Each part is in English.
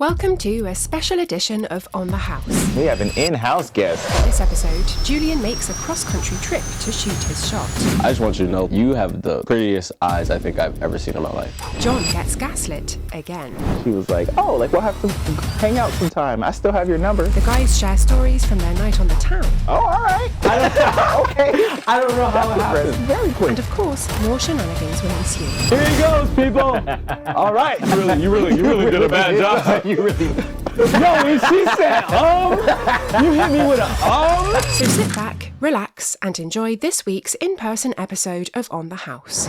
Welcome to a special edition of On the House. We have an in-house guest. For this episode, Julian makes a cross-country trip to shoot his shot. I just want you to know, you have the prettiest eyes I think I've ever seen in my life. John gets gaslit again. She was like, oh, like we'll have to hang out sometime. I still have your number. The guys share stories from their night on the town. Oh, all right. Okay. I don't know how it happened. Very quick. And of course, more shenanigans will ensue. Here he goes, people. All right. You really did a bad job. You really No, when she said, you hit me with a, So sit back, relax, and enjoy this week's in-person episode of On the House.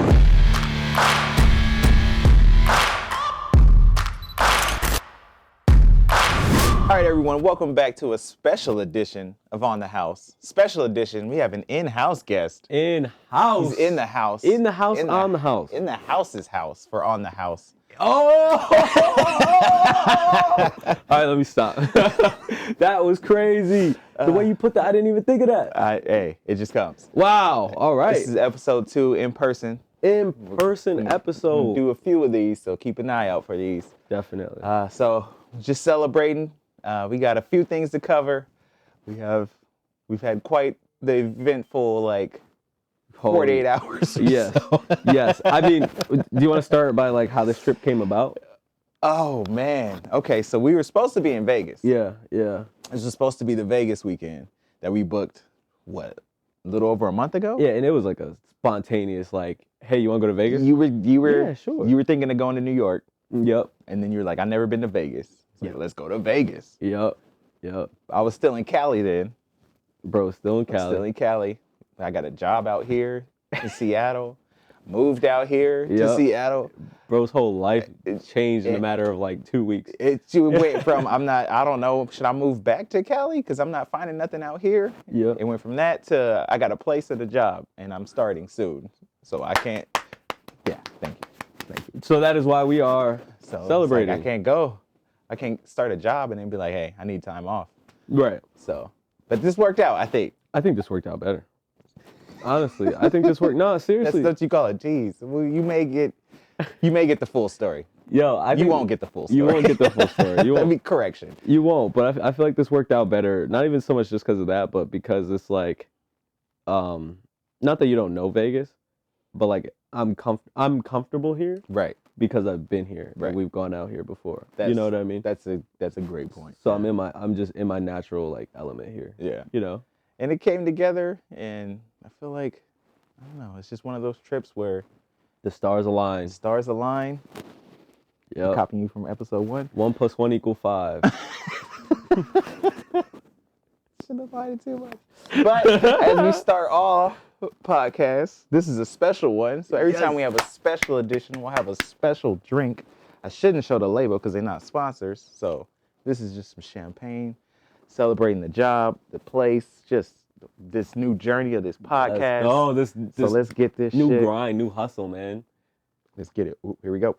All right, everyone, welcome back to a special edition of On the House. Special edition, we have an in-house guest. In-house. He's in the house. In the house, on the house. In the house's house for On the House. Oh! All right, let me stop. That was crazy. The way you put that, I didn't even think of that. Hey, it just comes. Wow. All right. This is episode 2 in person. In-person episode. We'll do a few of these, so keep an eye out for these. Definitely. So just celebrating. We got a few things to cover. We've had quite the eventful 48 hours. Yes. So. Yes. I mean, do you want to start by how this trip came about? Oh man. Okay, so we were supposed to be in Vegas. Yeah. This was supposed to be the Vegas weekend that we booked. What? A little over a month ago? Yeah, and it was like a spontaneous hey, you want to go to Vegas? You were Yeah, sure. You were thinking of going to New York, Yep. and then you were like, I've never been to Vegas. So Yeah. let's go to Vegas. Yep. I was still in Cali then. Bro, still in Cali. Still in Cali. I got a job out here in Seattle. Moved out here to Yep. Seattle. Bro's whole life changed in a matter of 2 weeks. It went from I don't know, should I move back to Cali? Because I'm not finding nothing out here. Yep. It went from that to I got a place at a job and I'm starting soon. So I can't, thank you. So that is why we are So it's celebrating. I can't go. I can't start a job and then be like, hey, I need time off. Right. So, but this worked out, I think. I think this worked out better. Honestly, I think this worked. No, That's seriously. what you call it. Jeez. Well, you may get the full story. Yo, You won't get the full story. You won't get the full story. You Let won't. me correction. You won't. But I feel like this worked out better. Not even so much just because of that, but because it's not that you don't know Vegas, but I'm comfortable here Right. because I've been here. Right. We've gone out here before. You know what I mean? That's a great point. So I'm just in my natural element here. Yeah. You know? And it came together, and I feel like, I don't know, it's just one of those trips where The stars align. stars align. Yep. Copying you from episode 1. 1 + 1 = 5. Shouldn't have lied too much. But as we start all podcasts, this is a special one. So every time we have a special edition, we'll have a special drink. I shouldn't show the label because they're not sponsors. So this is just some champagne, celebrating the job, the place, just this new journey of this podcast. Oh, this So let's get this new shit. grind, new hustle, man. Let's get it. Ooh, here we go.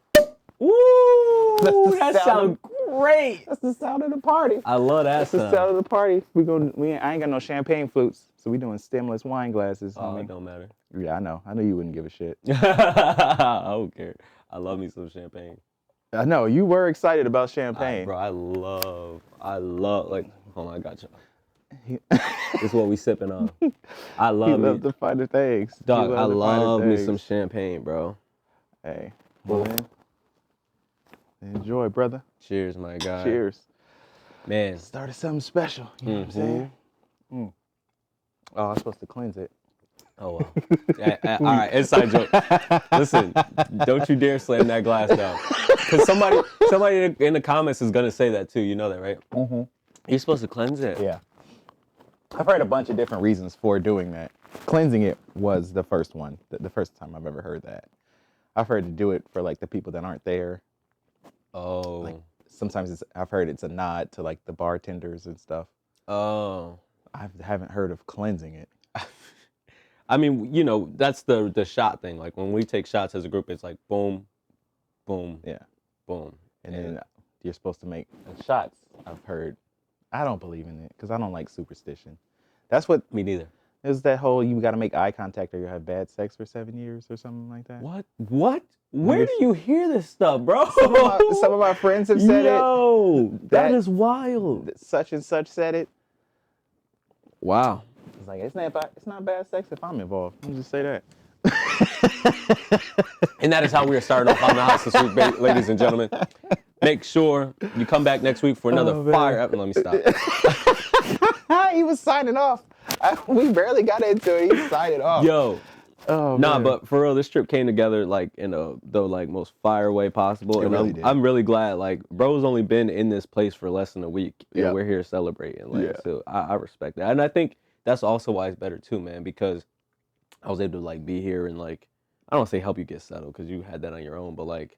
Ooh, the that sound sounds great. That's the sound of the party. I love that That's the sound. sound of the party. I ain't got no champagne flutes, so we doing stemless wine glasses. Oh, homie. it don't matter. Yeah, I know. I know you wouldn't give a shit. I don't care. I love me some champagne. I know you were excited about champagne. Bro, I love, hold on, I got you. This is what we sipping on. I You love love me. the finer things. Dog, You I the finer love me things. some champagne, bro. Hey, well, man. Enjoy, brother. Cheers, my guy. Cheers. Man. Started something special. You know what I'm saying? Oh, I was supposed to cleanse it. Oh, well. All right, inside joke. Listen, don't you dare slam that glass down. Because somebody in the comments is going to say that too. You know that, right? Mm-hmm. You're supposed to cleanse it. Yeah. I've heard a bunch of different reasons for doing that. Cleansing it was the first one, the first time I've ever heard that. I've heard to do it for the people that aren't there. Oh. Sometimes I've heard it's a nod to the bartenders and stuff. Oh. I haven't heard of cleansing it. I mean, that's the shot thing. When we take shots as a group, it's boom, boom, Yeah. boom. And then you're supposed to make shots. I've heard. I don't believe in it because I don't like superstition. That's what Me neither. It was that whole you got to make eye contact or you'll have bad sex for 7 years or something like that. What? Where do you hear this stuff, bro? Some of my friends have said Yo, it. that is wild. Such and such said it. Wow. It's like it's not bad sex if I'm involved. Let me just say that. And that is how we are starting off on the house this week, ladies and gentlemen. Make sure you come back next week for another fire up. Let me stop. He was signing off. We barely got into it. He signed it off. Yo. Oh, nah, man. but for real, this trip came together like in the like most fire way possible. It And really did. I'm really glad. Like, bro's only been in this place for less than a week. And Yeah. we're here celebrating. Like, Yeah. so I respect that. And I think that's also why it's better too, man, because I was able to like be here and like, I don't want to say help you get settled because you had that on your own, but like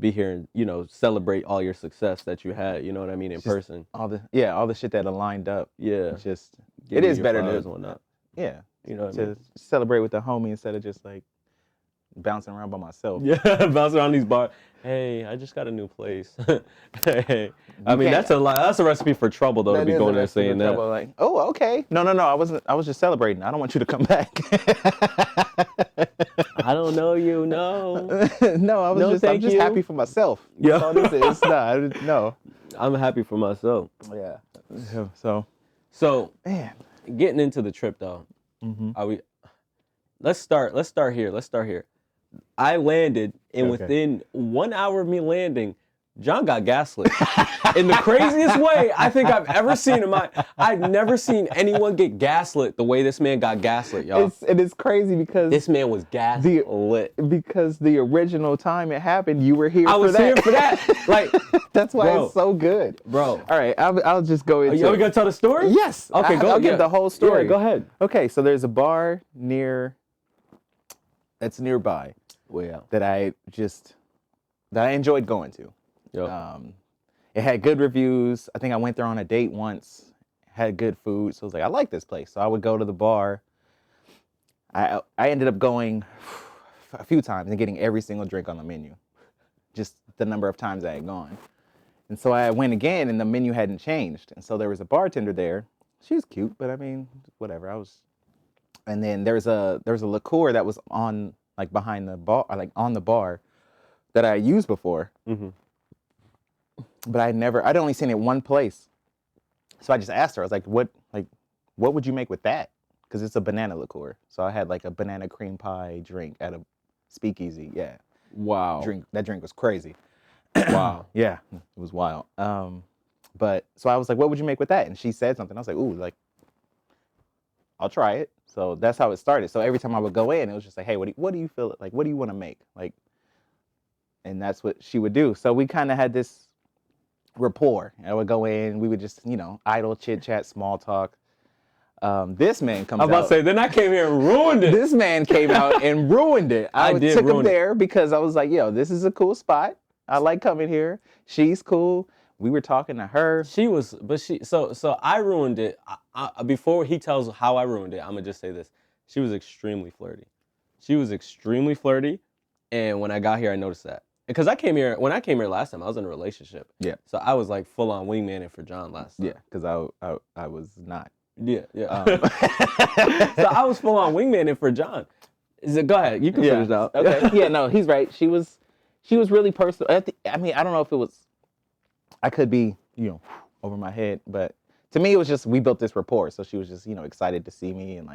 be here and, you know, celebrate all your success that you had, you know what I mean, in person. All the shit that aligned up. Yeah. It's just Give it you is your better flowers to and whatnot. yeah. You know what I To mean? celebrate with the homie instead of just like bouncing around by myself. Yeah, bounce around these bars. Hey, I just got a new place. Hey, I mean can't- that's a recipe for trouble though, to That be is going a there recipe saying for trouble, that. like, oh, okay. No. I was just celebrating. I don't want you to come back. I don't know you, no. No, I'm No, just thank you. happy for myself. Yeah. That's all this is. No. I'm happy for myself. Yeah. So, So man. getting into the trip though, are we? Let's start here. I landed, and Okay. within 1 hour of me landing, John got gaslit in the craziest way I think I've ever seen in my. I've never seen anyone get gaslit the way this man got gaslit, y'all. It's crazy because This man was gaslit. because the original time it happened, you were here I for was that. here for that. Like, That's why Bro. it's so good. bro. All right, I'll just go into Are we gonna tell the story? Yes. Okay, I'll give yeah. the whole story. Yeah, go ahead. Okay, so there's a bar that's nearby Way out. that I enjoyed going to. Yep. It had good reviews. I think I went there on a date once. Had good food, so I was like, I like this place. So I would go to the bar. I ended up going a few times and getting every single drink on the menu, just the number of times I had gone. And so I went again, and the menu hadn't changed. And so there was a bartender there. She was cute, but I mean, whatever. And then there was a liqueur that was on like behind the bar, like on the bar, that I used before. Mm-hmm. But I'd only seen it one place. So I just asked her, I was like, what would you make with that? Because it's a banana liqueur. So I had like a banana cream pie drink at a speakeasy. Yeah. Wow. That drink was crazy. Wow. Yeah, it was wild. But so I was like, what would you make with that? And she said something. I was like, ooh, like, I'll try it. So that's how it started. So every time I would go in, it was just like, hey, what do you feel like? What do you want to make? Like, and that's what she would do. So we kind of had this rapport. I would go in, we would just, idle chit chat, small talk. This man comes out. I was about to say, then I came here and ruined it. This man came out and ruined it. I did took him ruin it. there because I was like, yo, this is a cool spot. I like coming here. She's cool. We were talking to her. So I ruined it. Before he tells how I ruined it, I'm gonna just say this. She was extremely flirty. And when I got here, I noticed that. Because when I came here last time, I was in a relationship. Yeah. So I was like full on wingmanning for John last time. Yeah, because I was not. Yeah. So I was full on wingmanning for John. Go ahead, you can finish out. Okay. Yeah, no, he's right. She was really personal. I mean, I don't know if it was. I could be, over my head, but to me, it was just we built this rapport. So she was just, excited to see me and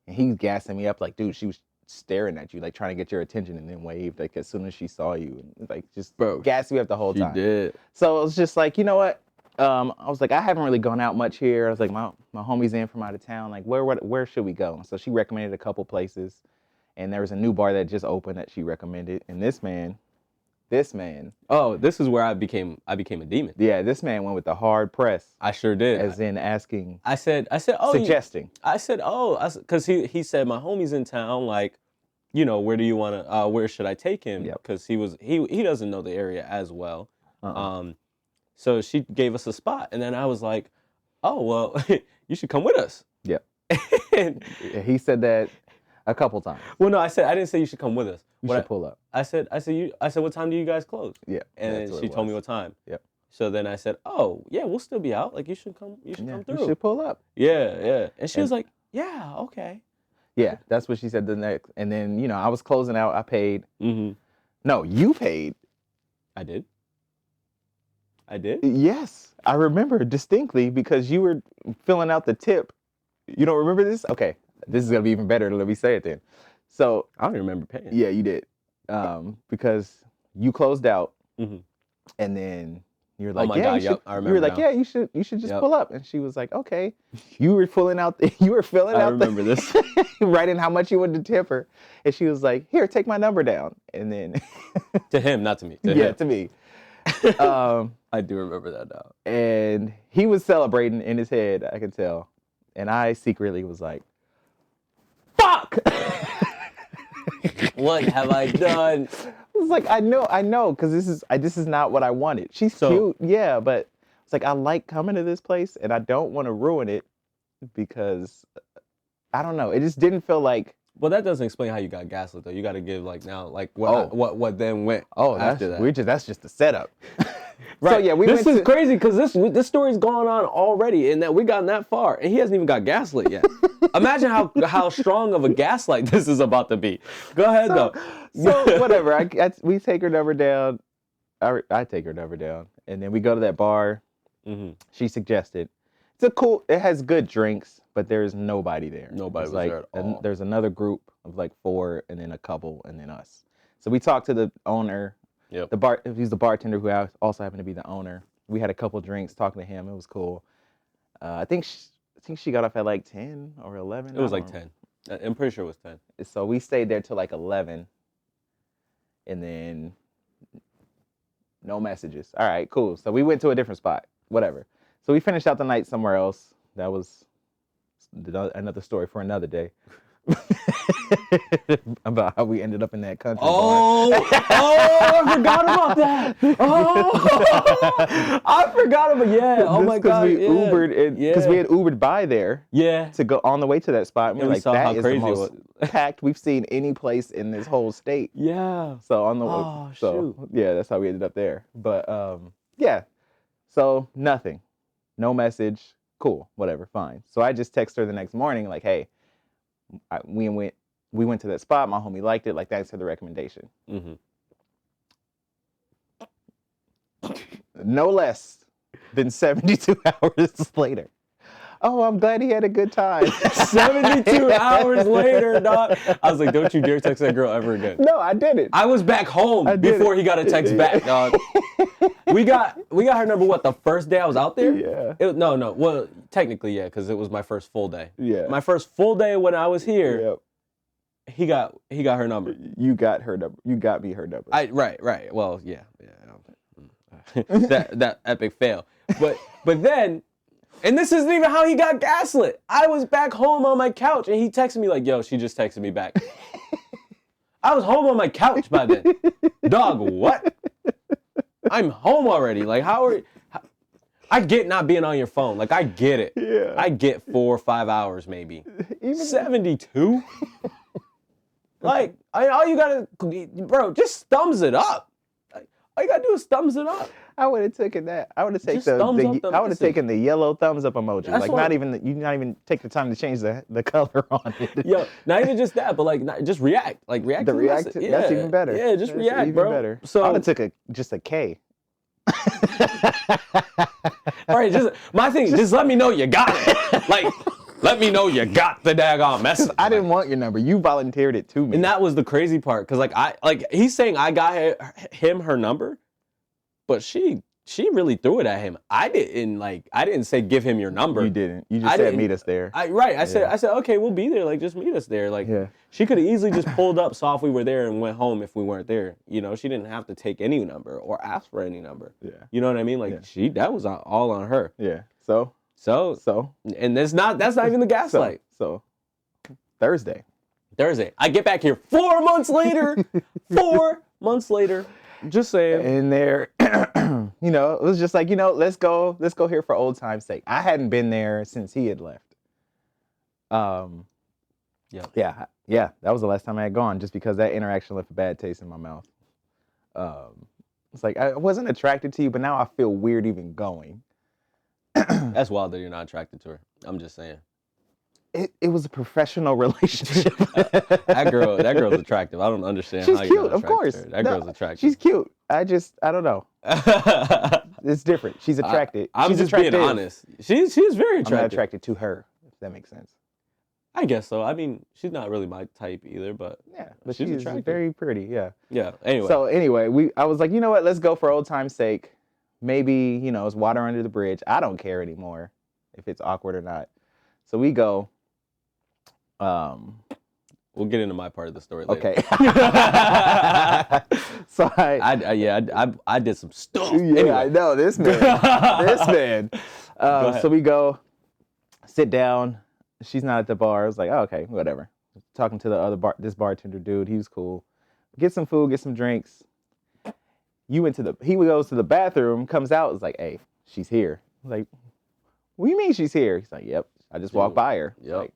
he's gassing me up like, dude, she was staring at you, like trying to get your attention, and then waved like as soon as she saw you, and like just gassed you up the whole time. She did. So it was just like, you know what? I was like, I haven't really gone out much here. I was like, my homie's in from out of town. Like, where should we go? So she recommended a couple places, and there was a new bar that just opened that she recommended. And this man. Oh, this is where I became a demon. Yeah, this man went with the hard press. I sure did. As in asking. I said, oh, suggesting. Because he said my homie's in town. Like, where do you want to? Where should I take him? Yep. Because he doesn't know the area as well. So she gave us a spot, and then I was like, oh well, you should come with us. Yep. And, He said that a couple times. well, no, I didn't say you should come with us. You should pull up. I said, what time do you guys close? Yeah. And that's then what she it told me was. what time. Yep. So then I said, oh yeah, we'll still be out. Like you should come. You should come through. You should pull up. Yeah. And she was like, Yeah, okay. Yeah, that's what she said the next. And then, you know, I was closing out. I paid. Mm-hmm. No, you paid. I did. Yes, I remember distinctly because you were filling out the tip. You don't remember this? Okay, this is gonna be even better. Let me say it then. So I don't remember paying. yeah, you did, because you closed out, Mm-hmm. and then you're Oh like, my yeah, God, you should. yep, I remember You were like, now. yeah, you should just Yep. pull up. And she was like, okay. You were filling out. You were filling I out. remember this. Writing how much you wanted to tip her, and she was like, here, take my number down. And then To him, not to me. To yeah, him. to me. I do remember that now. And he was celebrating in his head, I could tell. And I secretly was like, fuck! What have I done? I was like, I know, because this is not what I wanted. She's cute, yeah, but it's like, I like coming to this place, and I don't want to ruin it because, I don't know, it just didn't feel like. Well, that doesn't explain how you got gaslit though. You got to give like now, like what then went after that. That's just the setup. Right. So yeah, this is crazy because this story's going on already, and that we gotten that far, and he hasn't even got gaslit yet. Imagine how strong of a gaslight this is about to be. Go ahead though. So whatever, we take her number down. I take her number down, and then we go to that bar. Mm-hmm. She suggested. It has good drinks, but there's nobody there. Nobody was like, there at all. There's another group of like 4, and then a couple, and then us. So we talked to the owner. Yep. He's the bartender who also happened to be the owner. We had a couple drinks, talking to him. It was cool. I think she got off at like 10 or 11. It was like 10. I'm pretty sure it was 10. So we stayed there till like 11, and then no messages. All right, cool. So we went to a different spot. Whatever. So we finished out the night somewhere else. That was another story for another day. About how we ended up in that country bar. I forgot about that. I forgot about Oh my God. Because we Ubered because we had Ubered by there. Yeah. To go on the way to that spot. And we were like, saw how that is crazy the most packed we've seen any place in this whole state. Yeah. So on the shoot. yeah, that's how we ended up there. But yeah. So nothing. No message. Cool. Whatever. Fine. So I just text her the next morning like, hey, we went to that spot. My homie liked it. Like, thanks for the recommendation. Mm-hmm. No less than 72 hours later. Oh, I'm glad he had a good time. 72 hours later, dog. I was like, don't you dare text that girl ever again. No, I didn't. I was back home before he got a text back, dog. We got her number, what, the first day I was out there? Yeah. No. Well, technically, yeah, because it was my first full day. Yeah. My first full day when I was here, Yep. he got her number. You got her number. You got me her number. Right. Well, yeah. that epic fail. But then, and this isn't even how he got gaslit. I was back home on my couch, and he texted me like, yo, she just texted me back. I was home on my couch by then. Dog, what? I'm home already. Like, I get not being on your phone. Like, I get it. Yeah. I get 4 or 5 hours maybe. Even 72? Like, all you gotta, bro, just thumbs it up. Like, all you gotta do is thumbs it up. I would have taken that. I would have taken I would have taken the yellow thumbs up emoji. That's like you not even take the time to change the color on it. Yo, not even just that, but like, just react. Like, react. The react. Yeah. That's even better. Yeah, just that's react, even bro. Better. So I would have took just a K. All right, my thing, just let me know you got it. Like, let me know you got the daggone message. I didn't want your number. You volunteered it to me. And that was the crazy part, because he's saying I got her number, but she really threw it at him. I didn't say give him your number. You didn't. You just said meet us there. I said okay, we'll be there. Like, just meet us there. Like, yeah. She could have easily just pulled up, saw if we were there, and went home if we weren't there. You know, she didn't have to take any number or ask for any number. Yeah. You know what I mean? Like, that was all on her. Yeah. So. And that's not even the gaslight. So Thursday. I get back here 4 months later. 4 months later. Just saying. And there, you know, it was just like, you know, let's go here for old time's sake. I hadn't been there since he had left. Yeah, that was the last time I had gone, just because that interaction left a bad taste in my mouth. It's like, I wasn't attracted to you, but now I feel weird even going. That's wild that you're not attracted to her. I'm just saying. It was a professional relationship. That girl's attractive. I don't understand She's how cute, you're not of course. attracted to her. That girl's attractive. She's cute. I don't know. It's different. She's attracted. I'm She's just attractive. being honest. She's very attractive. I'm not attracted to her, if that makes sense. I guess so. I mean, she's not really my type either, but Yeah, but she's she's attractive. very pretty, yeah. Yeah, anyway. So anyway, I was like, you know what, let's go for old time's sake. Maybe, it's water under the bridge. I don't care anymore if it's awkward or not. So we go. We'll get into my part of the story later. Okay. So I did some stuff. Yeah, Anyway. I know this man. This man. So we go, sit down. She's not at the bar. I was like, oh, okay, whatever. Talking to this bartender dude. He was cool. Get some food, get some drinks. He goes to the bathroom, comes out, is like, hey, she's here. I was like, what do you mean she's here? He's like, yep, I just walked by her. Yep. Like,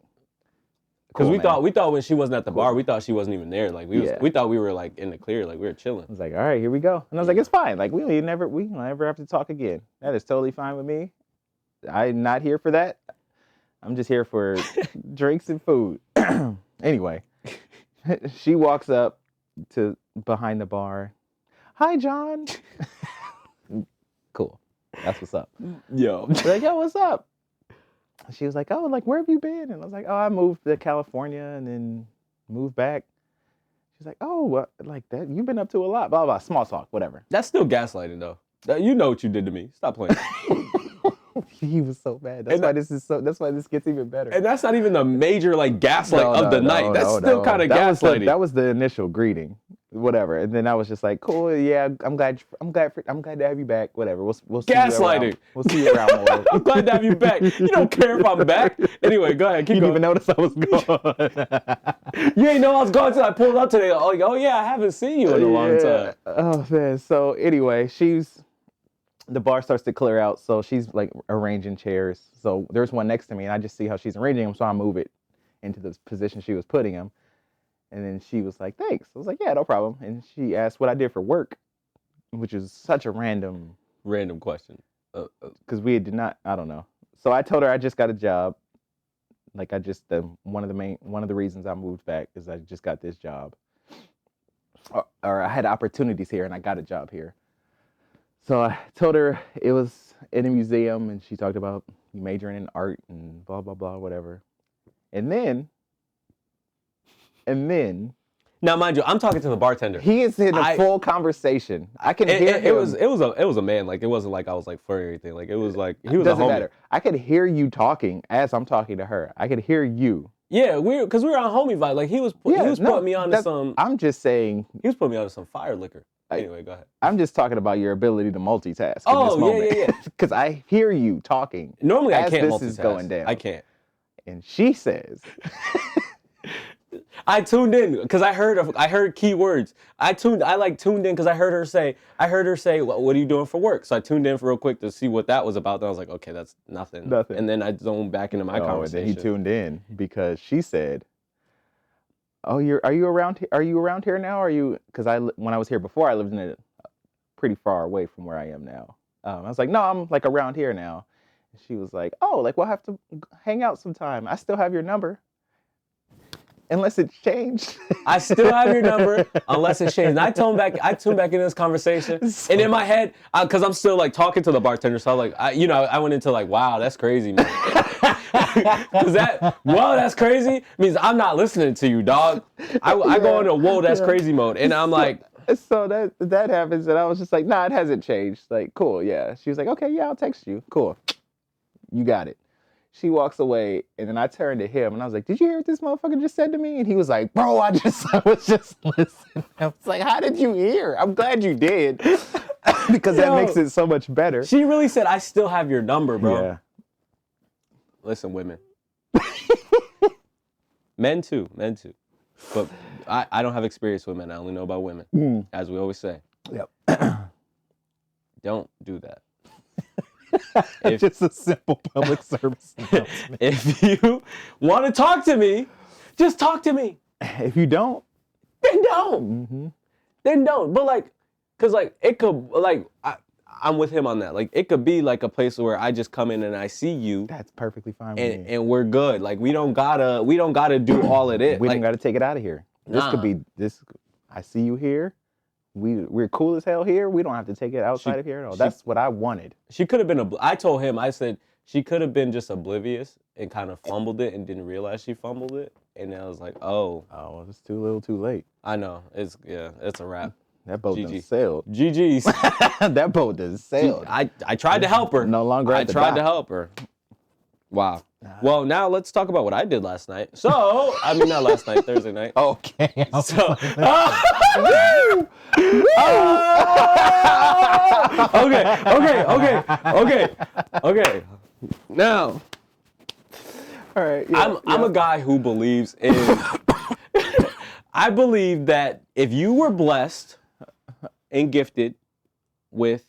because cool, we thought when she wasn't at the bar, we thought she wasn't even there. Like we thought we were like in the clear, like we were chilling. I was like, all right, here we go. And I was like, it's fine. Like we don't never have to talk again. That is totally fine with me. I'm not here for that. I'm just here for drinks and food. Anyway, she walks up to behind the bar. Hi, John. Cool. That's what's up. Yo. Like, yo, what's up? She was like, oh, like, where have you been? And I was like, oh, I moved to California and then moved back. She's like, oh, like that? You've been up to a lot. Blah, blah, small talk, whatever. That's still gaslighting, though. You know what you did to me. Stop playing. He was so bad. That's why this gets even better. And that's not even the major, like, gaslight of the night. That's still kind of gaslighting. That was the initial greeting. Whatever. And then I was just like, cool, yeah, I'm glad to have you back. Whatever. We'll see gaslighting. You around. We'll see you around more. I'm glad to have you back. You don't care if I'm back. Anyway, go ahead. Keep you going. didn't even notice I was gone. You ain't know I was gone until I pulled up today. Like, oh yeah, I haven't seen you in a long time. Oh man. So anyway, the bar starts to clear out, so she's like arranging chairs. So there's one next to me, and I just see how she's arranging them, so I move it into the position she was putting him. And then she was like, thanks. I was like, yeah, no problem. And she asked what I did for work, which is such a random question. Because I don't know. So I told her I just got a job. Like one of the reasons I moved back is I just got this job. Or I had opportunities here and I got a job here. So I told her it was in a museum and she talked about majoring in art and blah, blah, blah, whatever. And then, now, mind you, I'm talking to the bartender. He is in a full conversation. I can hear him. It was a man. Like it wasn't like I was like flirting or anything. Like it was like he was Doesn't a homie. matter. I could hear you talking as I'm talking to her. I could hear you. Yeah, because we were on homie vibe. Like he was putting me on to some. I'm just saying. He was putting me on to some fire liquor. Anyway, go ahead. I'm just talking about your ability to multitask. Oh, in this moment. yeah. Because I hear you talking. Normally, I can't multitask. This is going down. I can't. And she says. I tuned in because I heard key words. I tuned in because I heard her say, what are you doing for work? So I tuned in for real quick to see what that was about. Then I was like, okay, that's nothing. Nothing. And then I zoned back into my conversation. And then he tuned in because she said, oh, are you around here now? Because when I was here before, I lived in pretty far away from where I am now. I was like, no, I'm like around here now. And she was like, oh, like we'll have to hang out sometime. I still have your number. Unless it's changed. I still have your number, unless it's changed. And I tuned back into this conversation. And in my head, because I'm still like talking to the bartender, so I went into like, wow, that's crazy, man. Because that's crazy means I'm not listening to you, dog. I go into whoa, that's crazy mode. And I'm like. So that happens, and I was just like, nah, it hasn't changed. Like, cool, yeah. She was like, okay, yeah, I'll text you. Cool. You got it. She walks away, and then I turned to him, and I was like, did you hear what this motherfucker just said to me? And he was like, bro, I was just listening. I was like, how did you hear? I'm glad you did. Because that makes it so much better. She really said, I still have your number, bro. Yeah. Listen, women. Men too. But I don't have experience with men. I only know about women, as we always say. Yep. Don't do that. Just a simple public service announcement. If you want to talk to me, just talk to me. If you don't, then don't. Mm-hmm. Then don't. But like, cause like it could like I'm with him on that. Like, it could be like a place where I just come in and I see you. That's perfectly fine with me. And we're good. Like, we don't gotta do all of it. We like, don't gotta take it out of here. This could be this. I see you here. We're cool as hell here. We don't have to take it outside of here at all. That's what I wanted. She could have been. I told him. I said she could have been just oblivious and kind of fumbled it and didn't realize she fumbled it. And I was like, oh, well, it's too little, too late. I know. It's a wrap. That boat GG. done sailed. GG's. That boat done sailed. I tried to help her. No longer at the I tried dock. to help her. Wow. Well, now let's talk about what I did last night. So, I mean, not last night, Thursday night. Okay. So, okay. Now, All right. Yeah, I'm a guy who believes in. I believe that if you were blessed and gifted with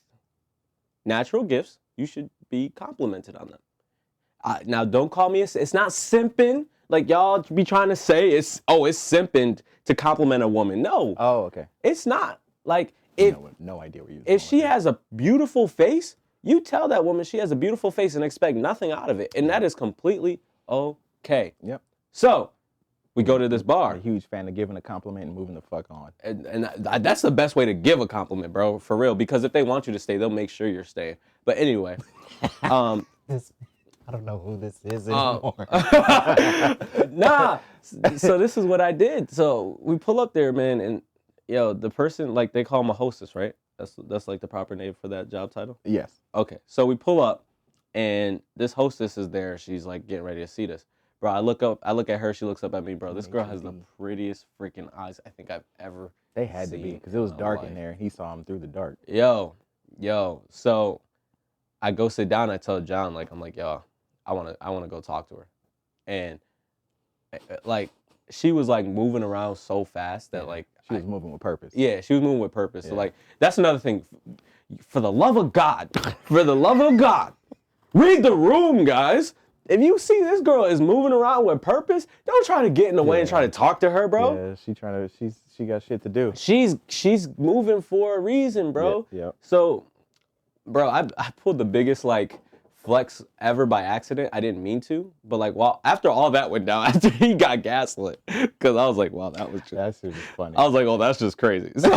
natural gifts, you should be complimented on them. Now, don't call me it's not simping. Like y'all be trying to say it's simping to compliment a woman. No. Oh, okay. It's not. Like No idea what you. if she has a beautiful face, you tell that woman she has a beautiful face and expect nothing out of it, and that is completely okay. Yep. So we go to this bar. I'm a huge fan of giving a compliment and moving the fuck on. And that's the best way to give a compliment, bro, for real. Because if they want you to stay, they'll make sure you're staying. But anyway, I don't know who this is anymore. Nah. So this is what I did. So we pull up there, man, and the person, like, they call him a hostess, right? That's like the proper name for that job title. Yes. Okay. So we pull up, and this hostess is there. She's like getting ready to seat us. Bro, I look at her. She looks up at me, bro. This girl has the prettiest freaking eyes I think I've ever They had to be because it was in my dark life. in there. He saw him through the dark. Yo. So I go sit down. I tell John, like, I'm like, yo, I wanna go talk to her, and like she was like moving around so fast that like She was moving with purpose. yeah, she was moving with purpose. Yeah. So like that's another thing. For the love of God, read the room, guys. If you see this girl is moving around with purpose, don't try to get in the way and try to talk to her, bro. Yeah, she got shit to do. She's moving for a reason, bro. Yeah. So, bro, I pulled the biggest like flex ever by accident. I didn't mean to, but like after all that went down, after he got gaslit, because I was like, wow, that was just, That's super funny. I was like, oh, that's just crazy. So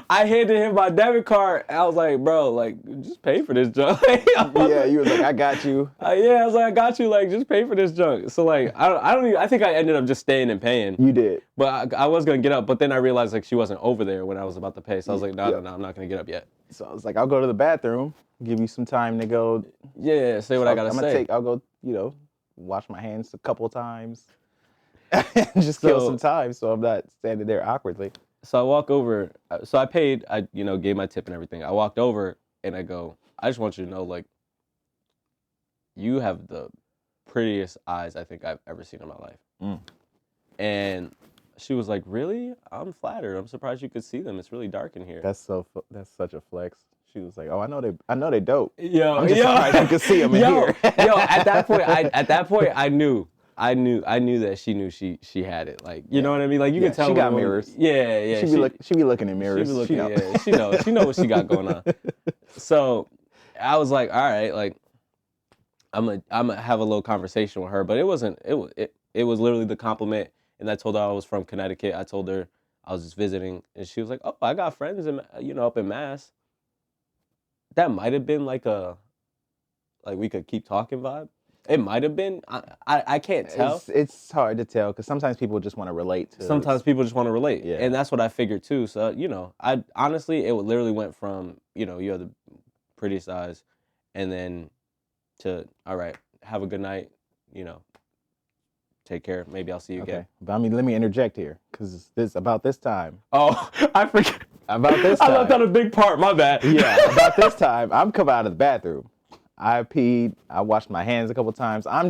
I handed him my debit card. And I was like, bro, like, just pay for this junk. Yeah, you was like, I got you. Yeah, I was like, I got you. Like, just pay for this junk. So like, I think I ended up just staying and paying. You did. But I was gonna get up, but then I realized like she wasn't over there when I was about to pay. So I was like, no, I'm not gonna get up yet. So I was like, I'll go to the bathroom, give you some time to go. Yeah, say what I gotta say. I'll go, wash my hands a couple times. And just kill some time so I'm not standing there awkwardly. So I walk over. So I paid. I gave my tip and everything. I walked over and I go, I just want you to know, like, you have the prettiest eyes I think I've ever seen in my life. Mm. And she was like, really? I'm flattered. I'm surprised you could see them. It's really dark in here. That's such a flex. She was like, oh, I know they dope. Yo, I'm just surprised you could see them in here. At that point, I knew that she knew she had it. Like, you know what I mean? Like, you could tell. She got when, mirrors. Yeah. She be looking in mirrors. She be looking, yeah. She know what she got going on. So I was like, all right, like, I'm gonna have a little conversation with her. But it wasn't. It was literally the compliment. And I told her I was from Connecticut. I told her I was just visiting, and she was like, oh, I got friends up in Mass. That might have been like we could keep talking vibe. It might have been. I can't tell. It's hard to tell because sometimes people just want to relate to. Sometimes people just want to relate, Yeah. and that's what I figured too. So I honestly, it literally went from you have the prettiest eyes, and then to all right, have a good night, take care. Maybe I'll see you again. But I mean, let me interject here because about this time. Oh, I forget. About this I time. left out a big part. My bad. Yeah, about this time, I'm coming out of the bathroom. I peed. I washed my hands a couple times. I'm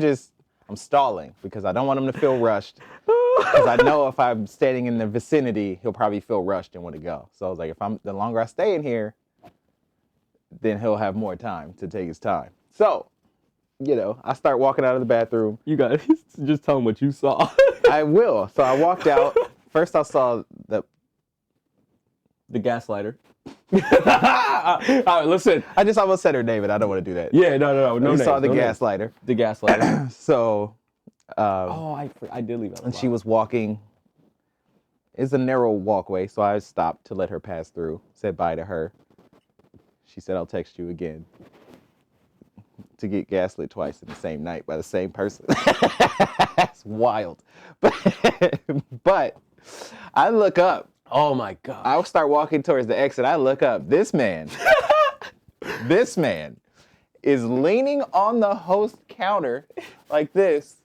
stalling because I don't want him to feel rushed. Because I know if I'm standing in the vicinity, he'll probably feel rushed and want to go. So I was like, the longer I stay in here, then he'll have more time to take his time. So, I start walking out of the bathroom. You guys just tell him what you saw. I will. So I walked out. First, I saw the gaslighter. All right, listen. I just almost said her name, and I don't want to do that. Yeah, no We names, saw the no names. gaslighter. The gaslighter. So, I did leave that. and she was walking. It's a narrow walkway, so I stopped to let her pass through. Said bye to her. She said, "I'll text you again." To get gaslit twice in the same night by the same person. That's wild. But I look up. Oh my God. I'll start walking towards the exit. I look up. This man is leaning on the host counter like this,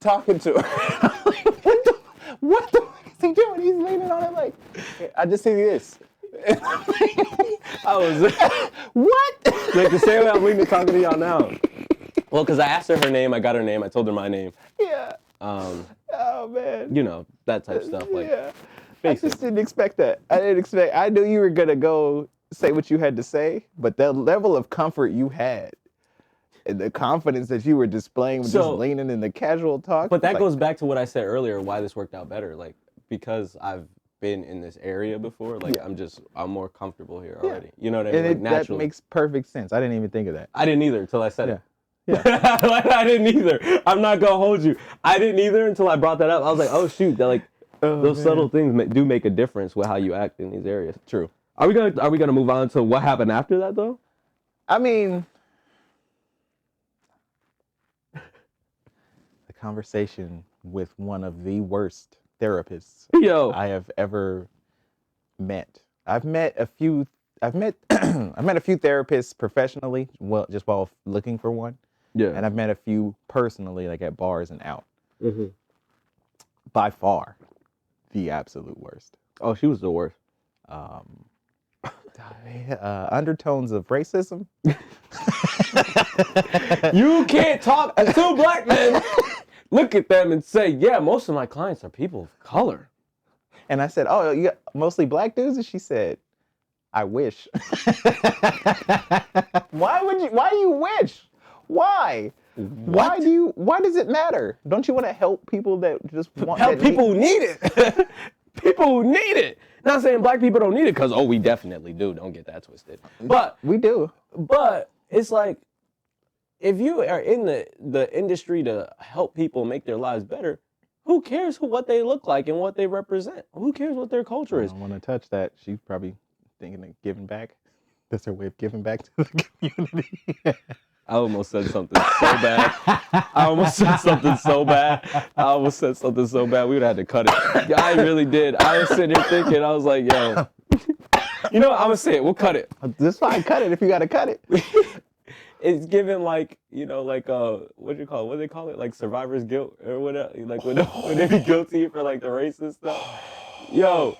talking to her. I'm like, what the fuck is he doing? He's leaning on it like, I just see this. I was What? like the same way I'm leaving talking to y'all now. Well, because I asked her name, I got her name, I told her my name. Yeah. Oh man. You know, that type of stuff. Like, yeah. I basic. just didn't expect that. I knew you were gonna go say what you had to say, but the level of comfort you had and the confidence that you were displaying with just leaning in the casual talk. But that goes back to what I said earlier, why this worked out better. Like, because I've been in this area before, like I'm more comfortable here already. You know what I mean? And like, naturally. that makes perfect sense. I didn't even think of that. I didn't either until I said it. Yeah. Like, I didn't either. I'm not gonna hold you. I didn't either until I brought that up. I was like, oh shoot, that like those subtle things do make a difference with how you act in these areas. True. Are we gonna move on to what happened after that though? I mean, the conversation with one of the worst therapists I have ever met. I've met a few therapists professionally, well, just while looking for one. Yeah. And I've met a few personally, like at bars and out. Mm-hmm. By far, the absolute worst. Oh, she was the worst. Undertones of racism. You can't talk to two black men, look at them and say, yeah, most of my clients are people of color. And I said, oh, you got mostly black dudes? And she said, I wish. Why do you wish? Why? What? Why does it matter? Don't you want to help people that just want help people who need it? People who need it. Not saying black people don't need it, because we definitely do. Don't get that twisted. But we do. But it's like, if you are in the industry to help people make their lives better, who cares what they look like and what they represent? Who cares what their culture is? I don't want to touch that. She's probably thinking of giving back. That's her way of giving back to the community. I almost said something so bad. I almost said something so bad. We would have had to cut it. I really did. I was sitting here thinking, I was like, yo. You know what? I'm going to say it. We'll cut it. That's fine. Cut it if you got to cut it. It's given like, you know, like, what do you call it? What do they call it? Like survivor's guilt or whatever. Like when they be guilty for like the racist stuff. Yo.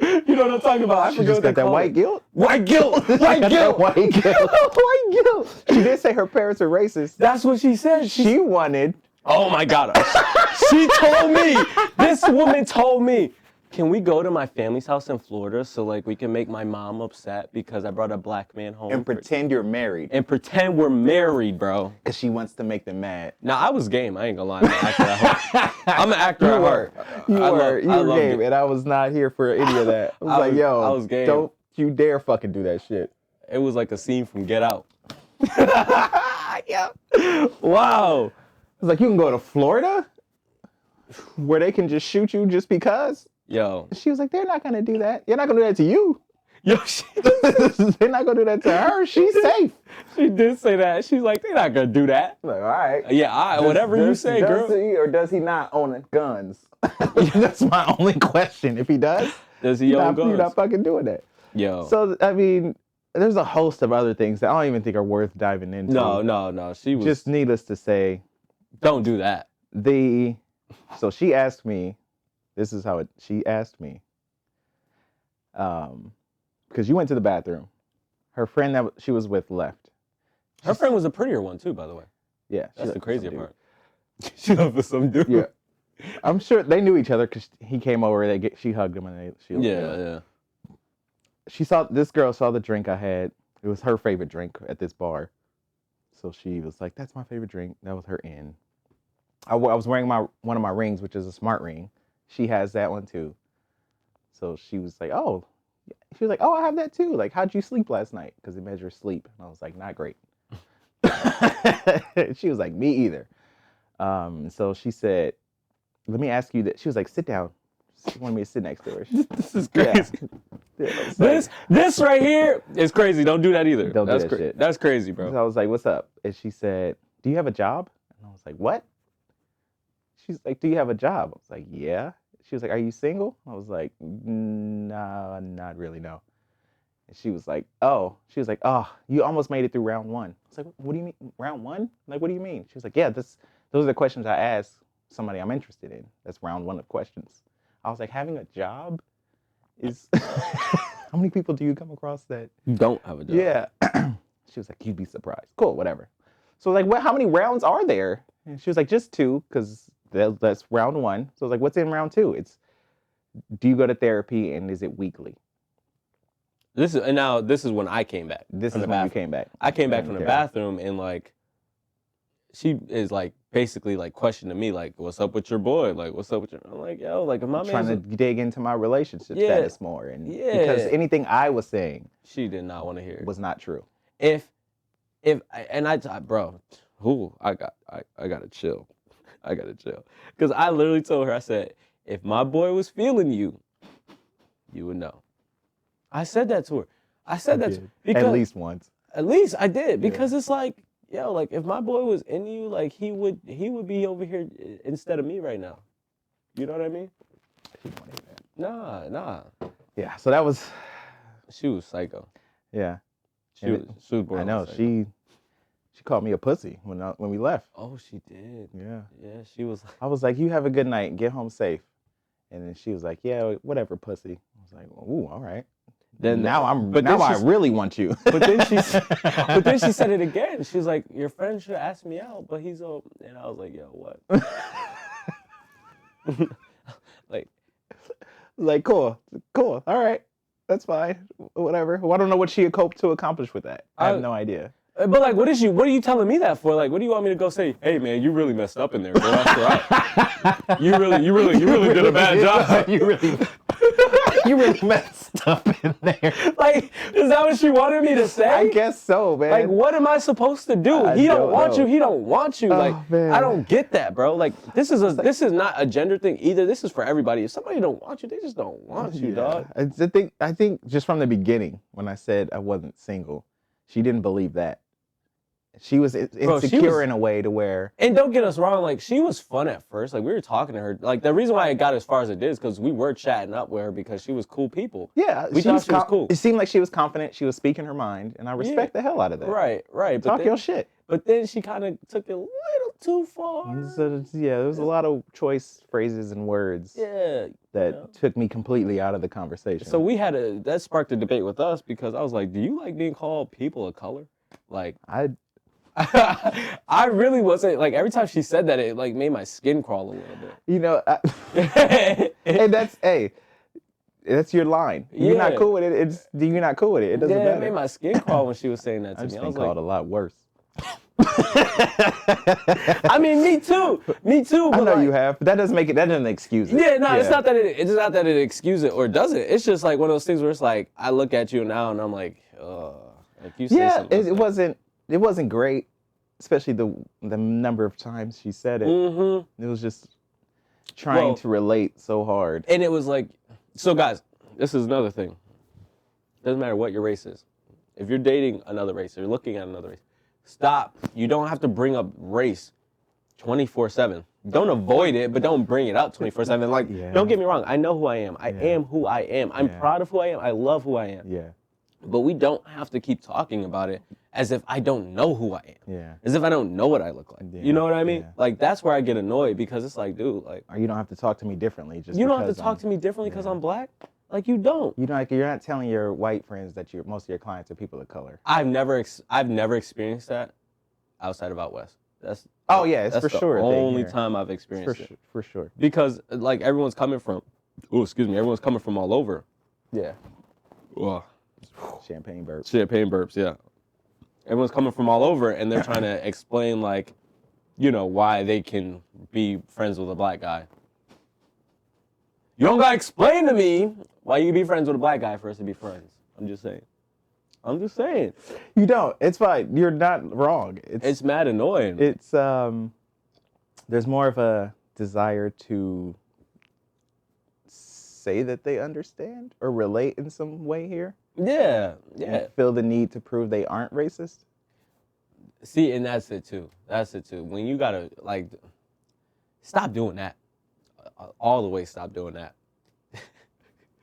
You know what I'm talking about? I forgot what they that call white it. guilt? White guilt. White guilt. White guilt. White guilt. She did say her parents are racist. That's what she said. She wanted. Oh my God. She told me. This woman told me, can we go to my family's house in Florida so like we can make my mom upset because I brought a black man home? And pretend you're married. And pretend we're married, bro. Because she wants to make them mad. Now, I was game. I ain't gonna lie. I'm an actor at heart. I'm an actor at heart. You were game, it. and I was not here for any of that. I was like, yo, I was game. Don't you dare fucking do that shit. It was like a scene from Get Out. Yeah. Wow. I was like, you can go to Florida where they can just shoot you just because? Yo. She was like, they're not going to do that. You're not going to do that to you. Yo, They're not going to do that to her. She's safe. She did say that. She's like, they're not going to do that. I'm like, all right. Yeah, whatever you say, girl. Does he or does he not own guns? That's my only question. If he does he own guns? You're not fucking doing that. Yo. So, I mean, there's a host of other things that I don't even think are worth diving into. No. She was... Just needless to say. Don't do that. So she asked me, this is how she asked me. Because you went to the bathroom. Her friend that she was with left. Her friend was a prettier one too, by the way. Yeah. That's the crazier part. She left with some dude. Yeah. I'm sure they knew each other because she came over, she hugged him and she Yeah. This girl saw the drink I had. It was her favorite drink at this bar. So she was like, that's my favorite drink. That was her in. I was wearing one of my rings, which is a smart ring. She has that one too. So she was like, oh, she was like, oh, I have that too. Like, how'd you sleep last night? Because it measures sleep. And I was like, not great. She was like, me either. So she said, let me ask you that. She was like, sit down. She wanted me to sit next to her. This is crazy. Yeah, this right here is crazy. Don't do that either. Don't do That's that shit. That's crazy, bro. So I was like, what's up? And she said, do you have a job? And I was like, what? She's like, do you have a job? I was like, yeah. She was like, are you single? I was like, no, not really, no. And she was like, oh, you almost made it through round one. I was like, what do you mean, round one? Like, what do you mean? She was like, yeah, those are the questions I ask somebody I'm interested in. That's round one of questions. I was like, having a job is, how many people do you come across that Don't have a job. Yeah. She was like, you'd be surprised. Cool, whatever. So like, how many rounds are there? And she was like, just 2, because that's round 1. So I was like, what's in round 2? It's, do you go to therapy and is it weekly? This is when I came back. This is when you came back. I came back from the bathroom and like, she is like basically like questioning me like, what's up with your boy? Like, what's up with your? I'm like, yo, like, if my trying to dig into my relationship status more, and because anything I was saying, she did not want to hear. Was not true. Bro, I gotta chill. I gotta chill. Because I literally told her, I said, if my boy was feeling you, you would know. I said that to her. I said that because at least once. At least I did, because it's like, yo, like if my boy was in you, like he would be over here instead of me right now. You know what I mean? Nah. Yeah. So that was. She was psycho. Yeah. She was born. I know. She called me a pussy when we left. Oh, she did. Yeah. Yeah. She was. I was like, you have a good night. Get home safe. And then she was like, yeah, whatever, pussy. I was like, ooh, all right. Then I really want you. But then she said it again. She was like, your friend should ask me out, but he's all. And I was like, yo, what? like cool, all right, that's fine, whatever. Well, I don't know what she had hoped to accomplish with that. I have no idea. But like, what are you telling me that for? Like, what do you want me to go say? Hey man, you really messed up in there. Go ask her out. You really did a bad job. You really messed up in there. Like, is that what she wanted me to say? I guess so, man. Like, what am I supposed to do? He don't want you. He don't want you. Like, man. I don't get that, bro. Like, this is not a gender thing either. This is for everybody. If somebody don't want you, they just don't want you, dog. I think just from the beginning, when I said I wasn't single, she didn't believe that. She was insecure in a way to where... And don't get us wrong, like, she was fun at first. Like, we were talking to her. Like, the reason why it got as far as it did is because we were chatting up with her because she was cool people. Yeah. We thought she was cool. It seemed like she was confident. She was speaking her mind. And I respect the hell out of that. Right. Talk your shit. But then she kind of took it a little too far. So, there was a lot of choice phrases and words that took me completely out of the conversation. So that sparked a debate with us because I was like, do you like being called people of color? Like, I really wasn't, like, every time she said that, it like made my skin crawl a little bit. You know, and that's your line. You're not cool with it. You're not cool with it. It doesn't matter. It made my skin crawl when she was saying that to me. I was called a lot worse. I mean, me too. But I know you have, but that doesn't excuse it. Yeah, no, it's not that it's not that it excuses it or doesn't. It's just like one of those things where it's like I look at you now and I'm like, like you say something. It wasn't great, especially the number of times she said it. Mm-hmm. It was just trying to relate so hard. And it was like, so guys, this is another thing. Doesn't matter what your race is. If you're dating another race or looking at another race, stop. You don't have to bring up race 24/7. Don't avoid it, but don't bring it up 24/7. Like, don't get me wrong. I know who I am. I am who I am. I'm proud of who I am. I love who I am. Yeah. But we don't have to keep talking about it as if I don't know who I am. Yeah. As if I don't know what I look like. Yeah. You know what I mean? Yeah. Like, that's where I get annoyed because it's like, dude, like... Or you don't have to talk to me differently. You don't have to talk to me differently because I'm black? Like, you don't. You're not telling your white friends that most of your clients are people of color. I've never experienced that outside of out west. It's for sure. The only time I've experienced it. For sure. Because, like, everyone's coming from all over. Yeah. Ugh. Champagne burps, yeah. Everyone's coming from all over, and they're trying to explain, like, you know, why they can be friends with a black guy. You don't gotta explain to me Why you be friends with a black guy for us to be friends? I'm just saying. You don't. It's fine. You're not wrong. It's mad annoying. It's there's more of a desire to say that they understand or relate in some way here. Yeah. And feel the need to prove they aren't racist. See, and that's it too. When you gotta stop doing that. All the way stop doing that.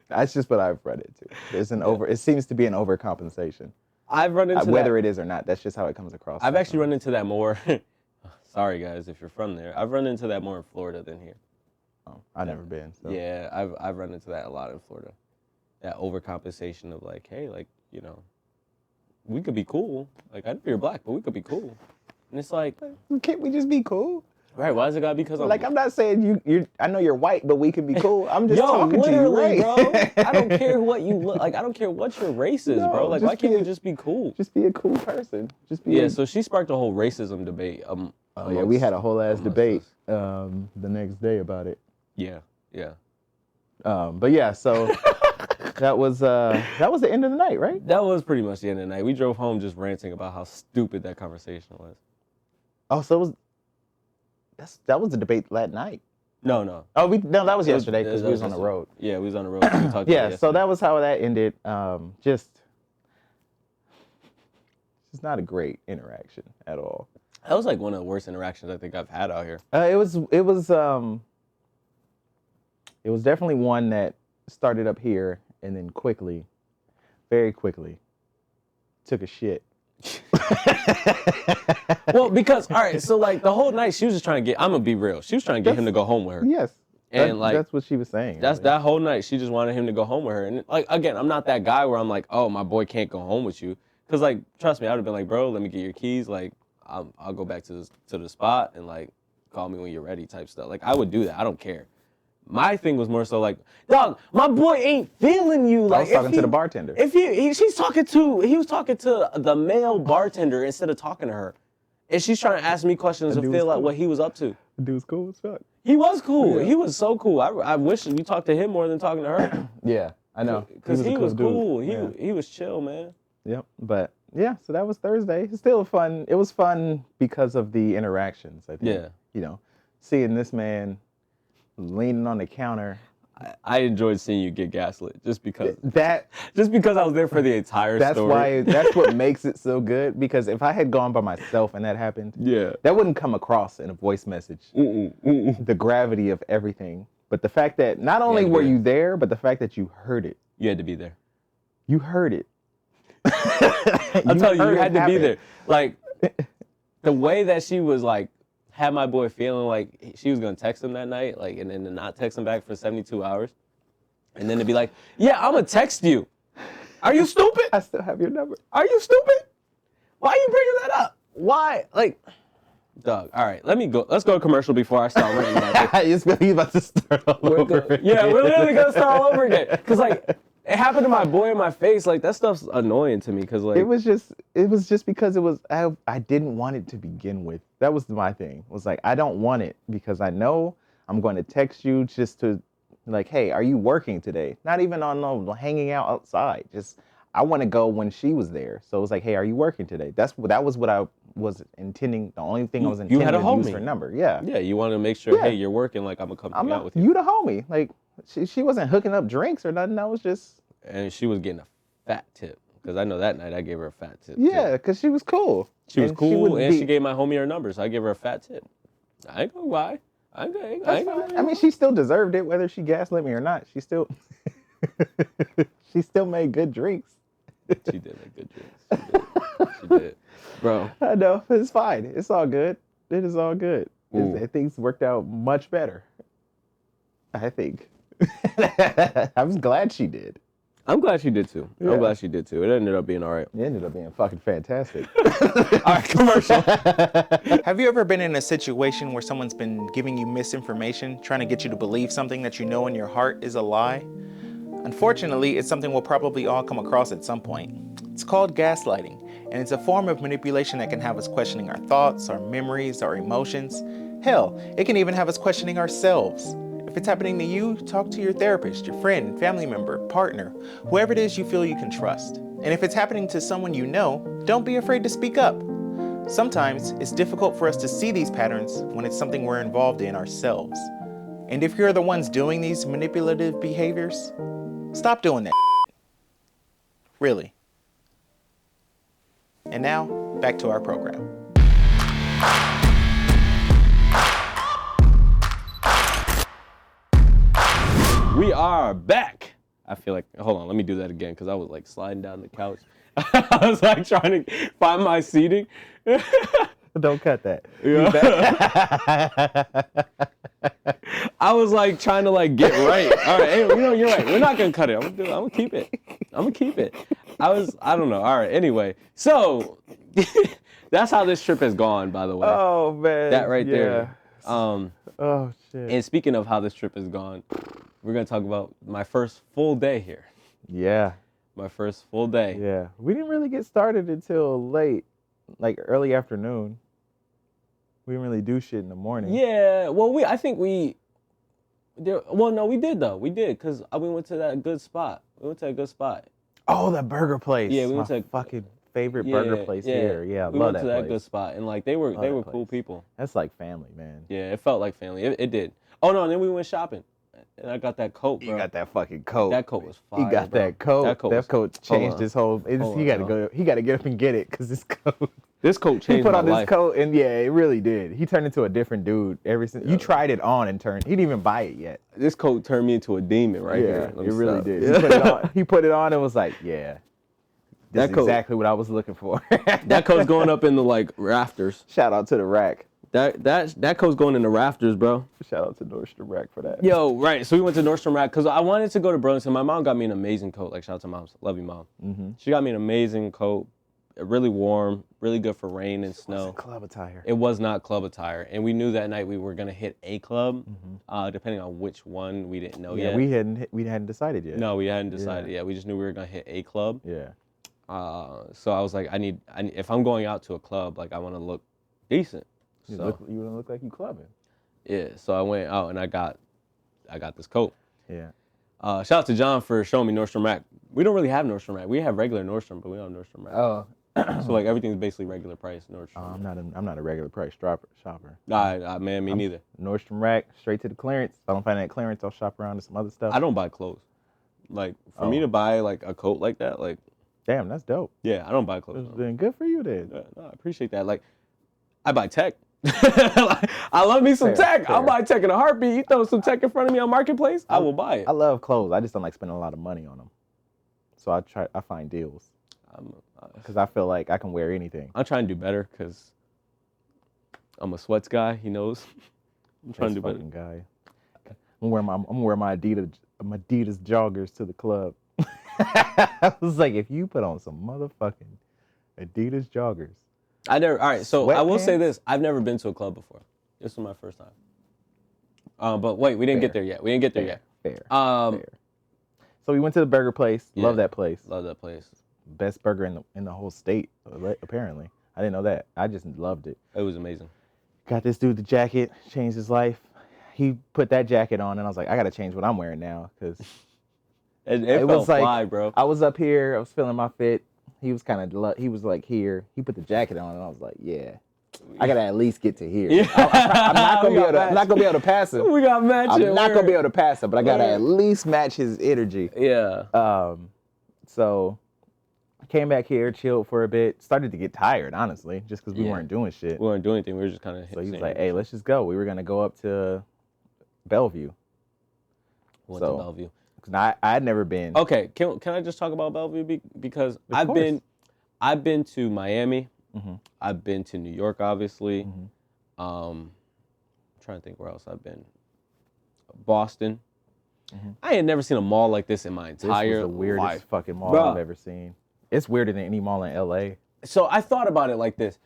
That's just what I've read into. There's it seems to be an overcompensation. I've run into whether it is or not. That's just how it comes across. I've actually run into that more. Sorry guys, if you're from there. I've run into that more in Florida than here. Oh, I've never been. So. Yeah, I've run into that a lot in Florida. That overcompensation of hey, we could be cool. I know you're black, but we could be cool. And it's can't we just be cool? Right, why is it gotta be because I'm not saying I know you're white, but we can be cool. I'm just talking to you, right? Bro. I don't care what you look like. I don't care what your race is, bro. Why can't you just be cool? Just be a cool person. So she sparked a whole racism debate. We had a whole ass debate the next day about it. Yeah. But yeah, so that was the end of the night, right? That was pretty much the end of the night. We drove home just ranting about how stupid that conversation was. Oh, so that was the debate that night. No. Oh, that was yesterday because we was on the road. Yeah, we was on the road. We talked about yeah, so that was how that ended. Just not a great interaction at all. That was one of the worst interactions I think I've had out here. It was definitely one that started up here and then very quickly, took a shit. Well, because, all right, so the whole night she was just trying to I'm going to be real. She was trying to get him to go home with her. Yes. And that's what she was saying. That whole night she just wanted him to go home with her. And again, I'm not that guy where I'm oh, my boy can't go home with you. Because trust me, I would have been bro, let me get your keys. I'll go back to the spot and call me when you're ready type stuff. I would do that. I don't care. My thing was more so dog, my boy ain't feeling you. I was talking to the bartender. If he was talking to the male bartender instead of talking to her. And she's trying to ask me questions to feel out what he was up to. The dude was cool as fuck. He was cool. Yeah. He was so cool. I wish we talked to him more than talking to her. Yeah, I know. Because he was cool. Yeah. He was chill, man. Yep. But yeah, so that was Thursday. It's still fun. It was fun because of the interactions, I think. Yeah. Seeing this man leaning on the counter. I enjoyed seeing you get gaslit just because I was there for the entire story. That's what makes it so good, because if I had gone by myself and that happened, that wouldn't come across in a voice message. The gravity of everything. But the fact that not only were you there, but the fact that you heard it. You had to be there. You heard it. I'll tell you, you had to be there. The way that she was had my boy feeling she was gonna text him that night, and then to not text him back for 72 hours. And then to be yeah, I'm gonna text you. Are you stupid? I still have your number. Are you stupid? Why are you bringing that up? Why? Doug, all right, let's go to commercial before I start ranting about this. He's about to start all over again. Yeah, we're literally gonna start all over again. Because it happened to my boy in my face. That stuff's annoying to me. Because it was just because I didn't want it to begin with. That was my thing. It was I don't want it because I know I'm going to text you just to hey, are you working today? Not even on hanging out outside. Just I want to go when she was there. So it was hey, are you working today? That was what I was intending. The only thing I was intending to use her number. Yeah. Yeah, you want to make sure, hey, you're working. I'm gonna come hang out with you. You the homie. She wasn't hooking up drinks or nothing. That was just. And she was getting a fat tip. Because I know that night I gave her a fat tip. Yeah, because she was cool. She was cool, and she gave my homie her number, so I gave her a fat tip. I ain't gonna lie. I ain't gonna lie. I mean, she still deserved it, whether she gaslit me or not. She still made good drinks. She did make good drinks. She did. Bro. I know. It's fine. It's all good. It is all good. Things worked out much better. I think. I was glad she did. I'm glad she did too. Yeah. I'm glad she did too. It ended up being all right. It ended up being fucking fantastic. All right, commercial. Have you ever been in a situation where someone's been giving you misinformation, trying to get you to believe something that you know in your heart is a lie? Unfortunately, it's something we'll probably all come across at some point. It's called gaslighting, and it's a form of manipulation that can have us questioning our thoughts, our memories, our emotions. Hell, it can even have us questioning ourselves. If If it's happening to you, talk to your therapist, your friend, family member, partner, whoever it is you feel you can trust. And if it's happening to someone you know, don't be afraid to speak up. Sometimes it's difficult for us to see these patterns when it's something we're involved in ourselves. And if you're the ones doing these manipulative behaviors, stop doing that. Really. And now, back to our program. We are back. I feel like, hold on, let me do that again because I was like sliding down the couch. I was like trying to find my seating. Don't cut that. Yeah. I was like trying to like get right. All right, hey, you're right. We're not gonna cut it. I'm gonna keep it. I don't know. All right. Anyway, so that's how this trip has gone. By the way. Oh man. That right there. Oh shit. And speaking of how this trip has gone, we're gonna talk about my first full day here. Yeah. My first full day. Yeah. We didn't really get started until late, like early afternoon. We didn't really do shit in the morning. Yeah. Well, we did though. We did because we went to that good spot. Oh, that burger place. Yeah, we went My to fucking favorite burger place here. Yeah, I we love went to that that place. good spot, and like they were cool place. people. That's like family, man. Yeah, it felt like family. It did. Oh no, and then we went shopping, and I got that coat, bro. You got that fucking coat. That coat was fire. He got bro. that coat. That coat changed his whole. He got to go. He got to get up and get it because this coat. This coat changed He put my on life. this coat and yeah, it really did. He turned into a different dude ever since. You tried it on and turned. He didn't even buy it yet. This coat turned me into a demon right here. Yeah, it really did. He put it on. He put it on and was like, yeah. That's coat- exactly what I was looking for. That coat's going up in the like rafters. Shout out to the rack. That coat's going in the rafters, bro. Shout out to Nordstrom Rack for that. Yo, right. So we went to Nordstrom Rack because I wanted to go to Burlington. My mom got me an amazing coat. Like, shout out to mom. Love you, mom. Mm-hmm. She got me an amazing coat. Really warm, really good for rain and snow. Club attire. It was not club attire. And we knew that night we were going to hit a club, depending on which one we didn't know yet. We hadn't decided yet. No, we hadn't decided yet. We just knew we were going to hit a club. Yeah. So I was like, I need, if I'm going out to a club, like I want to look decent. You So want to look like you clubbing. yeah, so I went out and I got this coat. Yeah. Shout out to John for showing me Nordstrom Rack. We don't really have Nordstrom Rack. We have regular Nordstrom, but we don't have Nordstrom Rack. Oh. So like everything's basically regular price Nordstrom. I'm not a regular price shopper. Nah, man, me neither. Nordstrom Rack, straight to the clearance. If I don't find that clearance, I'll shop around to some other stuff. I don't buy clothes. Like for me to buy like a coat like that, like Damn, that's dope. yeah, I don't buy clothes. It's been good for you then. No, I appreciate that. Like I buy tech. Like, I love me some Fair, tech. I'll fair. buy tech in a heartbeat. You throw some tech in front of me on Marketplace, I will buy it. I love clothes. I just don't like spending a lot of money on them. So I find deals because I feel like I can wear anything. I'm trying to do better because I'm a sweats guy. He knows. I'm trying to do better. Fucking guy. I'm gonna wear my Adidas joggers to the club. I was like, if you put on some motherfucking Adidas joggers. All right, so I will say Sweatpants? this. I've never been to a club before. This was my first time. But wait, we didn't get there yet. Fair. Um, So we went to the burger place. Yeah. Love that place. Love that place. Best burger in the whole state, apparently. I didn't know that. I just loved it. It was amazing. Got this dude the jacket, changed his life. He put that jacket on, and I was like, I gotta change what I'm wearing now, because It it felt was like fly, bro. I was up here, I was feeling my fit. He was he was like here. He put the jacket on, and I was like, yeah, I gotta at least get to here. Yeah. I'm not gonna be able to pass him. We got matching. I'm not gonna be able to pass him, but I gotta Word. at least match his energy. Yeah. So I came back here, chilled for a bit, started to get tired, honestly, just because we Yeah. weren't doing shit. We weren't doing anything. We were just kind of. So he was like, hey, let's just go. We were gonna go up to Bellevue. Went so- to Bellevue. Cause I had never been. Okay, can I just talk about Bellevue because I've course. been to Miami, Mhm. I've been to New York, obviously. Mhm. I'm trying to think where else I've been. Boston. Mhm. I had never seen a mall like this in my This entire was the weirdest life. fucking mall Bruh. I've ever seen. It's weirder than any mall in LA. So I thought about it like this.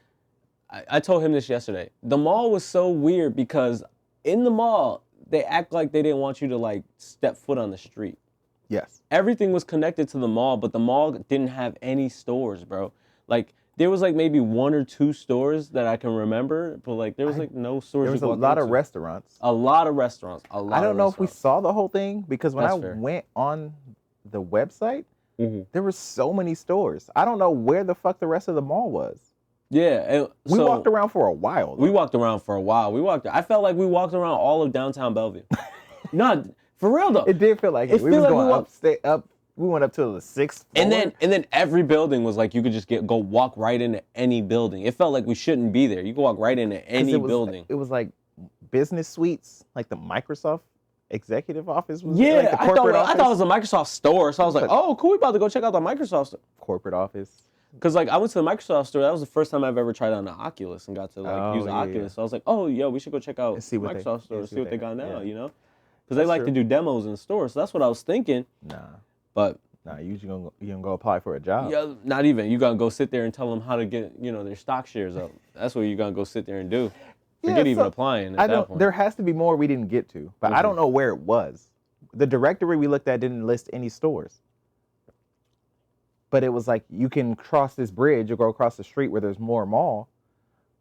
I told him this yesterday. The mall was so weird because in the mall, they act like they didn't want you to like step foot on the street. Yes. Everything was connected to the mall, but the mall didn't have any stores, bro. Like There was like maybe 1 or 2 stores that I can remember, but like there was like no stores. There was you a walk lot of into. restaurants. A lot of restaurants. A lot. I don't of know if we restaurants. saw the whole thing because when That's I fair. went on the website, Mm-hmm. there were so many stores. I don't know where the fuck the rest of the mall was. Yeah, We so walked around for a while. We though. walked around for a while. I felt like we walked around all of downtown Bellevue. No, for real though. It did feel like It it. We feel was like we going walked- up. We went up to the 6th floor. And then every building was like you could just go walk right into any building. It felt like we shouldn't be there. You could walk right into 'Cause any it was, building. It was like business suites, like the Microsoft executive office was Yeah, like the I thought corporate it was a Microsoft store. So I was like, But- oh, cool, we about to go check out the Microsoft store. corporate office. Because like I went to the Microsoft store. That was the first time I've ever tried on the Oculus and got to like Oh, use the yeah, Oculus. yeah. So I was like, oh, yo, we should go check out And see what they- Microsoft store, yeah, see what they got now, yeah. you know? Because they That's like true. to do demos in stores. So that's what I was thinking. But You gonna go apply for a job. yeah, not even. You gonna go sit there and tell them how to get, their stock shares up. That's what you gonna go sit there and do. Forget even so applying I at that don't. point. There has to be more we didn't get to, but I don't know where it was. The directory we looked at didn't list any stores. But it was like you can cross this bridge or go across the street where there's more mall,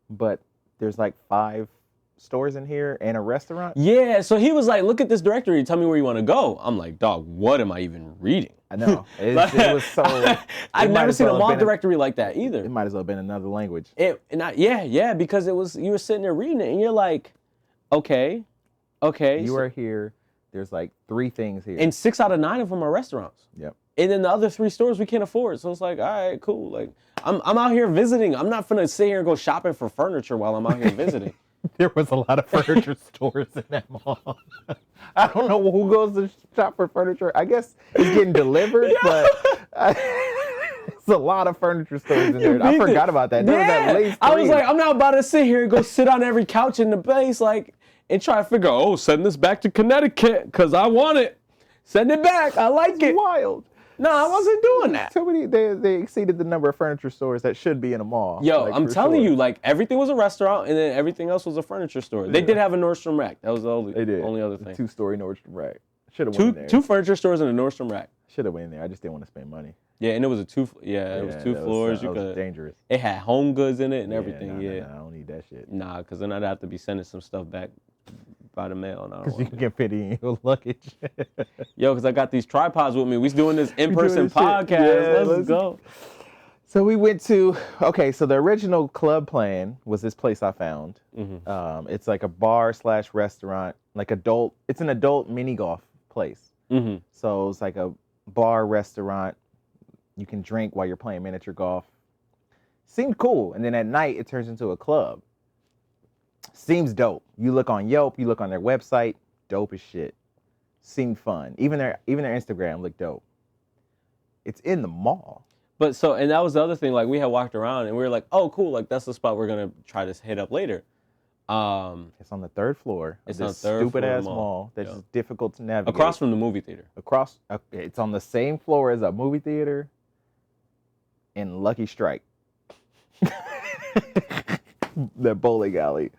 but there's like 5 stores in here and a restaurant. Yeah, so he was like, look at this directory, tell me where you want to go. I'm like, dog, what am I even reading? I know. It was so. I've might never as seen well a have mall been directory like that either. It might as well have been another language. Yeah, because it was, you were sitting there reading it and you're like, okay. You are here. There's like 3 things here. And 6 out of 9 of them are restaurants. Yep. And then the other 3 stores we can't afford. So it's like, all right, cool. Like, I'm out here visiting. I'm not finna sit here and go shopping for furniture while I'm out here visiting. There was a lot of furniture stores in that mall. I don't know who goes to shop for furniture. I guess it's getting delivered, but it's a lot of furniture stores in there. I forgot about that. There was at least 3. I was like, I'm not about to sit here and go sit on every couch in the place, like, and try to figure, oh, send this back to Connecticut because I want it. Send it back. I like it. Wild. No, I wasn't doing that. So many, they exceeded the number of furniture stores that should be in a mall. Yo, like, I'm for telling sure. you, like, everything was a restaurant and then everything else was a furniture store. They did have a Nordstrom Rack. That was the only other thing. 2-story Nordstrom Rack. Should have went in there. Two furniture stores and a Nordstrom Rack. Should have went in there. I just didn't want to spend money. Yeah, and it was it was 2 floors. That was dangerous. It had home goods in it and everything. No, Yeah, I don't need that shit. nah, because then I'd have to be sending some stuff back by the mail, and I don't Because you want can get fit in your luggage. Yo, because I got these tripods with me. We doing this in-person this shit. podcast. Yeah, let's go. So we went to, so the original club plan was this place I found. It's like a bar / restaurant, like it's an adult mini golf place. Mm-hmm. So it's like a bar restaurant. You can drink while you're playing miniature golf. Seemed cool. And then at night, it turns into a club. Seems dope. You look on Yelp, you look on their website, dope as shit. Seemed fun. Even their Instagram looked dope. It's in the mall. But so, and that was the other thing. Like we had walked around and we were like, "Oh, cool! Like that's the spot we're gonna try to hit up later." It's on the 3rd floor. It's of on this the 3rd floor stupid of ass the mall. mall that's Yeah. just difficult to navigate. Across from the movie theater. It's on the same floor as a movie theater in Lucky Strike. That bowling alley.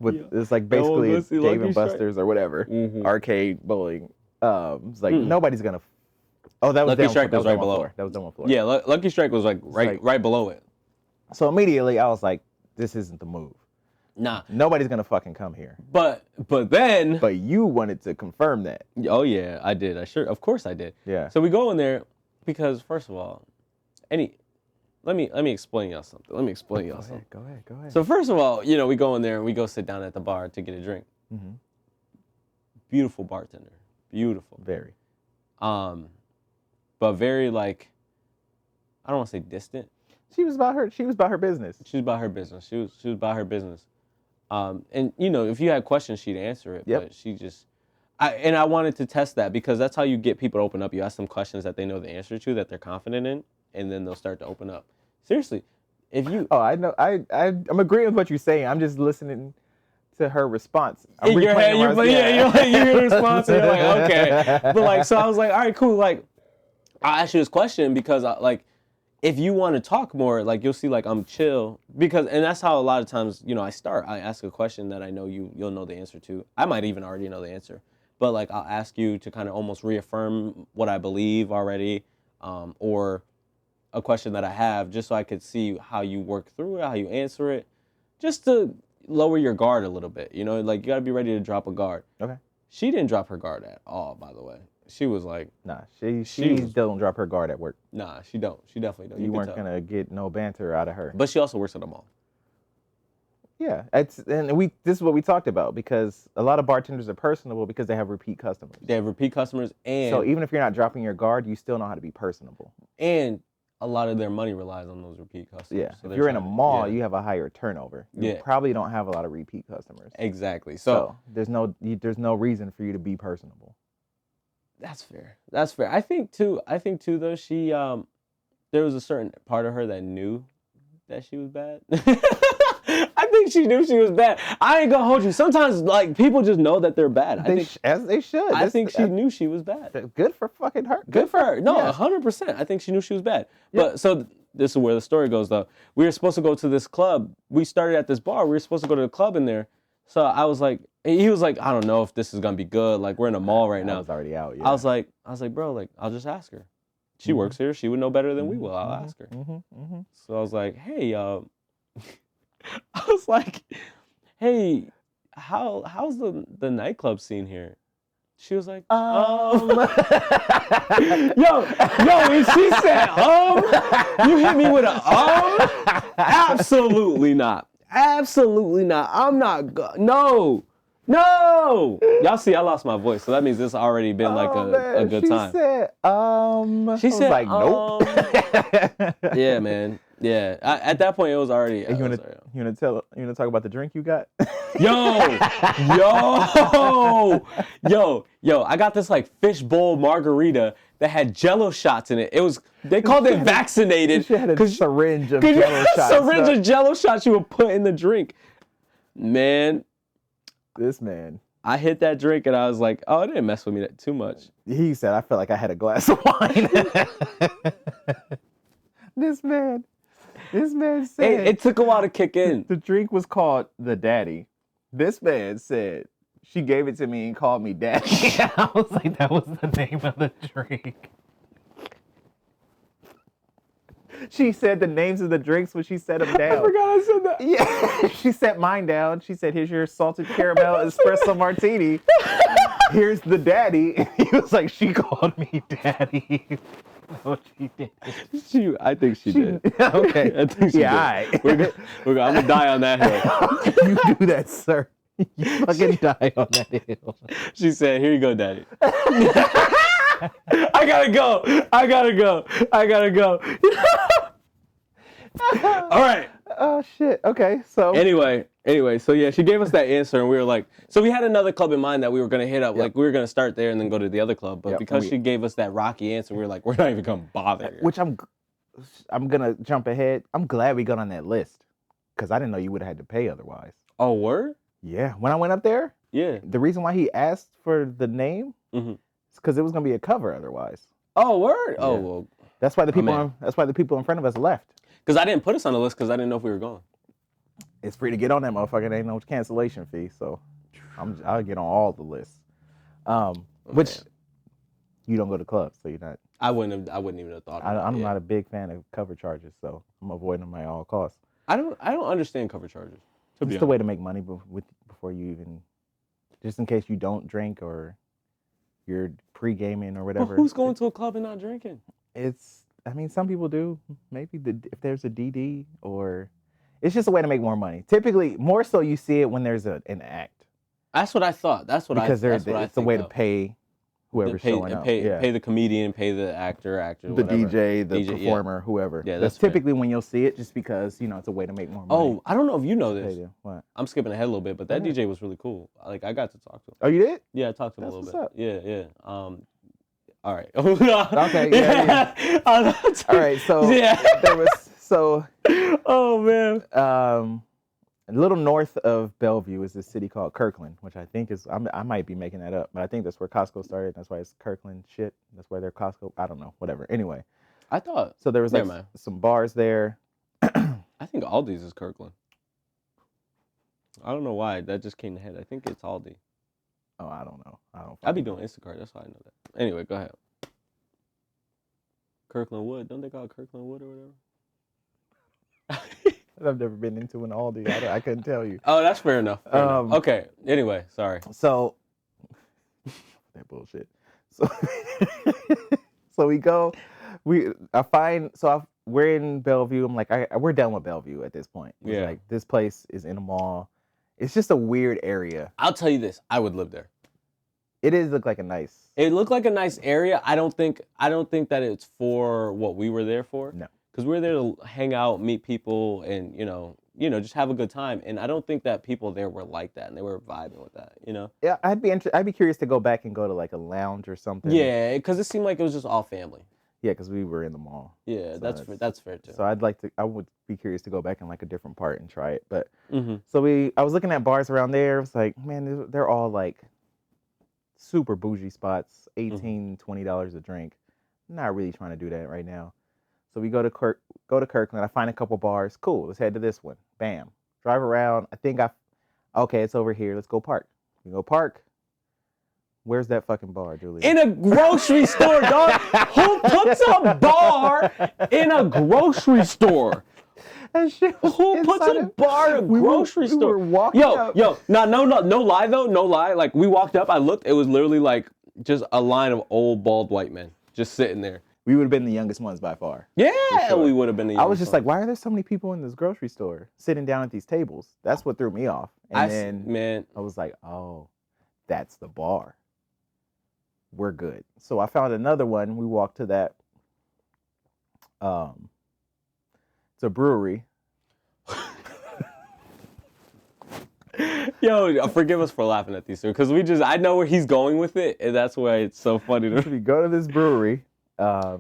It's like basically go see Dave Lucky and Strike. Buster's or whatever. Mhm. Arcade bowling. It's like nobody's gonna. Oh, that was Lucky down, Strike that was was right on one below. floor. That was on one floor. Yeah, Lucky Strike was like right below it. So immediately I was like, this isn't the move. Nah, Nobody's gonna fucking come here. but then. But you wanted to confirm that. Oh yeah, I did. Of course I did. Yeah. So we go in there because first of all, let me explain y'all something. Go ahead. So first of all, we go in there and we go sit down at the bar to get a drink. Mhm. Beautiful bartender, beautiful. Very. But very like, I don't want to say distant. She was about her business. She was about her business. She was about her business. And if you had questions, she'd answer it. Yep. But she just, I wanted to test that because that's how you get people to open up. You ask them questions that they know the answer to, that they're confident in, and then they'll start to open up. Seriously, if you. Oh, I know. I'm agreeing with what you're saying. I'm just listening to her response. In your head, you hear the response, and you're like, okay. But like, so I was like, all right, cool. Like, I asked you this question because if you want to talk more, like you'll see, like I'm chill and that's how a lot of times, I start. I ask a question that I know you'll know the answer to. I might even already know the answer, but like I'll ask you to kind of almost reaffirm what I believe already, or a question that I have, just so I could see how you work through it, how you answer it, just to lower your guard a little bit. You know, like you gotta be ready to drop a guard. Okay. She didn't drop her guard at all, by the way. She was like, Nah, she don't drop her guard at work. nah, she don't. She definitely don't. You can weren't tell. gonna get no banter out of her. But she also works at the mall. Yeah, this is what we talked about, because a lot of bartenders are personable because they have repeat customers. They have repeat customers, and So even if you're not dropping your guard, you still know how to be personable. and a lot of their money relies on those repeat customers. Yeah. So If they're you're in a trying to- mall, yeah, you have a higher turnover. You Yeah. probably don't have a lot of repeat customers. exactly. So there's no reason for you to be personable. That's fair. That's fair. I think too though, she there was a certain part of her that knew that she was bad. I think she knew she was bad. I ain't gonna hold you. Sometimes like people just know that they're bad. As they should. I think she knew she was bad. Good for fucking her. Good for her. No, yeah. 100%. I think she knew she was bad. Yeah. But so this is where the story goes though. We were supposed to go to this club. We started at this bar. We were supposed to go to the club in there. So I was like, he was like, I don't know if this is gonna be good. Like we're in a mall right now. I was already out. Yeah. I was like, bro, like I'll just ask her. She works here. She would know better than we will. I'll ask her. So I was like, hey, I was like, hey, how's the nightclub scene here? She was like, yo, and she said, you hit me with a Absolutely not. Absolutely not. I'm not, no. Y'all see, I lost my voice, so that means it's already been like a good time. She said, like, nope. Yeah, man. Yeah. At that point, it was already. You wanna talk about the drink you got? Yo, I got this like fishbowl margarita that had Jello shots in it. They called it vaccinated. She had a syringe of Jello shots. Syringe of Jello shots you would put in the drink. Man, this man. I hit that drink and I was like, oh, it didn't mess with me too much. He said, I felt like I had a glass of wine. This man said It took a while to kick in. the drink was called the Daddy. This man said she gave it to me and called me Daddy. I was like, that was the name of the drink. She said the names of the drinks when she set them down. I forgot I said that. Yeah, she set mine down. She said, here's your salted caramel espresso martini. Here's the Daddy. And he was like, she called me Daddy. No, she did. I think she did. Okay. I think she did. All right. I'm going to die on that hill. You do that, sir. You fucking die on that hill. She said, here you go, Daddy. I gotta go. All right. Oh, shit. Okay, so. Anyway, so yeah, she gave us that answer, and we were like, so we had another club in mind that we were gonna hit up, like we were gonna start there and then go to the other club, but because she gave us that rocky answer, we were like, we're not even gonna bother here. Which I'm gonna jump ahead. I'm glad we got on that list, because I didn't know you would have had to pay otherwise. Oh, word? Yeah, when I went up there, Yeah. the reason why he asked for the name is because it was gonna be a cover otherwise. Oh, word? Yeah. Oh, well. That's why the people in front of us left. Because I didn't put us on the list because I didn't know if we were going. It's free to get on that motherfucker. There ain't no cancellation fee, so I'll get on all the lists. Which you don't go to clubs, so you're not. I wouldn't even have thought of it. I'm not a big fan of cover charges, so I'm avoiding them at all costs. I don't understand cover charges. It's the way to make money before you even, just in case you don't drink or you're pre-gaming or whatever. But who's going to a club and not drinking? Some people do. Maybe if there's a DD, or it's just a way to make more money. Typically, more so you see it when there's an act. That's what I thought. It's a way to pay whoever's showing up. Pay the comedian, pay the actor, the whatever. DJ, the performer, whoever. Yeah, that's typically when you'll see it, just because it's a way to make more money. Oh, I don't know if you know this. What? I'm skipping ahead a little bit, but that DJ was really cool. Like I got to talk to him. Oh, you did? Yeah, I talked to him That's a little what's bit. up. Yeah. All right. Okay. Yeah. All right. So there was Oh man. A little north of Bellevue is this city called Kirkland, which I think is I might be making that up, but I think that's where Costco started. That's why it's Kirkland shit. That's why they're Costco. I don't know. Whatever. Anyway. I thought. So there was some bars there. I think Aldi's is Kirkland. I don't know why that just came to head. I think it's Aldi. Oh, I don't know. I'd be doing Instacart. That's why I know that. Anyway, go ahead. Kirkland Wood. Don't they call it Kirkland Wood or whatever? I've never been into an Aldi. I couldn't tell you. Oh, that's fair enough. Fair enough. Okay. Anyway, sorry. So that bullshit. So so we go. We're in Bellevue. I'm like, we're done with Bellevue at this point. It's Yeah. like this place is in a mall. It's just a weird area. I'll tell you this. I would live there. It is look like a nice. It looked like a nice area. I don't think that it's for what we were there for. No. Because we were there to hang out, meet people, and just have a good time. And I don't think that people there were like that, and they were vibing with that. Yeah, I'd be curious to go back and go to like a lounge or something. Yeah, because it seemed like it was just all family. Yeah, because we were in the mall. Yeah, So that's fair too. So I would be curious to go back in like a different part and try it. But Mm-hmm. so I was looking at bars around there. It was like, man, they're all like super bougie spots, $18, $20 a drink. I'm not really trying to do that right now. So we go to Kirkland. I find a couple bars. Cool, let's head to this one. Bam. Drive around. Okay, it's over here. Let's go park. We go park. Where's that fucking bar, Julian? In a grocery store, dog. Who puts a bar in a grocery store? That shit was Who puts inside a of- bar in a grocery we store? were walking up. No, no lie though, no lie. Like we walked up, I looked, it was literally like just a line of old bald white men just sitting there. We would have been the youngest ones by far. Yeah, sure. we would have been the I was youngest just like, why are there so many people in this grocery store sitting down at these tables? That's what threw me off. And then I was like, oh, that's the bar. We're good. So I found another one. We walked to that. It's a brewery. Yo, forgive us for laughing at these two, because I know where he's going with it, and that's why it's so funny to me. We go to this brewery.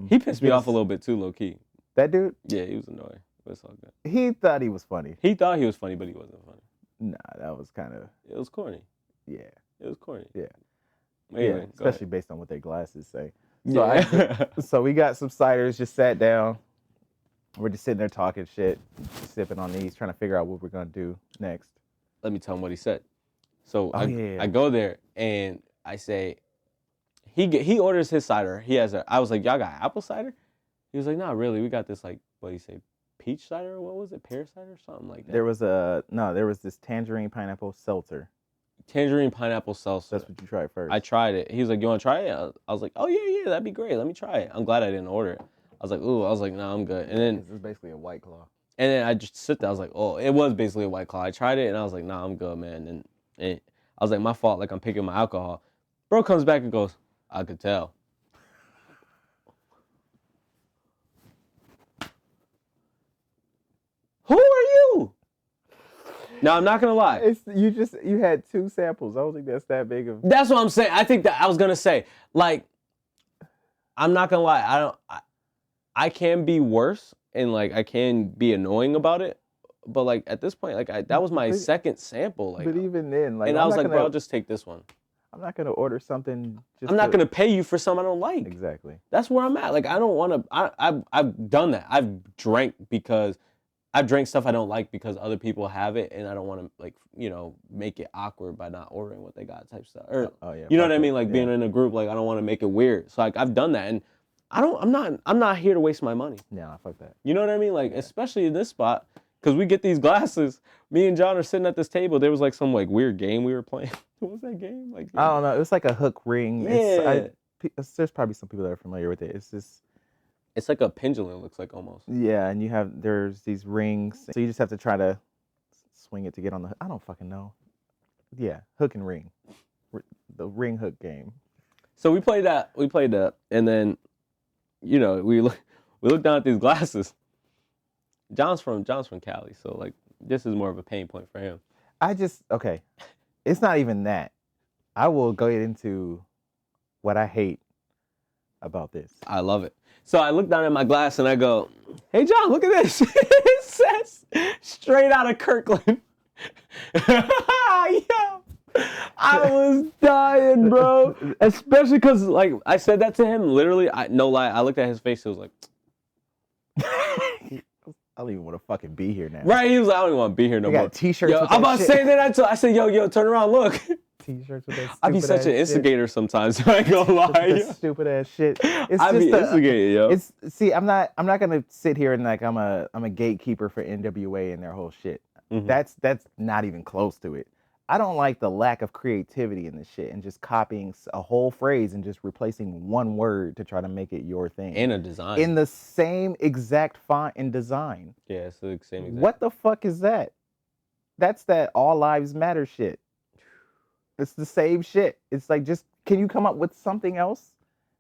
He pissed me off a little bit too, low key. That dude? Yeah, he was annoying. But it's all good. He thought he was funny. He thought he was funny, but he wasn't funny. Nah, that was kind of, It was corny. yeah. It was corny. Yeah. Anyway, Yeah, go ahead. especially based on what their glasses say. Yeah. So we got some ciders, just sat down. We're just sitting there talking shit, sipping on these, trying to figure out what we're going to do next. Let me tell him what he said. So yeah. I go there and I say, he orders his cider. I was like, y'all got apple cider? He was like, not really. We got this, like, what do you say, peach cider? What was it? Pear cider? Something like that. There was this tangerine pineapple seltzer. Tangerine pineapple seltzer. That's what you tried first. I tried it. He was like, you want to try it? I was like, oh, yeah, that'd be great. Let me try it. I'm glad I didn't order it. I was like, no, I'm good. And then This is basically a White Claw. And then I just sit there. I was like, oh, it was basically a White Claw. I tried it, and I was like, nah, I'm good, man. And I was like, my fault. Like, I'm picking my alcohol. Bro comes back and goes, I could tell. Who are you? Now, I'm not going to lie. You had 2 samples. I don't think that's that big of. That's what I'm saying. I think that I was going to say, like, I'm not going to lie. I can be worse. And, like, I can be annoying about it. But, like, at this point, like, that was my second sample. Like, but even then, like, and I was like, bro, I'll just take this one. I'm not going to order something. I'm not going to pay you for something I don't like. Exactly. That's where I'm at. Like, I don't want to, I've done that. I've drank stuff I don't like because other people have it. And I don't want to, like, make it awkward by not ordering what they got type stuff. Or, yeah, you know what I mean? Like, being in a group, like, I don't want to make it weird. So, like, I've done that. And I'm not here to waste my money. Yeah, fuck that. You know what I mean? Like, especially in this spot, because we get these glasses. Me and John are sitting at this table. There was like some like weird game we were playing. What was that game? Like, I don't know. It was like a hook ring. Yeah. There's probably some people that are familiar with it. It's just. It's like a pendulum, it looks like almost. Yeah, and there's these rings. So you just have to try to swing it to get on the. I don't fucking know. Yeah, hook and ring. The ring hook game. So we played that. And then, we look down at these glasses. John's from Cali, so like this is more of a pain point for him. Okay. It's not even that. I will go into what I hate about this. I love it. So I look down at my glass and I go, hey John, look at this. It says straight out of Kirkland. Yo, I was dying, bro. Especially because, like, I said that to him. Literally, no lie. I looked at his face. It was like, I don't even want to fucking be here now. right? He was like, I don't even want to be here no I more. got t-shirts. Yo, with I'm that about to shit. say that. I said, yo, turn around, look. T-shirts with that stupid I be such ass an shit. instigator sometimes. I ain't gonna lie. That yo. stupid ass shit. It's I be instigating, yo. It's see, I'm not gonna sit here and like I'm a gatekeeper for NWA and their whole shit. Mhm. That's not even close to it. I don't like the lack of creativity in this shit and just copying a whole phrase and just replacing one word to try to make it your thing. And a design. In the same exact font and design. Yeah, it's the same exact. What the fuck is that? That's that all lives matter shit. It's the same shit. It's like, just, can you come up with something else?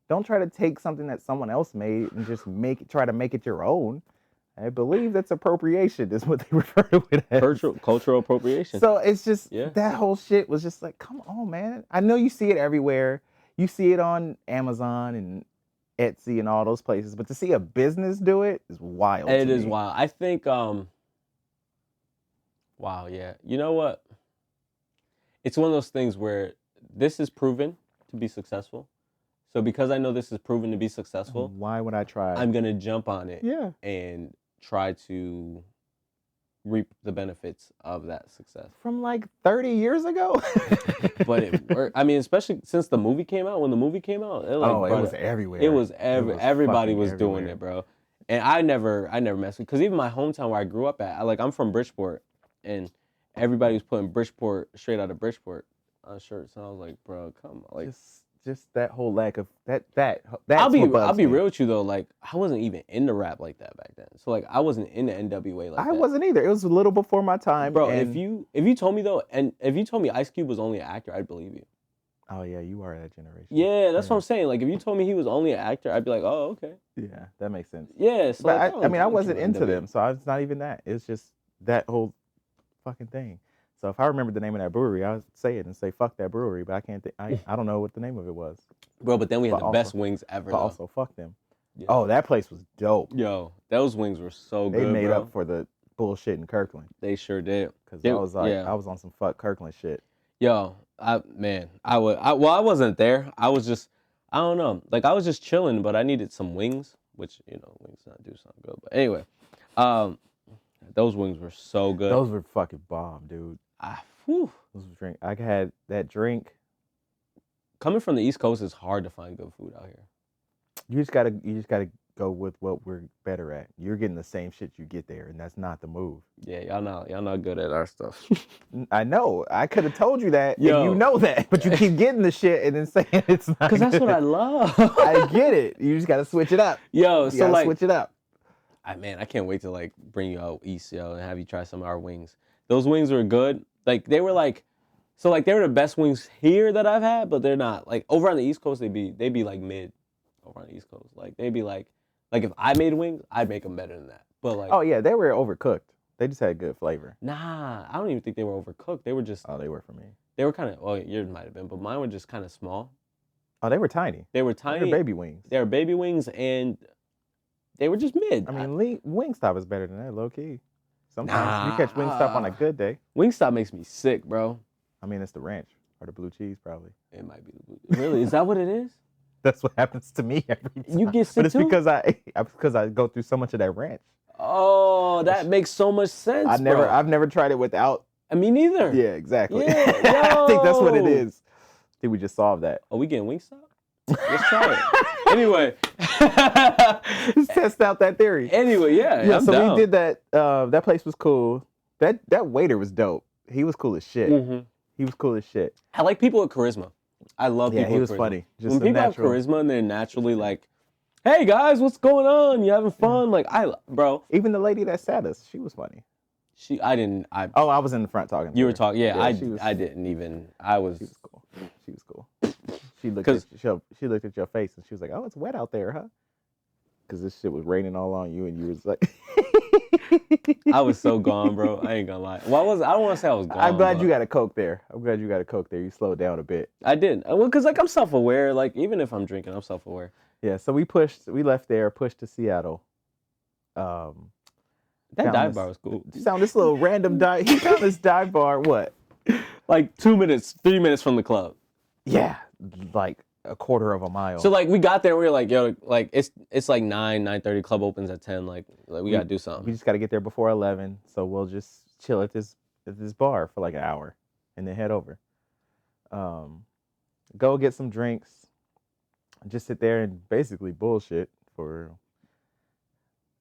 Don't try to take something that someone else made and just try to make it your own. I believe that's appropriation is what they refer to it as. Cultural appropriation. So it's just, Yeah. that whole shit was just like, come on, man. I know you see it everywhere. You see it on Amazon and Etsy and all those places, but to see a business do it is wild. It to is me. wild. I think, wow, yeah. You know what? It's one of those things where this is proven to be successful. So because I know this is proven to be successful, Why would I try? I'm going to jump on it Yeah. and try to reap the benefits of that success. From like 30 years ago? But it worked. I mean, especially since the movie came out. When the movie came out, it was everywhere. It was everybody fucking was doing everywhere. it, bro. And I never messed with, because even my hometown where I grew up at, I'm from Bridgeport, and everybody was putting Bridgeport, straight out of Bridgeport on shirts, and I was like, bro, come on, like. Just that whole lack of that. I'll be me. real with you though. Like, I wasn't even into rap like that back then. So like, I wasn't into NWA like that. I wasn't either. It was a little before my time, bro. and... if you told me though, and if you told me Ice Cube was only an actor, I'd believe you. Oh yeah, you are that generation. Yeah, that's what I'm saying. Like, if you told me he was only an actor, I'd be like, oh, okay. Yeah, that makes sense. Yeah, so But like, I wasn't into them, so it's not even that. It's just that whole fucking thing. So if I remember the name of that brewery, I would say it and say fuck that brewery. But I can't think. I don't know what the name of it was. Bro, but then we had But the best wings ever. But though. also fuck them. Yeah. Oh, that place was dope. Yo, those wings were so They good. made bro. up for the bullshit in Kirkland. They sure did. Cause Yeah, I was like, yeah. I was on some fuck Kirkland shit. Yo, I wasn't there. I was just, I don't know. Like, I was just chilling, but I needed some wings, which, wings not do something good. But anyway, those wings were so good. Those were fucking bomb, dude. Whew. Those were drink. I had that drink. Coming from the East Coast, it's hard to find good food out here. You just gotta go with what we're better at. You're getting the same shit you get there, and that's not the move. Yeah, y'all not good at our stuff. I know. I could have told you that, Yo. and you know that, but you keep getting the shit and then saying it's not. Because that's good. what I love. I get it. You just gotta switch it up. Yo, You so gotta like, switch it up. I can't wait to like bring you out east, yo, and have you try some of our wings. Those wings were good. Like, they were like, so like they were the best wings here that I've had, but they're not. Like, over on the East Coast, they'd be like mid. Over on the East Coast, like they'd be like if I made wings, I'd make them better than that. But like, Oh yeah, they were overcooked. They just had good flavor. nah, I don't even think they were overcooked. They were just, Oh, they were for me. they were kind of, well, yours might have been, but mine were just kind of small. Oh, they were tiny. They were They tiny. were baby wings. They were baby wings, and they were just mid. I mean, Wingstop is better than that, low key. Sometimes you catch Wingstop on a Nah. good day. Wingstop makes me sick, bro. I mean, it's the ranch or the blue cheese, probably. It might be the blue. Really? Is that what it is? That's what happens to me every time. You get sick but it's too? because I go through so much of that ranch. Oh, that makes so much sense. I've never tried it without. Me neither. Yeah, exactly. Yeah, I think that's what it yo. is. I think we just solved that. Are we getting Wingstop? Let's try it. Anyway. Let's test out that theory. Anyway, yeah. I'm so down. we did that. That place was cool. That waiter was dope. He was cool as shit. Mhm. He was cool as shit. I like people with charisma. I love Yeah, people he with was charisma. funny. Just When a people natural. have charisma and they're naturally like, hey guys, what's going on? You having fun? Like, bro, Even the lady that sat us, she was funny. Oh, I was in the front talking to you her. were talking, yeah, she was, I didn't even, I was, She was cool. She was cool. She looked at your face and she was like, "Oh, it's wet out there, huh?" Because this shit was raining all on you, and you was like, I was so gone, bro. I ain't gonna lie. Well, I don't want to say I was gone. I'm glad but you got a Coke there. I'm glad you got a Coke there. You slowed down a bit. I did. Well, because like I'm self-aware. Like even if I'm drinking, I'm self-aware. Yeah, so we left there, pushed to Seattle. That Found dive this- bar was cool. Found this little random dive. He found this dive bar. What? Like 3 minutes from the club. Yeah, like a quarter of a mile. So like we got there, we were like, yo, like it's like 9:30. Club opens at 10. Like we gotta do we something. just got to get there before 11. So we'll just chill at this bar for like an hour, and then head over. Go get some drinks, just sit there and basically bullshit for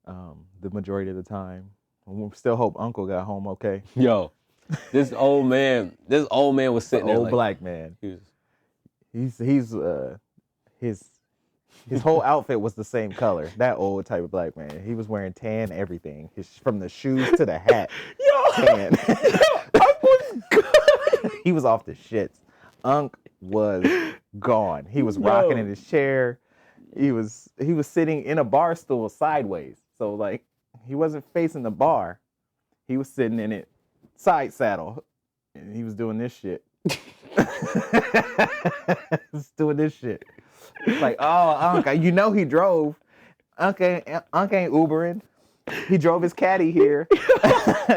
the majority of the time. We still hope Uncle got home okay. Yo, this old man was sitting there Old like, black man. he was, His whole outfit was the same color. That old type of black man. He was wearing tan everything. From the shoes to the hat. Tan. He was off the shits. Unc was gone. He was rocking in his chair. He was sitting in a bar stool sideways. So like he wasn't facing the bar. He was sitting in it side saddle. And he was doing this shit. Doing this shit. It's like, oh, Unc, you know he drove. Unc ain't Ubering. He drove his caddy here.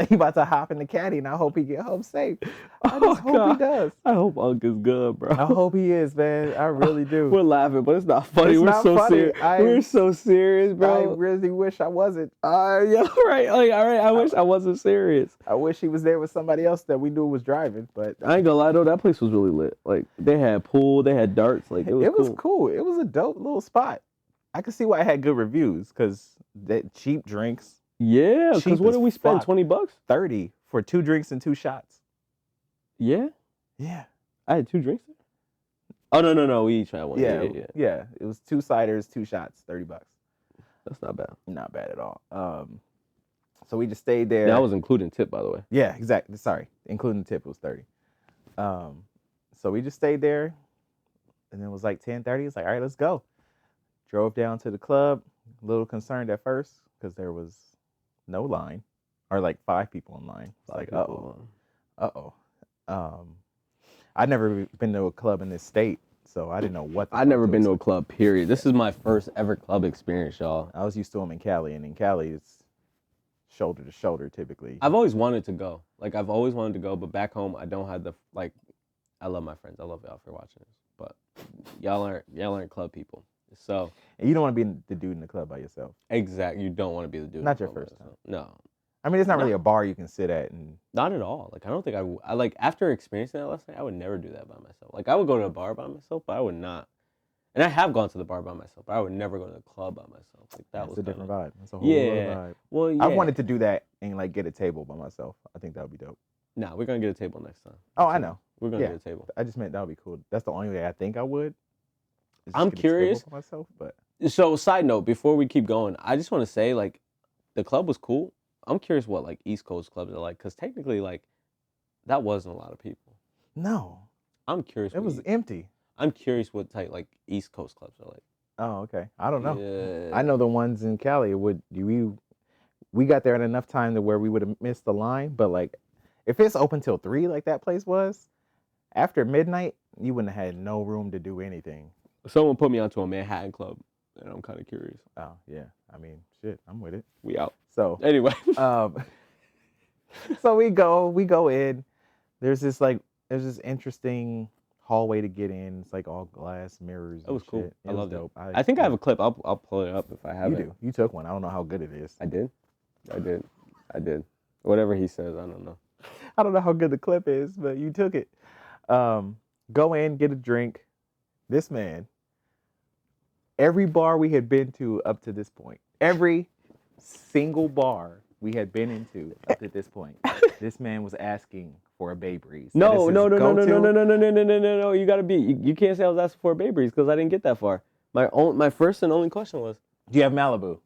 He about to hop in the caddy, and I hope he get home safe. I just hope he does. I hope Unc is good, bro. I hope he is, man. I really do. We're laughing, but it's not funny. It's We're not so funny. serious. We're so serious, I bro. really wish I wasn't. Yeah, right. Like, all right. I wish I wasn't serious. I wish he was there with somebody else that we knew was driving, but I ain't gonna lie though, that place was really lit. Like they had pool, they had darts. Like it was cool. It was a dope little spot. I could see why it had good reviews because that cheap drinks. Yeah, because Cheap what as did we spend? fuck. $20? 30 for 2 drinks and 2 shots. Yeah, Yeah. I had 2 drinks. Oh no, we each had one. Yeah. Yeah. It was 2 ciders, 2 shots, $30. That's not bad. Not bad at all. So we just stayed there. That was including tip, by the way. Yeah, exactly. Sorry, including the tip, it was 30. So we just stayed there, and it was like 10:30. It's like, all right, let's go. Drove down to the club. A little concerned at first because there was no line, or like 5 people in line. It's like, uh-oh. I'd never been to a club in this state, so I didn't know what. I've never been to a club, period. This is my first ever club experience, y'all. I was used to them in Cali, and in Cali, it's shoulder to shoulder typically. I've always wanted to go. Like, I've always wanted to go, but back home, I don't have the, like, I love my friends. I love y'all for watching this, but y'all aren't club people. So. And you don't want to be the dude in the club by yourself. Exactly. You don't want to be the dude. Not your first time. No. I mean, it's not really a bar you can sit at. And Not at all. Like, I don't think I like, after experiencing that last night, I would never do that by myself. Like, I would go to a bar by myself, but I would not. And I have gone to the bar by myself, but I would never go to the club by myself. Like, that was a different vibe. That's a whole Yeah. other vibe. Well, yeah. I wanted to do that and like get a table by myself. I think that would be dope. Nah, we're going to get a table next time. Oh, I know. We're going to Yeah. get a table. I just meant that would be cool. That's the only way I think I would. is just I'm get a table curious. by myself, but So, side note, before we keep going, I just want to say, like, the club was cool. I'm curious what, like, East Coast clubs are like, because technically, like, that wasn't a lot of people. no, I'm curious. it was empty. I'm curious what type, like, East Coast clubs are like. Oh, okay. I don't know. Yeah. I know the ones in Cali we got there in enough time to where we would have missed the line, but like if it's open till 3 like that place was, after midnight, you wouldn't have had no room to do anything. Someone put me onto a Manhattan club, and I'm kind of curious. Oh, yeah. I mean, shit, I'm with it. We out. So, Anyway. so we go in. There's this interesting hallway to get in. It's like all glass mirrors. That was and cool. shit. I loved dope. it. I think I have a clip. I'll pull it up if I have You it. do. You took one. I don't know how good it is. I did. Whatever he says, I don't know. I don't know how good the clip is, but you took it. Go in, get a drink. This man, every bar we had been to up to this point, every single bar we had been into up to this point, this man was asking for a Bay Breeze. No. You gotta be. You can't say I was asking for a Bay Breeze because I didn't get that far. My first and only question was, do you have Malibu?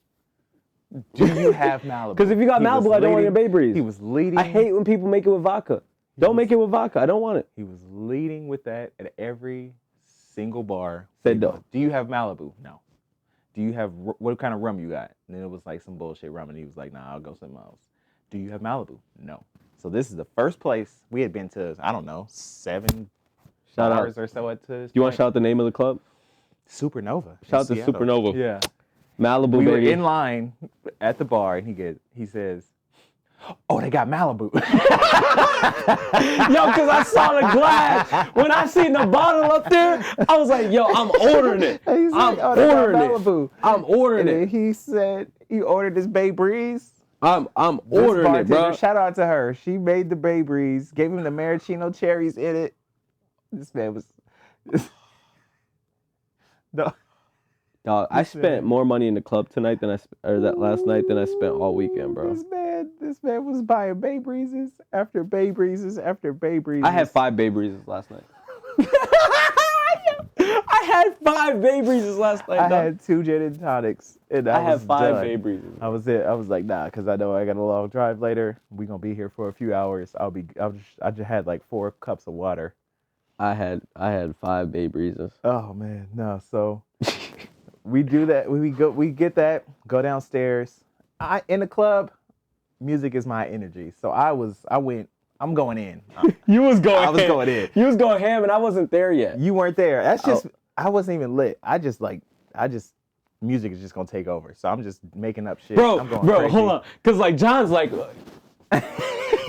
Do you have Malibu? because if you got Malibu, I don't want your Bay Breeze. He was leading. I hate when people make it with vodka. Don't make it with vodka. I don't want it. He was leading with that at every single bar. Said no. Do you have Malibu? No. Do you have, what kind of rum you got? And then it was like some bullshit rum, and he was like, nah, I'll go somewhere else. Do you have Malibu? No. So this is the first place we had been to, I don't know, 7 Shout bars out. or so at this You want point. to shout out the name of the club? Supernova. in Shout out to Seattle. Supernova. Yeah. Malibu, We were baby. in line at the bar, and he says, oh, they got Malibu. Yo, because I saw the glass. When I seen the bottle up there, I was like, yo, I'm ordering it. And he's I'm like, oh, they got ordering it. Malibu. I'm ordering And then it. he said he ordered this Bay Breeze. I'm This ordering it, bartender, bro. shout out to her. She made the Bay Breeze, gave him the maraschino cherries in it. This man was. No. Dog, I spent more money in the club tonight than that last night than I spent all weekend, bro. This man was buying Bay Breezes after Bay Breezes after Bay Breezes. I had 5 Bay Breezes last night. I had 5 Bay Breezes last night. I had 2 gin and tonics, and I had 5 done. Bay Breezes. I was like, nah, because I know I got a long drive later. We gonna be here for a few hours. I just had like 4 cups of water. I had 5 Bay Breezes. Oh man, no. So we do that. We get that. Go downstairs. In the club, music is my energy. So I'm going in. You was going. I was going in. You was going ham, and I wasn't there yet. You weren't there. That's just. I wasn't even lit. Music is just gonna take over. So I'm just making up shit. Bro, I'm going crazy. hold on, cause like John's like.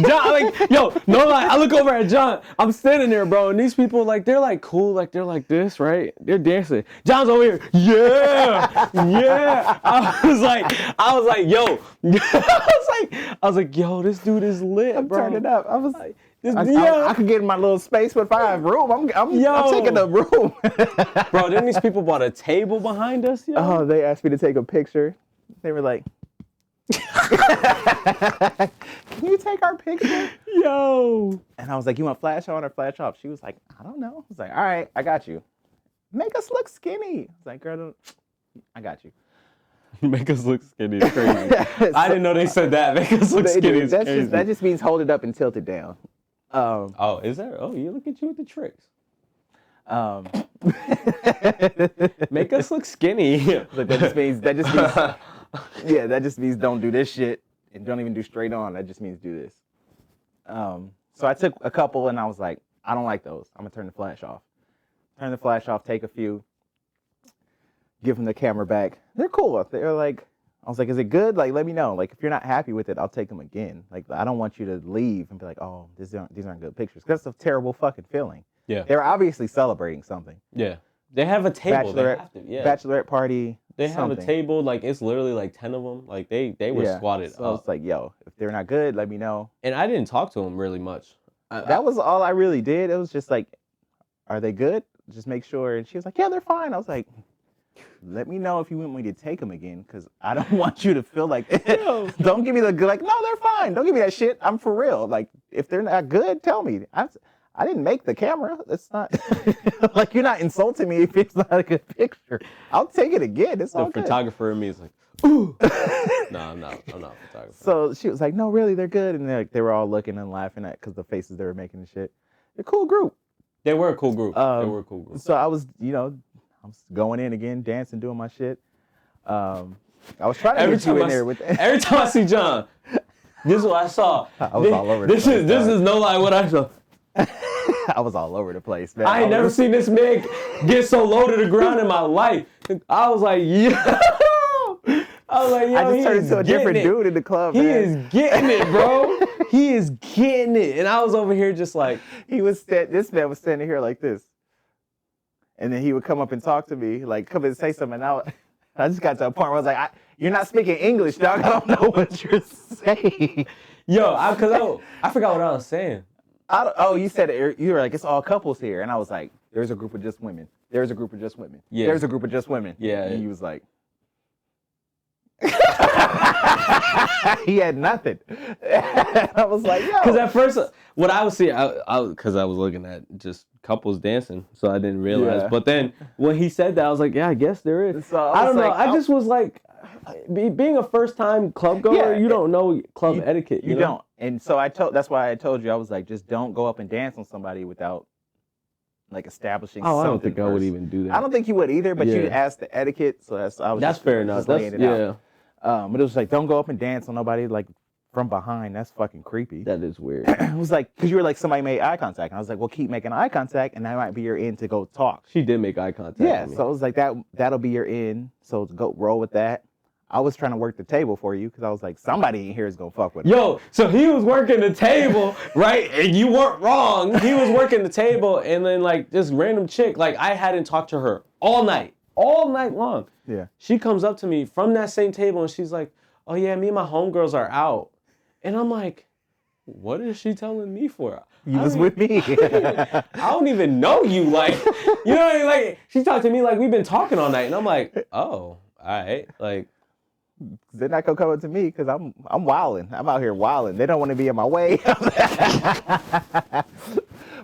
John, like, yo, no lie, I look over at John. I'm standing there, bro, and these people, like, they're like cool, like they're like this, right? They're dancing. John's over here, yeah, yeah. I was like, yo, I was like, yo, this dude is lit, I'm bro. turning up. I was like, yeah. I could get in my little space, but if I have room, I'm taking the room. Bro, then these people bought a table behind us, yo. Oh, they asked me to take a picture. They were like, can you take our picture? Yo. And I was like, you want flash on or flash off? She was like, I don't know. I was like, all right, I got you. Make us look skinny. I was like, girl, I got you. Make us look skinny is crazy. I didn't know they said that. Make us look skinny is crazy. That just means hold it up and tilt it down. Oh, is there? Oh, you look at you with the tricks. Make us look skinny. Look, that just means don't do this shit and don't even do straight on. That just means do this. So I took a couple and I was like, I don't like those. I'm gonna turn the flash off. Turn the flash off, take a few, give them the camera back. They're cool. They're like, I was like, is it good? Like, let me know. Like, if you're not happy with it, I'll take them again. Like, I don't want you to leave and be like, oh, these aren't good pictures. That's a terrible fucking feeling. Yeah. They're obviously celebrating something. Yeah. They have a table. Bachelorette party. They have something. a table. Like, it's literally like 10 of them. Like, they were squatted so up. It's like, yo, if they're not good, let me know. And I didn't talk to them really much. That was all I really did. It was just like, are they good? Just make sure. And she was like, yeah, they're fine. I was like, let me know if you want me to take them again, because I don't want you to feel like, don't give me the good, like, no, they're fine. Don't give me that shit. I'm for real. Like, if they're not good, tell me. I didn't make the camera. It's not, like, you're not insulting me if it's not a good picture. I'll take it again. It's all good. The photographer in me is like, ooh. No, I'm not a photographer. So she was like, no, really, they're good. And they were all looking and laughing at because the faces they were making and shit. They're a cool group. They were a cool group. So I was, I was going in again, dancing, doing my shit. I was trying to get you in there with every time I see John, this is what I saw. I was all over the place. This is no lie what I saw. I was all over the place, man. I ain't never seen this man get so low to the ground in my life. I was like, yo. I just turned into a different dude in the club, man. He is getting it, bro. He is getting it. And I was over here just like. This man was standing here like this. And then he would come up and talk to me, like come and say something. And I just got to a point where I was like, you're not speaking English, dog. I don't know what you're saying. Yo, I forgot what I was saying. You said it. You were like, it's all couples here. And I was like, there's a group of just women. There's a group of just women. Yeah. There's a group of just women. Yeah. And he was like, he had nothing. I was like, yo. Because at first, what I was seeing, because I was looking at just couples dancing, so I didn't realize. Yeah. But then when he said that, I was like, yeah, I guess there is. So I don't know. I just was like, being a first-time club goer, you don't know club etiquette. You know? don't. And so that's why I told you, I was like, just don't go up and dance on somebody without like establishing something. I don't think first. I would even do that. I don't think you would either, but you asked the etiquette, so that's fair enough. Laying it out. But it was like, don't go up and dance on nobody like from behind. That's fucking creepy. That is weird. It was like, because you were like, somebody made eye contact. And I was like, well, keep making eye contact, and that might be your in to go talk. She did make eye contact. Yeah, with me. so it was like, that'll be your in. So go roll with that. I was trying to work the table for you because I was like, somebody in here is going to fuck with me. Yo, so he was working the table, right? And you weren't wrong. He was working the table, and then like this random chick, like I hadn't talked to her all night long. Yeah. She comes up to me from that same table, and she's like, oh yeah, me and my homegirls are out. And I'm like, what is she telling me for? You was with me. I don't even know you. Like, you know what I mean? Like, she talked to me like we've been talking all night. And I'm like, oh, all right. Like, They're not gonna come up to me because I'm wilding. I'm out here wilding. They don't want to be in my way.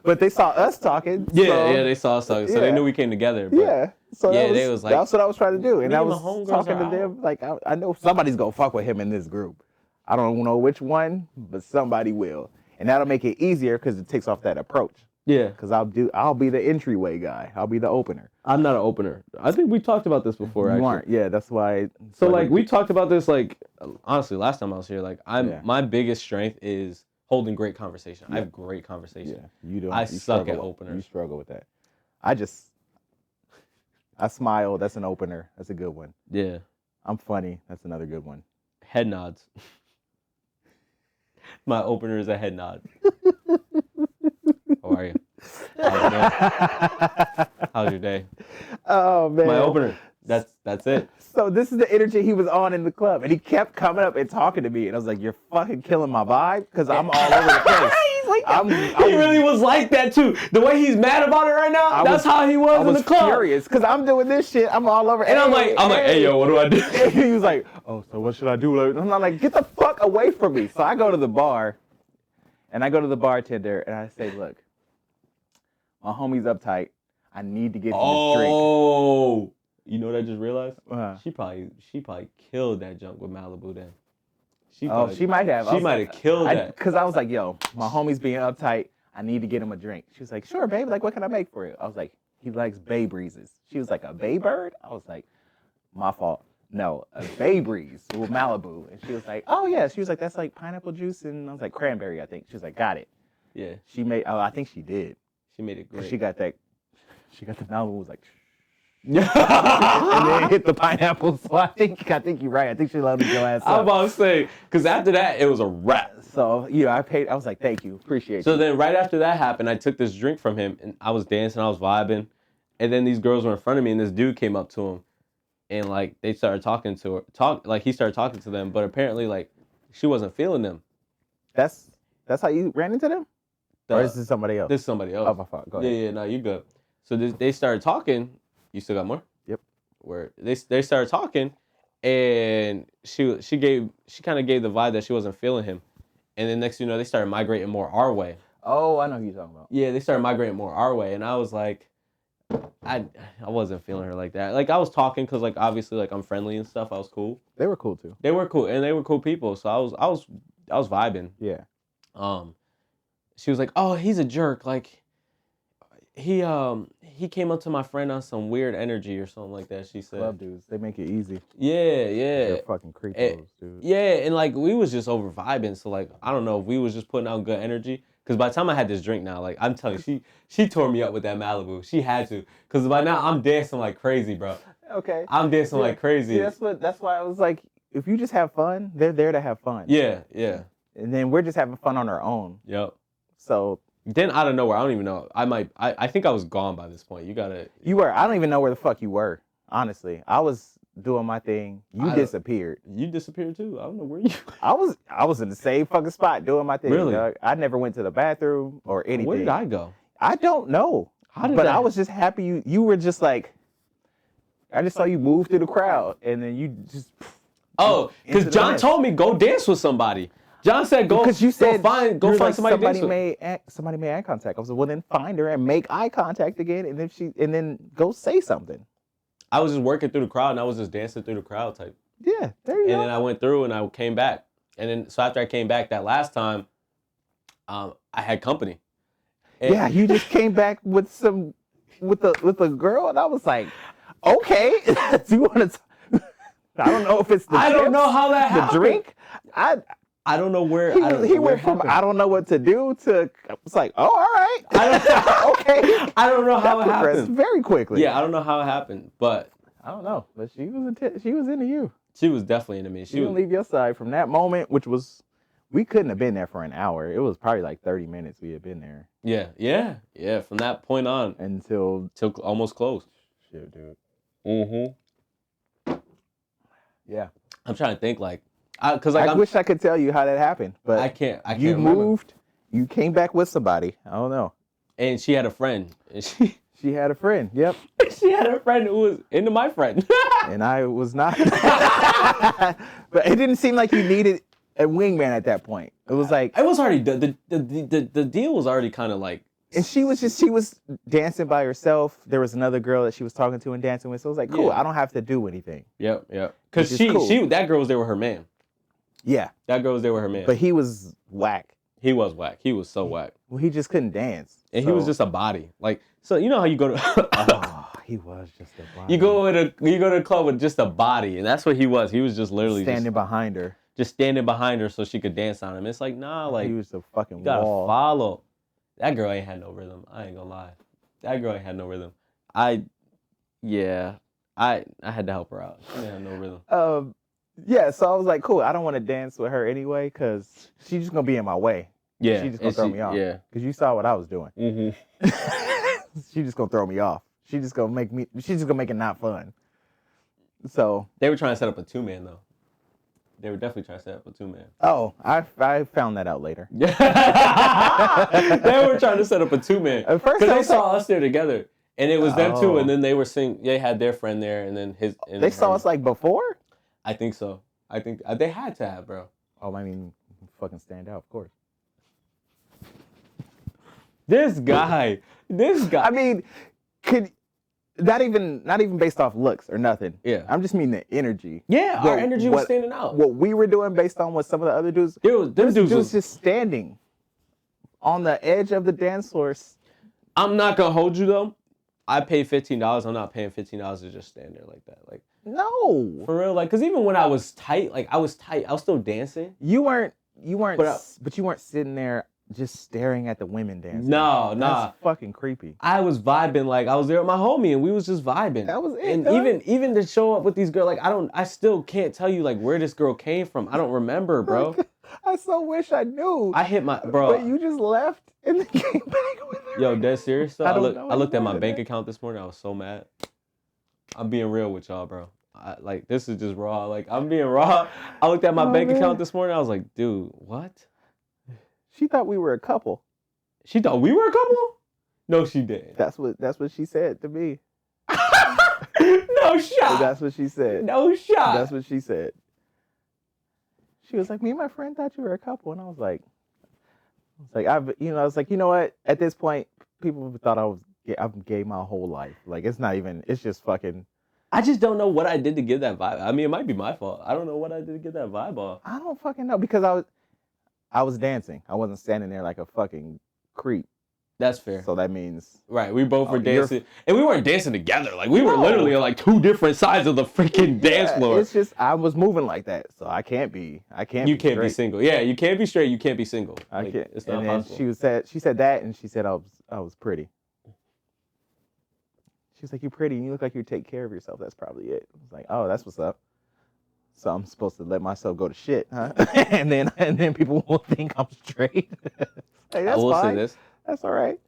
But they saw us talking. yeah, they saw us talking. So they knew we came together. But Yeah. So yeah, they was like, that's what I was trying to do. And me I and my was homegirls talking to are them like, I know somebody's gonna fuck with him in this group. I don't know which one, but somebody will. And that'll make it easier because it takes off that approach. yeah, Because I'll be the entryway guy. I'll be the opener. I'm not an opener. I think we talked about this before, You actually. aren't. Yeah, that's why. So, like, we talked about this, like, honestly, last time I was here. Like, Yeah. my biggest strength is holding great conversation. I have great conversation. Yeah, you don't. I you suck struggle at with- openers. You struggle with that. I smile. That's an opener. That's a good one. Yeah. I'm funny. That's another good one. Head nods. My opener is a head nod. How are you? How's your day? Oh man. My opener. That's it. So this is the energy he was on in the club, and he kept coming up and talking to me, and I was like, "You're fucking killing my vibe," because I'm all over the place. He's like, he he really was like that too. The way he's mad about it right now, that's how he was in the club. Furious because I'm doing this shit. I'm all over, And I'm like, hey yo, what do I do? He was like, "Oh, so what should I do?" And I'm like, "Get the fuck away from me!" So I go to the bar, and I go to the bartender, and I say, "Look, my homie's uptight. I need to get him this drink." Oh, you know what I just realized? Uh-huh. She probably killed that junk with Malibu then. She might have. She might have killed that. Because I was like, "Yo, my homie's being uptight. I need to get him a drink." She was like, "Sure, babe. Like, what can I make for you?" I was like, "He likes bay breezes." She was like, "A bay bird?" I was like, "My fault. No, a bay breeze with Malibu." And she was like, "Oh yeah." She was like, "That's like pineapple juice," and I was like, "Cranberry, I think." She was like, "Got it." Yeah, She made. Oh, I think she did. she made it great. She got that. She got the Malibu. Was like. And then hit the pineapple. So I think you're right. I think she loved your ass I'm up. about to say, because after that, it was a wrap. So I paid. I was like, "Thank you, appreciate So you." then right after that happened, I took this drink from him, and I was dancing, I was vibing, and then these girls were in front of me, and this dude came up to him, and like they started talking to her, he started talking to them, but apparently like she wasn't feeling them. That's how you ran into them? Or is this somebody else? This is somebody else. Oh, my fault. Go ahead. Yeah, no, you good. So they started talking. You still got more? Yep. Where they started talking, and she kind of gave the vibe that she wasn't feeling him, and then next thing you know, they started migrating more our way. Oh, I know who you're talking about. Yeah, they started migrating more our way, and I was like, I wasn't feeling her like that. Like I was talking because like obviously like I'm friendly and stuff. I was cool. They were cool too. They were cool, and they were cool people. So I was vibing. Yeah. She was like, "Oh, he's a jerk. Like he came up to my friend on some weird energy or something like that." She said, Club dudes, they make it easy. Yeah. They're fucking creepos, dude. Yeah, and like we was just over vibing. So like I don't know if we was just putting out good energy. Because by the time I had this drink now, like I'm telling you, she tore me up with that Malibu. She had to. Because by now I'm dancing like crazy, bro. Okay. I'm dancing like crazy. See, that's why I was like, if you just have fun, they're there to have fun. Yeah. And then we're just having fun on our own. Yep. So Then out of nowhere, I don't even know. I think I was gone by this point. you were. I don't even know where the fuck you were. Honestly, I was doing my thing. You disappeared. You disappeared too. I don't know where you. I was in the same fucking spot doing my thing. Really? Dog. I never went to the bathroom or anything. Where did I go? I don't know. I was just happy you were just like. I just saw you move through the crowd, and then you just. Oh, because into the John mess. told me go dance with somebody. John said go. Because you said go find you're like, somebody to dance with. somebody made eye contact. I was like, well, then find her and make eye contact again, and then go say something. I was just working through the crowd, and I was just dancing through the crowd type. Yeah, there you And go. then I went through, and I came back, and then so after I came back that last time, I had company. And Yeah, you just came back with a girl, and I was like, okay, do you want to? I don't know if it's the I don't know chips, how that the happened. drink. I don't know where. He I don't know where went it from happened. I don't know what to do to it's like, oh, all right, okay. I don't know how That it progressed happened. very quickly. Yeah, I don't know how it happened, but I don't know, but she was into you. she was definitely into me. She didn't leave your side from that moment, which was we couldn't have been there for an hour. It was probably like 30 minutes we had been there Yeah. From that point on until till almost close. shit, dude. Mm-hmm. Yeah. I'm trying to think like Because like I wish I could tell you how that happened, but I can't you remember. moved, you came back with somebody. I don't know. And she had a friend. And She had a friend. Yep. she had a friend who was into my friend. And I was not. But it didn't seem like you needed a wingman at that point. It was like, It was already the deal was already kind of like. and she was dancing by herself. There was another girl that she was talking to and dancing with. So it was like, cool. Yeah. I don't have to do anything. Yep. Because Which is cool. that girl was there with her man. Yeah. That girl was there with her man. But he was whack. He was whack. He was so whack. Well, he just couldn't dance. And he was just a body. Like, so you know how you go to Oh, he was just a body. you go to a club with just a body, and that's what he was. He was just literally standing behind her. just standing behind her so she could dance on him. It's like, nah, like He was a fucking you gotta wall. follow. That girl ain't had no rhythm. I ain't gonna lie. That girl ain't had no rhythm. I had to help her out. She didn't have no rhythm. Yeah, so I was like, cool. I don't want to dance with her anyway because she's just gonna be in my way. Yeah, She's just gonna throw me off. Yeah. Because you saw what I was doing. Mm-hmm. She's just gonna throw me off. She's just gonna make it not fun. So They were trying to set up a 2-man though. They were definitely trying to set up a 2-man. oh, I found that out later. They were trying to set up a 2-man. At first Because I they was saw us there together. And it was them two, Oh. and then they were singing. They had their friend there, and then his. And They saw her. us like before? I think so. I think they had to have, bro. Oh, I mean, fucking stand out, of course. This guy. I mean, could not even based off looks or nothing. Yeah. I'm just meaning the energy. Yeah, our What- energy was what- standing out. What we were doing based on what some of the other dudes. Them This dudes dude was. was just standing on the edge of the dance floor. I'm not gonna hold you though. I paid $15. I'm not paying $15 to just stand there like that. Like No, for real. Like, cause even when I was tight, I was still dancing. you weren't, But but you weren't sitting there just staring at the women dancing. No, That's nah. fucking creepy. I was vibing, like I was there with my homie, and we was just vibing. That was it, And dog. even to show up with these girls, like I still can't tell you like where this girl came from. I don't remember, bro. I so wish I knew. I hit my bro. But you just left and then came back with her. Yo, dead serious though. I I don't looked know I looked at my anymore, bank man. account this morning. I was so mad. I'm being real with y'all, bro. Like this is just raw. Like I'm being raw. I looked at my Oh, bank man. account this morning. I was like, dude, what? She thought we were a couple. She thought we were a couple? No, she didn't. That's what she said to me. No shot. That's what she said. No shot. That's what she said. She was like, me and my friend thought you were a couple, and I was like, I was like, you know what? At this point, people thought I'm gay my whole life. Like it's just fucking. I just don't know what I did to give that vibe. I mean, it might be my fault. I don't know what I did to get that vibe off. I don't fucking know because I was dancing. I wasn't standing there like a fucking creep. That's fair. So that means Right, we both were Oh, you're- dancing, and we weren't dancing together. Like we were No. literally on like two different sides of the freaking dance Yeah, floor. It's just I was moving like that, so I can't be. You can't be straight. single. Yeah, you can't be straight. You can't be single. I Like, can't. It's not And then possible. she said that, and she said I was pretty. She was like, "You're pretty, and you look like you take care of yourself. That's probably it." I was like, "Oh, that's what's up." So I'm supposed to let myself go to shit, huh? and then people will think I'm straight. Like, I that's will fine. say this: That's all right.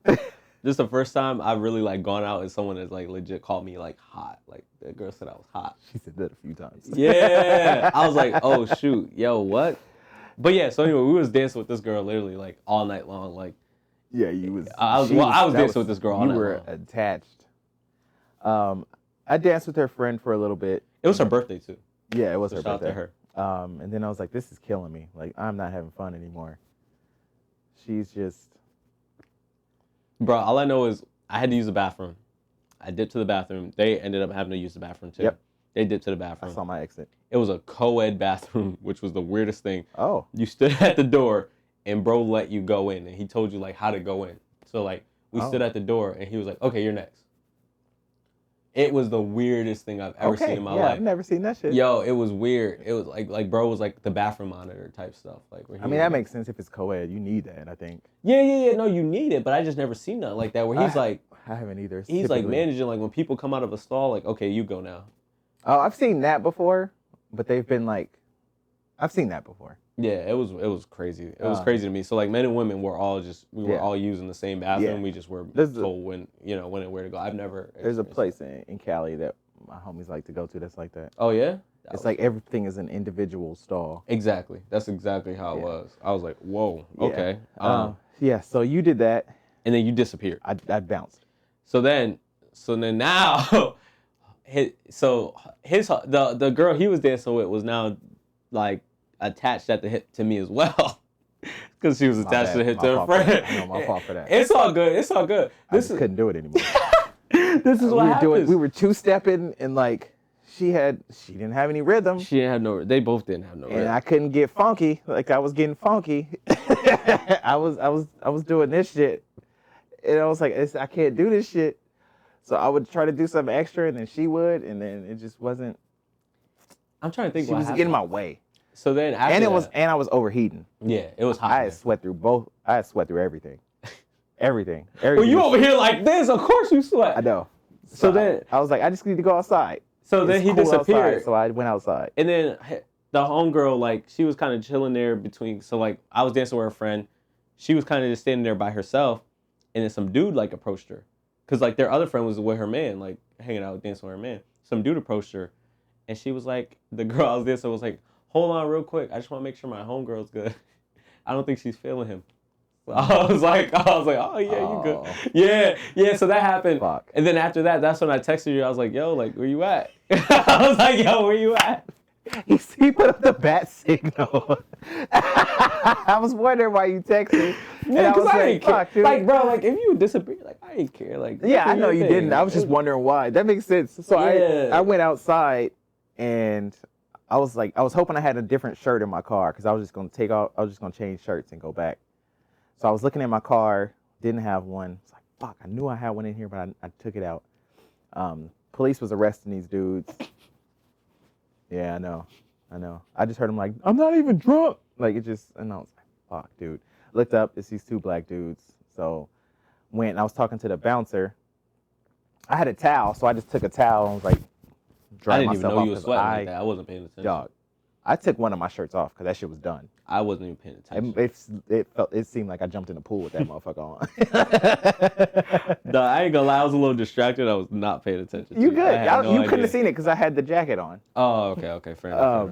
this is the first time I've really like gone out and someone has like legit called me like hot. Like that girl said I was hot. She said that a few times. Yeah, I was like, oh shoot, yo, what? But yeah, so anyway, we was dancing with this girl literally like all night long. Like Yeah, you was. I was she dancing that with this girl all You night were long. attached. I danced with her friend for a little bit. It was her birthday too. Yeah, it was So her shout out birthday. to her. And then I was like, this is killing me. Like, I'm not having fun anymore. She's just. Bro, all I know is I had to use the bathroom. I dipped to the bathroom. They ended up having to use the bathroom too. Yep. They dipped to the I bathroom. saw my exit. It was a co-ed bathroom, which was the weirdest thing. Oh. You stood at the door and bro let you go in and he told you like how to go in. So like we stood at the door and he was like, okay, you're next. It was the weirdest thing I've ever seen in my life. I've never seen that shit. Yo, it was weird. It was like bro was like the bathroom monitor type stuff. Like where he I mean, was that like- makes sense if it's co-ed. You need that, I think. Yeah. No, you need it, but I just never seen nothing like that where he's like I haven't either. he's like Typically. managing like when people come out of a stall, like, okay, you go now. Oh, I've seen that before, but they've been like, I've seen that before. Yeah, it was crazy. It was crazy to me. So like men and women were all were all using the same bathroom. Yeah. We just were There's told when and where to go. I've never There's a experienced place in Cali that my homies like to go to that's like that. Oh yeah? It's like everything is an individual stall. Exactly. That's exactly how it was. I was like, whoa, okay. Yeah, so you did that. And then you disappeared. I bounced. So then now, the girl he was dancing with was now like attached at the hip to me as well, because she was attached to the hip to her friend. No, my fault for that. It's all good. It's all good. I just couldn't do it anymore. This is what happens. We were two-stepping and like she didn't have any rhythm. She had no. They both didn't have no rhythm. And I couldn't get funky. Like I was getting funky. I was doing this shit. And I was like, I can't do this shit. So I would try to do something extra, and then she would, and then it just wasn't. I'm trying to think. She was getting in my way. So then after and I was overheating. Yeah, it was hot. I had sweat through everything. Everything. Well, you over here like this. Of course you sweat. I know. So then I was like, I just need to go outside. So then he disappeared. Outside, so I went outside. And then the homegirl, like, she was kind of chilling there between. So like, I was dancing with her friend. She was kind of just standing there by herself. And then some dude like approached her, cause like their other friend was with her man, like hanging out dancing with her man. Some dude approached her, and she was like, the girl I was dancing with was like, hold on real quick, I just want to make sure my homegirl's good. I don't think she's feeling him. So I was like, oh yeah, you good. Yeah. So that happened. Fuck. And then after that, that's when I texted you. I was like, yo, like where you at? I was like, yo, where you at? He put up the bat signal. I was wondering why you texted. Yeah, and I was like, fuck, dude. Like, bro, like if you disappear, like I didn't care. Like, yeah, I know you didn't. I was just wondering why. That makes sense. So Yeah. I went outside, and I was hoping I had a different shirt in my car, because I was just gonna change shirts and go back. So I was looking at my car, didn't have one. It's like, fuck, I knew I had one in here, but I took it out. Police was arresting these dudes. Yeah, I know. I just heard him like, I'm not even drunk. Like, and I was like, fuck, dude. Looked up, it's these two black dudes. So went, and I was talking to the bouncer. I had a towel, so I just took a towel and was like, I drying didn't even myself know off, you were 'cause sweating like that. I wasn't paying attention. Dog, I took one of my shirts off because that shit was done. I wasn't even paying attention. It seemed like I jumped in the pool with that motherfucker on. No, I ain't gonna lie. I was a little distracted. I was not paying attention. You good? You couldn't idea. have seen it because I had the jacket on. Oh, okay, fair enough.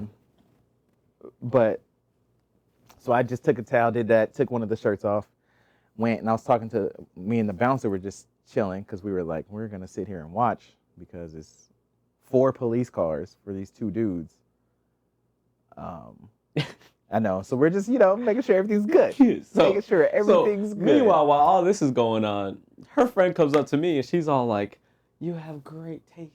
But so I just took a towel, did that, took one of the shirts off, went, and I was talking to me and the bouncer were just chilling because we were like, we're gonna sit here and watch because it's 4 police cars for these 2 dudes. I know. So we're just, making sure everything's good. Making sure everything's good. Meanwhile, while all this is going on, her friend comes up to me and she's all like, you have great taste.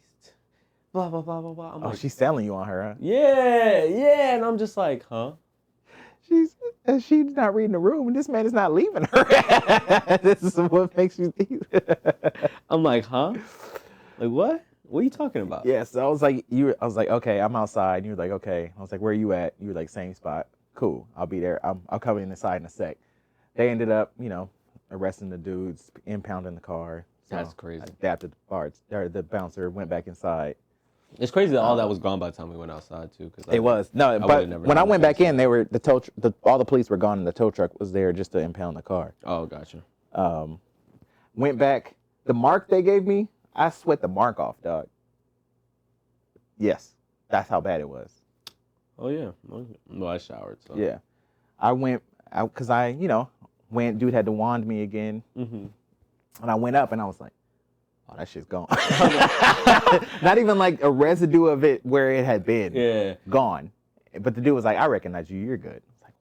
Blah, blah, blah, blah, blah. I'm like, she's selling you on her, huh? Yeah. And I'm just like, huh? She's not reading the room, and this man is not leaving her. This is what makes you think. I'm like, huh? Like, what? What are you talking about? Yeah, so I was like, okay, I'm outside. And you were like, okay. I was like, where are you at? You were like, same spot. Cool, I'll be there. I'll come inside in a sec. They ended up, arresting the dudes, impounding the car. So That's crazy. After the bouncer went back inside. It's crazy that all that was gone by the time we went outside too. Cause It was no, but when I went back in, they were all the police were gone, and the tow truck was there just to impound the car. Oh, gotcha. Went back. The mark they gave me, I sweat the mark off, dog. Yes, that's how bad it was. Oh yeah. No, I showered. So. Yeah, I went out because I went. Dude had to wand me again, and I went up, and I was like, oh, that shit's gone. Not even like a residue of it where it had been. Yeah. Gone. But the dude was like, I recognize you. You're good. I was like,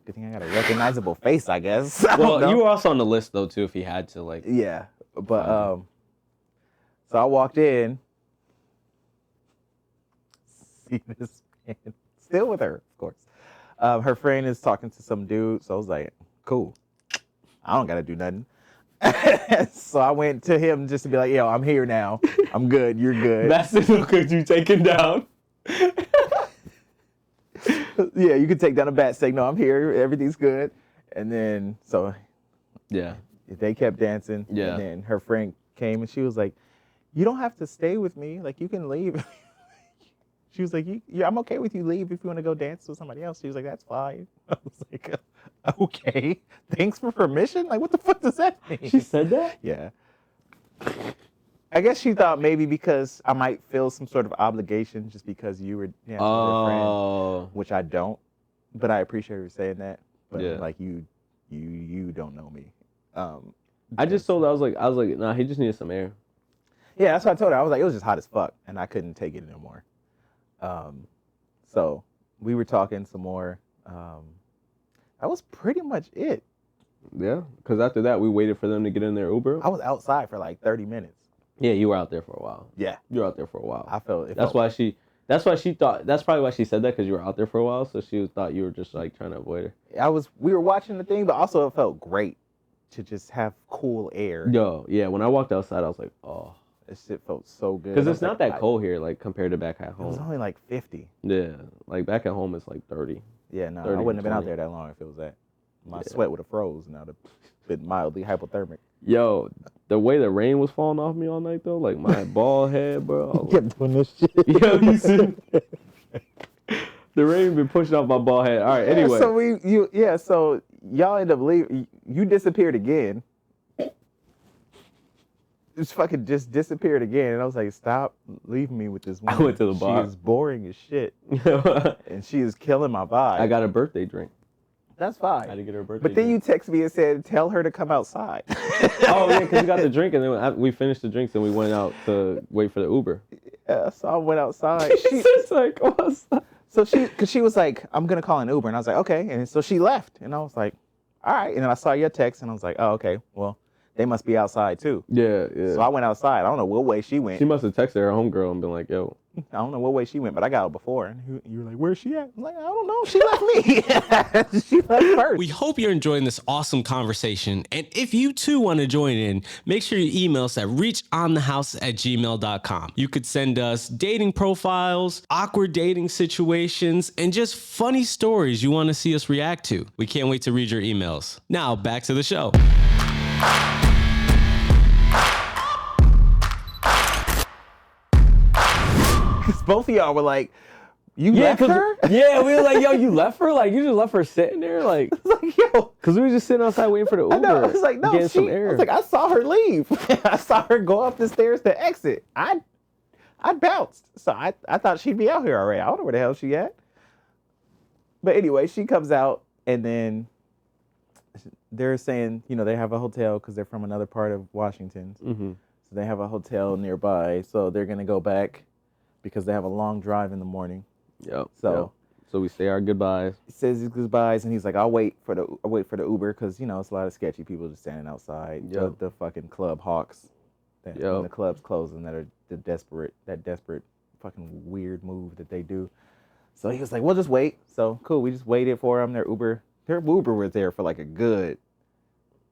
good thing I got a recognizable face, I guess. Well, you were also on the list though too, if he had to like. Yeah, but so I walked in. See this man still with her, of course. Her friend is talking to some dude, so I was like, cool. I don't gotta do nothing. So I went to him just to be like, yo, I'm here now. I'm good. You're good. That's because you taken down. Yeah, you can take down a bat signal. I'm here. Everything's good. And then, so Yeah. they kept dancing. Yeah. And then her friend came and she was like, you don't have to stay with me. Like, you can leave. She was like, I'm okay with you leave if you want to go dance with somebody else. She was like, that's fine. I was like, okay. Thanks for permission? Like, what the fuck does that mean? She said that? Yeah. I guess she thought maybe because I might feel some sort of obligation just because you were her friend, which I don't. But I appreciate her saying that. But Yeah. like you don't know me. I just told her, I was like, nah, he just needed some air. Yeah, that's what I told her. I was like, it was just hot as fuck, and I couldn't take it anymore. So we were talking some more. That was pretty much it. Yeah, because after that, we waited for them to get in their Uber. I was outside for like 30 minutes. Yeah, you were out there for a while. Yeah. You were out there for a while. I felt it. That's probably why she said that, because you were out there for a while, so she thought you were just like trying to avoid her. We were watching the thing, but also it felt great to just have cool air. Yo, yeah, when I walked outside, I was like, oh. This shit felt so good. Because it's not that cold here, like, compared to back at home. It was only like 50. Yeah, like back at home, it's like 30. Yeah, no, 30 I wouldn't have been out 20. there that long if it was that. My sweat would have froze and I'd have been mildly hypothermic. Yo, the way the rain was falling off me all night, though, like my bald head, bro. I kept doing this shit. Yo, you see? The rain been pushing off my bald head. All right, anyway. So y'all end up leaving. You disappeared again. Just disappeared again, and I was like, "Stop leaving me with this woman." I went to the bar. She is boring as shit, and she is killing my vibe. I got a birthday drink. That's fine. I didn't get her a birthday But then drink. you text me and said, "Tell her to come outside." Oh, yeah, because we got the drink, and then we finished the drinks, and we went out to wait for the Uber. Yeah, so I went outside. She's like, what's up? So she was like, "I'm gonna call an Uber," and I was like, "Okay." And so she left, and I was like, "All right." And then I saw your text, and I was like, "Oh, okay. Well, they must be outside too." Yeah, yeah. So I went outside. I don't know what way she went. She must have texted her homegirl and been like, yo. I don't know what way she went, but I got out before. And you were like, "Where's she at?" I'm like, "I don't know. She left me." She left first. We hope you're enjoying this awesome conversation. And if you too want to join in, make sure you email us at reachonthehouse@gmail.com. You could send us dating profiles, awkward dating situations, and just funny stories you want to see us react to. We can't wait to read your emails. Now, back to the show. Both of y'all were like, "You left her?" Yeah, we were like, yo, you left her? Like, you just left her sitting there? Like, I was like, "Yo." because we were just sitting outside waiting for the Uber. I know. I was like, "No, getting some I air. was like, I saw her leave. I saw her go up the stairs to exit. I bounced. So I thought she'd be out here already. I don't know where the hell she at." But anyway, she comes out, and then they're saying, they have a hotel because they're from another part of Washington. Mm-hmm. So they have a hotel nearby. So they're going to go back because they have a long drive in the morning. Yep. So we say our goodbyes. he says his goodbyes, and he's like, I'll wait for the Uber because, it's a lot of sketchy people just standing outside. Yep. The fucking club hawks. When the club's closing, that are that desperate fucking weird move that they do. So he was like, we'll just wait. So cool, we just waited for him. Their Uber was there for like a good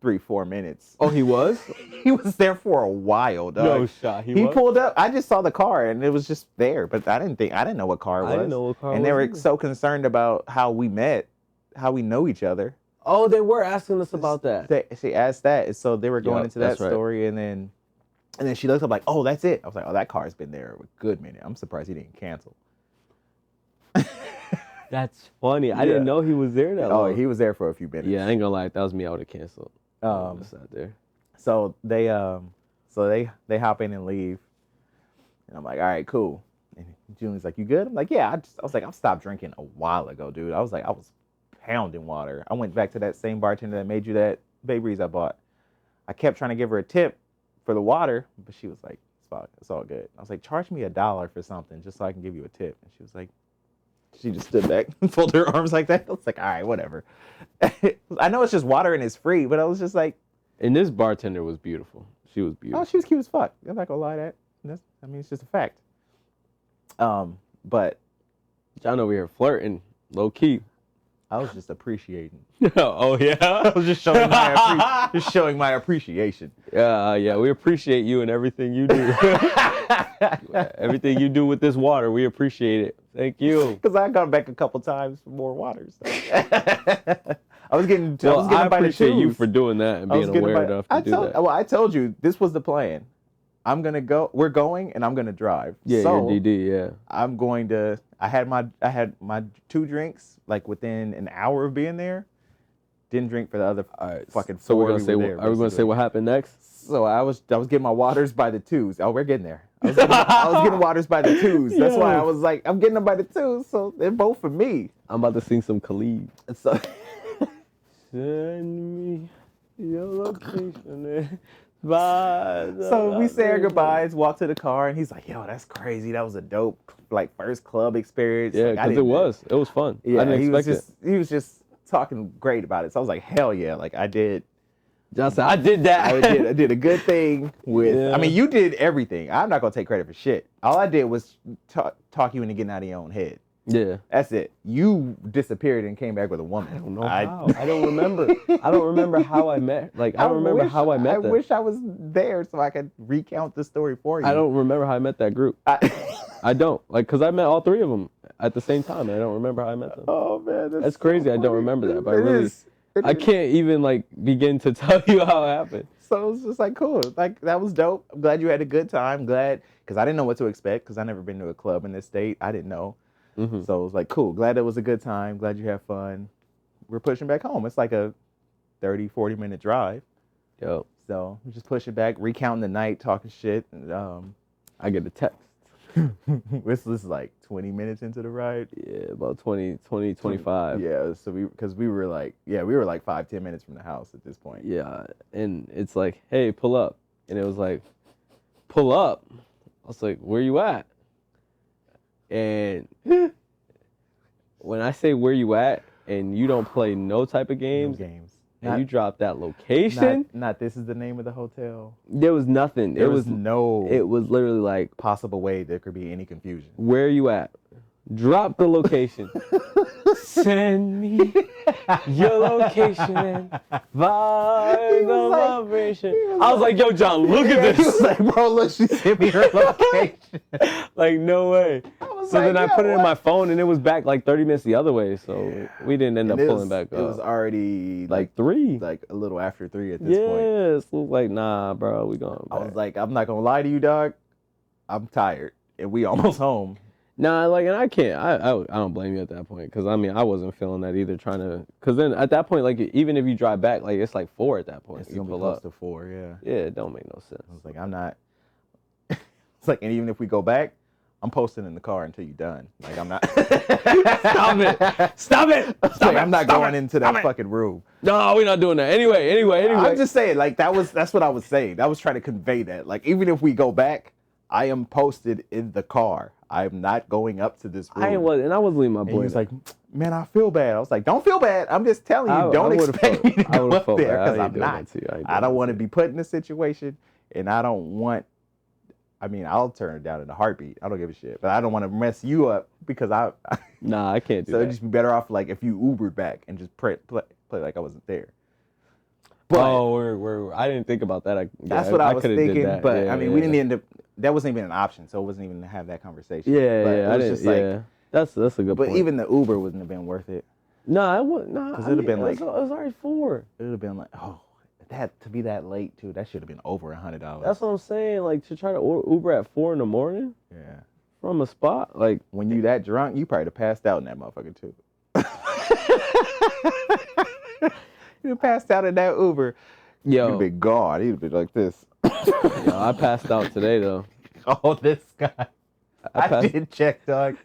3-4 minutes. Oh, he was? He was there for a while, dog. No shot. He was? Pulled up. I just saw the car and it was just there, but I didn't know what car it was. I didn't know what car it and was. they were either. so concerned about how we met, how we know each other. Oh, they were asking us about that. She asked that, and so they were going Yep, into that that's right. story, and then she looked up like, "Oh, that's it." I was like, "Oh, that car's been there a good minute. I'm surprised he didn't cancel." That's funny. I didn't know he was there that long. Oh, he was there for a few minutes. Yeah, I ain't gonna lie. If that was me, I would have canceled. Just out there. So they hop in and leave, and I'm like, "All right, cool." And Julian's like, "You good?" I'm like, "Yeah." I was like, "I've stopped drinking a while ago, dude." I was pounding water. I went back to that same bartender that made you that Bay Breeze I bought. I kept trying to give her a tip for the water, but she was like, "It's all good." I was like, "Charge me $1 for something just so I can give you a tip." And she was like, she just stood back and folded her arms like that. I was like, "All right, whatever." I know it's just water and it's free, but I was just like, And this bartender was beautiful. She was beautiful. "Oh, she was cute as fuck." I'm not gonna lie to that. It's just a fact. But John over here flirting, low key. I was just appreciating. Oh yeah. I was just showing my appreciation. Yeah. We appreciate you and everything you do. Everything you do with this water, we appreciate it. Thank you. Because I got back a couple times for more water. So. I was getting by the appreciate you twos. for doing that and being aware enough to do that. Well, I told you this was the plan. I'm gonna go. We're going, and I'm gonna drive. Yeah, so your DD. Yeah. I'm going to. I had my 2 drinks like within an hour of being there, Didn't drink for the other All right. fucking So we're four gonna say. we were there, Are we gonna say basically. what happened next? So I was getting my waters by the twos. Oh, we're getting there. I was getting waters by the twos. That's why I was like, I'm getting them by the twos, so they're both for me. I'm about to sing some Khalid. So Send me your location. Bye. So we say our goodbyes, walk to the car, and he's like, "Yo, that's crazy. That was a dope, like, first club experience." Yeah, Like, I because didn't- it was fun. Yeah, I didn't expect it. He was just talking great about it. So I was like, "Hell yeah!" Like I did. Just I did that. I did a good thing with. Yeah. I mean, you did everything. I'm not gonna take credit for shit. All I did was talk you into getting out of your own head. Yeah. That's it. You disappeared and came back with a woman. I don't know how. I don't remember. I don't remember how I met. Like I don't remember how I met them. I wish I was there so I could recount the story for you. I don't remember how I met that group. I don't. Like, because I met all three of them at the same time, and I don't remember how I met them. Oh man, That's crazy. I don't remember that, but I It really, is. It I is. can't even like begin to tell you how it happened. So it's just like cool. Like that was dope. I'm glad you had a good time. Glad because I didn't know what to expect because I never been to a club in this state. I didn't know. Mm-hmm. So it was like cool. Glad it was a good time. Glad you had fun. We're pushing back home. It's like a 30, 40-minute drive. Yo, So we just push it back, recounting the night, talking shit. And, I get a text. this is like 20 minutes into the ride. Yeah, about 20, 25. Yeah, so we were like 5-10 minutes from the house at this point. Yeah, and it's like, hey, pull up. And it was like, pull up. I was like, where you at? And when I say where you at and you don't play no type of games, Games. and you drop that location, Not this is the name of the hotel. there was nothing. There was no It was literally like, possible way there could be any confusion. where you at? Drop the location. Send me your location and vibe the like- vibration. I was like, yo, John, look at He was this. like, bro, look, she sent me her location. Like, no way. was So like, then I yo, put it in what? my phone and it was back like 30 minutes the other way. So we didn't end up pulling back up. It was already like 3. like a little after 3 at this point. Yes. It was like, nah, bro, we going I back. was like, I'm not gonna lie to you, dog. I'm tired, and we almost home. Nah, like, and I can't, I don't blame you at that point. Cause I mean, I wasn't feeling that either cause then at that point, like, even if you drive back, like, it's like 4 at that point. It's You gonna be pull close up. to 4, yeah. Yeah, it don't make no sense. I was like, I'm not. It's like, and even if we go back, I'm posting in the car until you're done. Like, I'm not. Stop it! Stop it! It's like, I'm not going into that fucking room. No, we're not doing that. Anyway. I'm just saying, like, that's what I was saying. I was trying to convey that. Like, even if we go back, I am posted in the car. I'm not going up to this room. I was leaving my And boy. he was like, man, I feel bad. I was like, don't feel bad. I'm just telling you, I don't would've expect felt- me to I go would've up felt there bad. I because ain't I'm doing not. that to you. I ain't I doing don't that want to to you. be put in a situation, and I don't want. I mean, I'll turn it down in a heartbeat. I don't give a shit, but I don't want to mess you up because I. Nah, I can't do So that. it'd just be better off like if you Ubered back and just play like I wasn't there. But I didn't think about that. that's what I was coulda did thinking. that. But Yeah, I mean, yeah. we didn't end up. That wasn't even an option, so it wasn't even to have that conversation. Yeah, but yeah. It I was didn't. just like, Yeah, that's a good but point. even the Uber wouldn't have been worth it. nah, it was nah. 'Cause it'd have been it like- was already 4. It would have been like, oh, that to be that late too. That should have been over $100. That's what I'm saying. Like to try to Uber at 4 in the morning Yeah. from a spot. Like When you that drunk, you probably passed out in that motherfucker too. You passed out in that Uber. yo, You'd be gone. You'd be like this. yo, I passed out today though. Oh, this guy. I passed- did check, dog.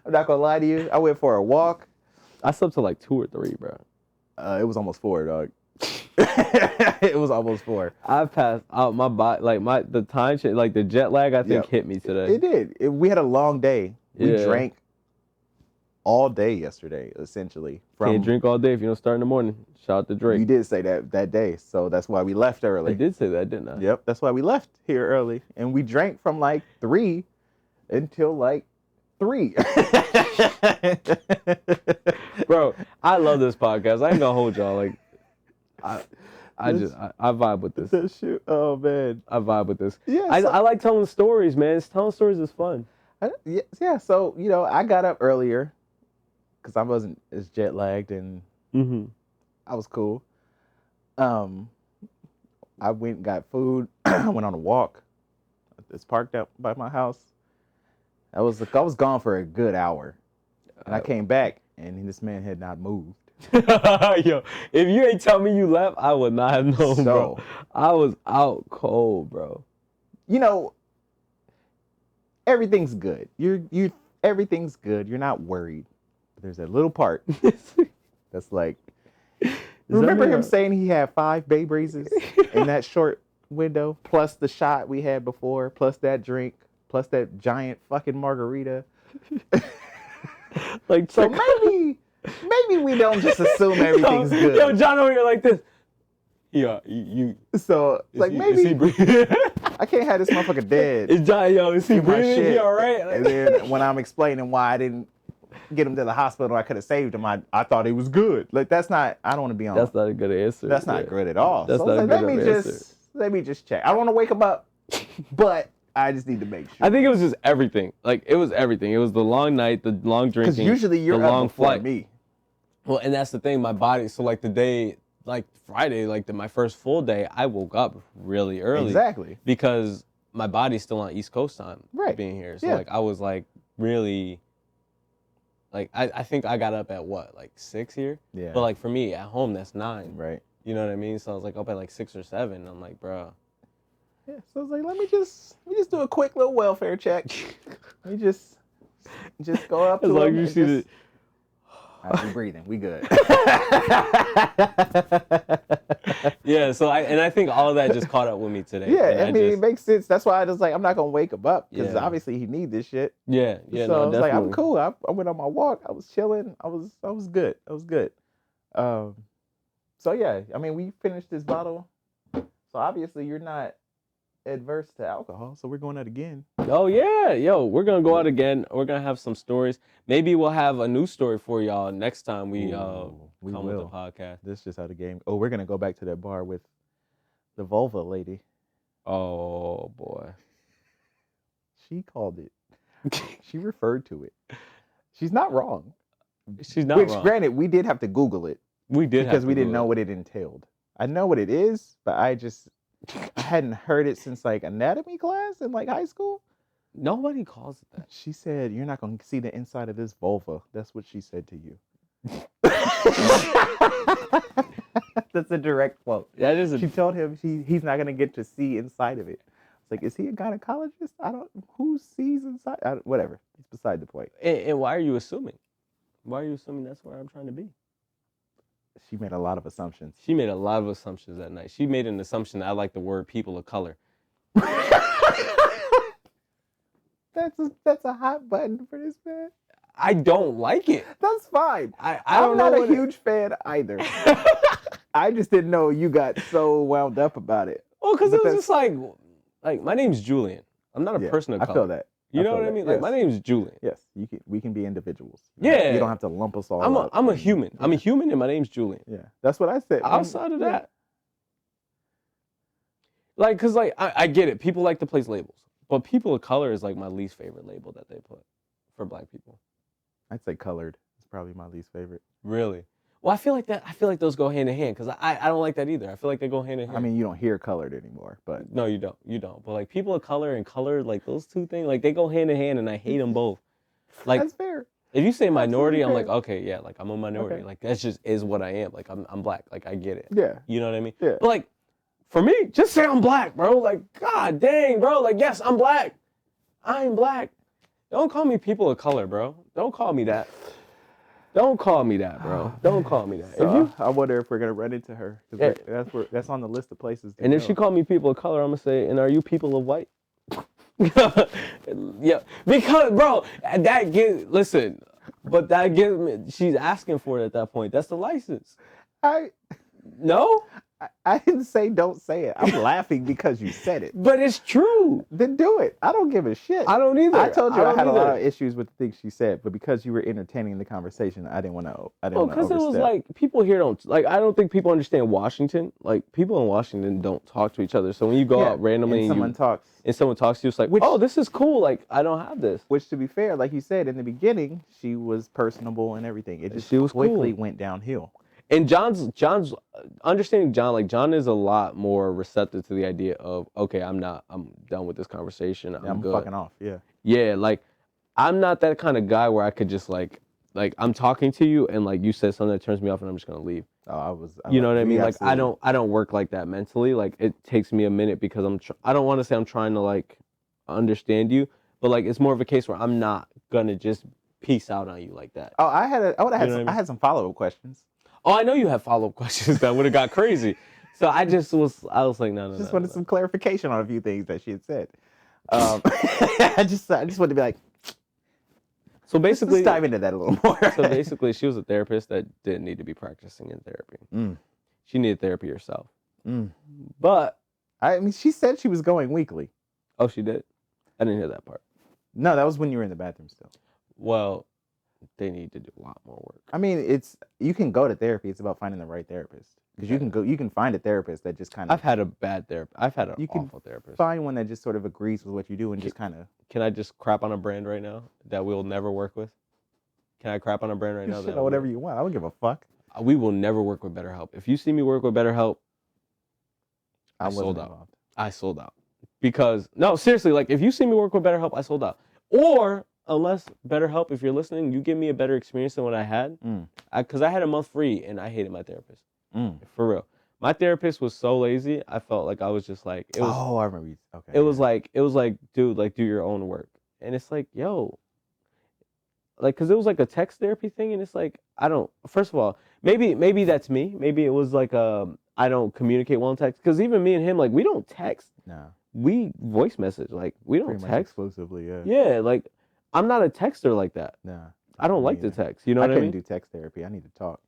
I'm not gonna lie to you. I went for a walk. I slept till like 2 or 3, bro. It was almost 4, dog. It was almost 4. I passed out my body, like the time change, like the jet lag. I think Yeah. hit me today. It did. We had a long day. We Yeah. drank all day yesterday, essentially. Can't drink all day if you don't start in the morning. Shout out to Drake. You did say that day, so that's why we left early. I did say that, didn't I? Yep, that's why we left here early, and we drank from like 3 until like 3. Bro, I love this podcast. I ain't gonna hold y'all. Like, I vibe with this. That shit. Oh man. I vibe with this. Yeah. I like telling stories, man. Telling stories is fun. Yeah. So I got up earlier because I wasn't as jet lagged, and Mm-hmm. I was cool. I went and got food. I went on a walk. It's parked out by my house. I was gone for a good hour. And I came back, and this man had not moved. Yo, if you ain't tell me you left, I would not have known, So- bro. I was out cold, bro. You know, everything's good. Everything's good. You're not worried. But there's that little part that's like, remember him saying he had 5 Bay Breezes in that short window, plus the shot we had before, plus that drink, plus that giant fucking margarita. Like, So maybe we don't just assume everything's good. Yo, John over here like this. Yeah, you. So it's like Is maybe he breathing? I can't have this motherfucker dead. Is John, yo, is he in my breathing? shit. He all right? And then when I'm explaining why I didn't get him to the hospital, I could have saved him. I thought he was good. Like that's not. I don't want to be on. That's not a good answer. That's not good at all. That's so not a like, good answer. let me just check. I don't want to wake him up, but I just need to make sure. I think it was just everything. Like it was everything. It was the long night, the long drinking. Because usually you're the up long before flight. me. Well, and that's the thing. My body. So like the day, like Friday, like my first full day, I woke up really early. Exactly. Because my body's still on East Coast time. Right. Being here, so Yeah. like I was like really. Like I think I got up at what, like 6 here? Yeah. But like for me at home that's 9. Right. You know what I mean? So I was like up at like 6 or 7. I'm like, bro. Yeah. So I was like, let me just do a quick little welfare check. Let me just go up As to long him as you and see the. just- All right, we breathing. We good. Yeah. So I think all of that just caught up with me today. Yeah, And I mean, it just- makes sense. That's why I was like, I'm not gonna wake him up because Yeah. obviously he need this shit. Yeah. So No, I was like, definitely. I'm cool. I went on my walk. I was chilling. I was good. I was good. So yeah, I mean, we finished this bottle. So obviously you're not adverse to alcohol. So we're going out again. Oh yeah, yo, we're gonna go out again. We're gonna have some stories. Maybe we'll have a new story for y'all next time we come with the will. podcast. This is just how the game. Oh, we're gonna go back to that bar with the vulva lady. Oh boy. She called it. She referred to it. She's not wrong. She's not Which, wrong. granted, we did have to Google it We did because have we to didn't do know it. what it entailed. I know what it is, but I hadn't heard it since like anatomy class in like high school. Nobody calls it that. She said, "You're not going to see the inside of this vulva." That's what she said to you. That's a direct quote. That is She told him he's not going to get to see inside of it. It's like, is he a gynecologist? Who sees inside? Whatever. It's beside the point. And why are you assuming? Why are you assuming that's where I'm trying to be? She made a lot of assumptions. She made a lot of assumptions that night. She made an assumption that I like the word people of color. That's a hot button for this man. I don't like it. That's fine. I I'm don't know not a what it- huge fan either. I just didn't know you got so wound up about it. Well, because But it was that's- just like my name's Julian. I'm not a Yeah, person of I color. feel that. You know feel what I that, mean? Like yes. my name's Julian. Yes, we can be individuals. Yeah. You don't have to lump us all I'm up. a human. I'm a human and my name's Julian. Yeah, that's what I said. Outside of Yeah. that, like, cause like I get it. People like to place labels, but people of color is like my least favorite label that they put for black people. I'd say colored. It's probably my least favorite. Really? Well, I feel like those go hand in hand because I don't like that either. I feel like they go hand in hand. I mean, you don't hear colored anymore, but no, you don't. But like people of color and color, like those two things, like they go hand in hand, and I hate them both. Like that's fair. if you say minority, I'm Absolutely like, okay, yeah, like I'm a minority. Okay. Like that's just is what I am. Like I'm black. Like I get it. Yeah, You know what I mean? Yeah. But like, for me, just say I'm black, bro. Like, god dang, bro. Like, yes, I'm black. I'm black. Don't call me people of color, bro. Don't call me that. Don't call me that, bro. Don't call me that. So, If you, I wonder if we're gonna run into her. 'Cause Yeah. that's on the list of places. To and if go. she called me people of color, I'm gonna say, and are you people of white? Yeah, because bro, that gives. Listen, but that gives me. She's asking for it at that point. That's the license. I No, didn't say don't say it. I'm laughing because you said it. but it's true. Then do it. I don't give a shit. I don't either. I told you I don't had a lot either. of issues with the things she said, but because you were entertaining the conversation, I didn't want to. Well, because it was like people here don't like. I don't think people understand Washington. Like people in Washington don't talk to each other. So when you go out randomly and someone talks. and someone talks to you, it's like, Which- oh, this is cool. Like I don't have this. Which, to be fair, like you said in the beginning, she was personable and everything. It just She was quickly cool. went downhill. And John's understanding John, like John is a lot more receptive to the idea of, okay, I'm done with this conversation. I'm I'm good. fucking off. Yeah. Yeah, like I'm not that kind of guy where I could just like like I'm talking to you and like you said something that turns me off and I'm just gonna leave. You know what I mean? Like I don't work like that mentally. Like it takes me a minute because I don't want to say I'm trying to like understand you, but like it's more of a case where I'm not gonna just peace out on you like that. Oh, I had some follow-up questions. Oh, I know you have follow-up questions that would have got crazy. So I was like, no. Just wanted some clarification on a few things that she had said. I just wanted to be like, so basically, let's dive into that a little more. So basically, she was a therapist that didn't need to be practicing in therapy. She needed therapy herself. But I mean, she said she was going weekly. Oh, she did? I didn't hear that part. No, that was when you were in the bathroom still. Well, they need to do a lot more work. I mean, you can go to therapy. It's about finding the right therapist. Because you can find a therapist that just kind of. I've had a bad therapist. I've had an awful therapist. Find one that just sort of agrees with what you do and just kind of. Can I just crap on a brand right now that we'll never work with? Can I crap on a brand right now? That whatever you want. I don't give a fuck. We will never work with BetterHelp. If you see me work with BetterHelp, I sold out. I sold out. Because, no, seriously, like, if you see me work with BetterHelp, I sold out. Or, unless BetterHelp, if you're listening, you give me a better experience than what I had. Because I had a month free, and I hated my therapist. For real. My therapist was so lazy, I felt like I was just like... I remember you. Okay. It was like, dude, like, do your own work. And it's like, yo... Like, because it was like a text therapy thing, and it's like, I don't... First of all, maybe that's me. Maybe it was like, I don't communicate well in text. Because even me and him, like, we don't text. No. We voice message. Like, we don't text. Exclusively, yeah. Yeah, like, I'm not a texter like that. No. I don't like to text. You know what I mean? I couldn't do text therapy. I need to talk.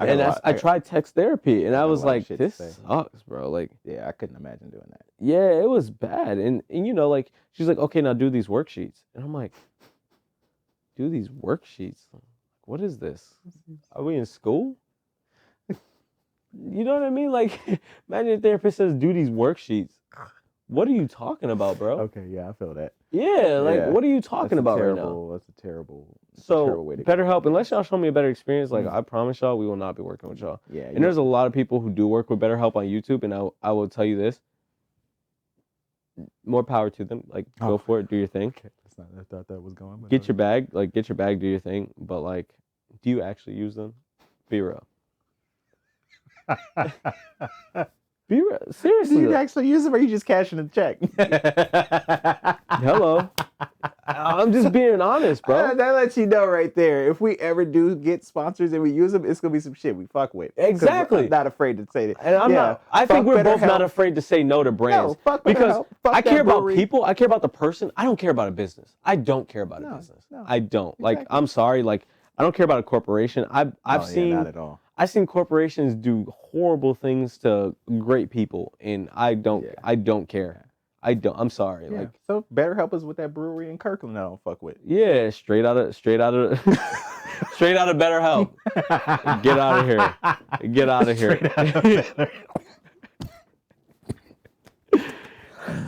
I tried text therapy, and I was like, this sucks, bro. Like, yeah, I couldn't imagine doing that. Yeah, it was bad. And you know, like, she's like, okay, now do these worksheets. And I'm like, do these worksheets? What is this? Are we in school? You know what I mean? Like, imagine a therapist says, do these worksheets. What are you talking about, bro? Okay, yeah, I feel that. Yeah, like, what are you talking about right now? That's a terrible way to BetterHelp, unless y'all show me a better experience, like, I promise y'all, we will not be working with y'all. Yeah. And there's a lot of people who do work with BetterHelp on YouTube, and I will tell you this. More power to them. Like, go for it, do your thing. Okay. I thought that was going. Get your bag, do your thing. But, like, do you actually use them? Be real. Be real. Seriously. Do you actually use them, or you just cashing a check? Hello. I'm just being honest, bro. That lets you know right there. If we ever do get sponsors and we use them, it's gonna be some shit we fuck with. Exactly. I'm not afraid to say that. And I'm not. I think we're both not afraid to say no to brands. No, fuck because fuck I care about brewery. people. I care about the person. I don't care about a business. I don't care about a business. No, I don't. exactly. Like, I'm sorry. Like, I don't care about a corporation. I've seen. Not at all. I've seen corporations do horrible things to great people, and I don't. Yeah. I don't care. I don't. I'm sorry. Yeah. Like, so BetterHelp us with that brewery in Kirkland. I don't fuck with. yeah, straight out of straight out of BetterHelp. Get out of here. Get out of here.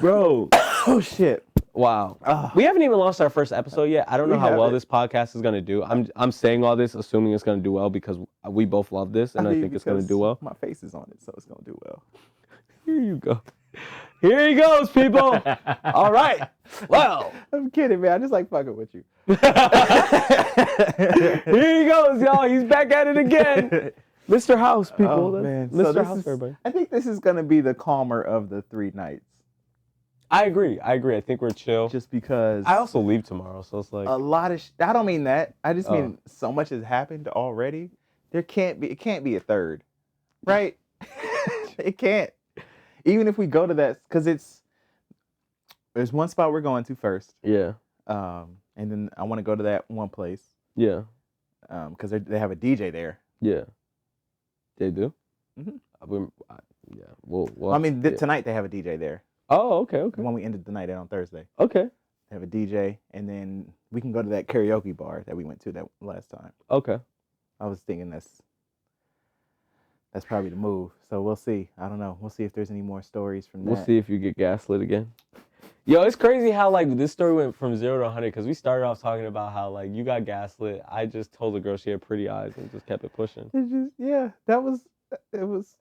Bro. Oh shit. Wow. We haven't even launched our first episode yet. I don't know how well this podcast is gonna do. I'm saying all this assuming it's gonna do well because we both love this and I think it's gonna do well. My face is on it, so it's gonna do well. Here you go. Here he goes, people. All right. Well, I'm kidding, man. I just like fucking with you. Here he goes, y'all. He's back at it again. Mr. House, people. Oh, man. Mr. House, everybody. I think this is gonna be the calmer of the 3 nights. I agree. I think we're chill. Just because I also leave tomorrow, so it's like a lot of I don't mean that. I just mean so much has happened already. It can't be a third. Right? It can't. Even if we go to that, because there's one spot we're going to first. Yeah. And then I want to go to that one place. Yeah. Because they have a DJ there. Yeah. They do? Mm-hmm. Yeah. Well, I mean, tonight they have a DJ there. Oh, okay. When we ended the night on Thursday. Okay. They have a DJ, and then we can go to that karaoke bar that we went to that last time. Okay. I was thinking that's probably the move. So we'll see. I don't know. We'll see if there's any more stories from that. We'll see if you get gaslit again. Yo, it's crazy how, like, this story went from 0 to 100 because we started off talking about how, like, you got gaslit. I just told the girl she had pretty eyes and just kept it pushing. It was.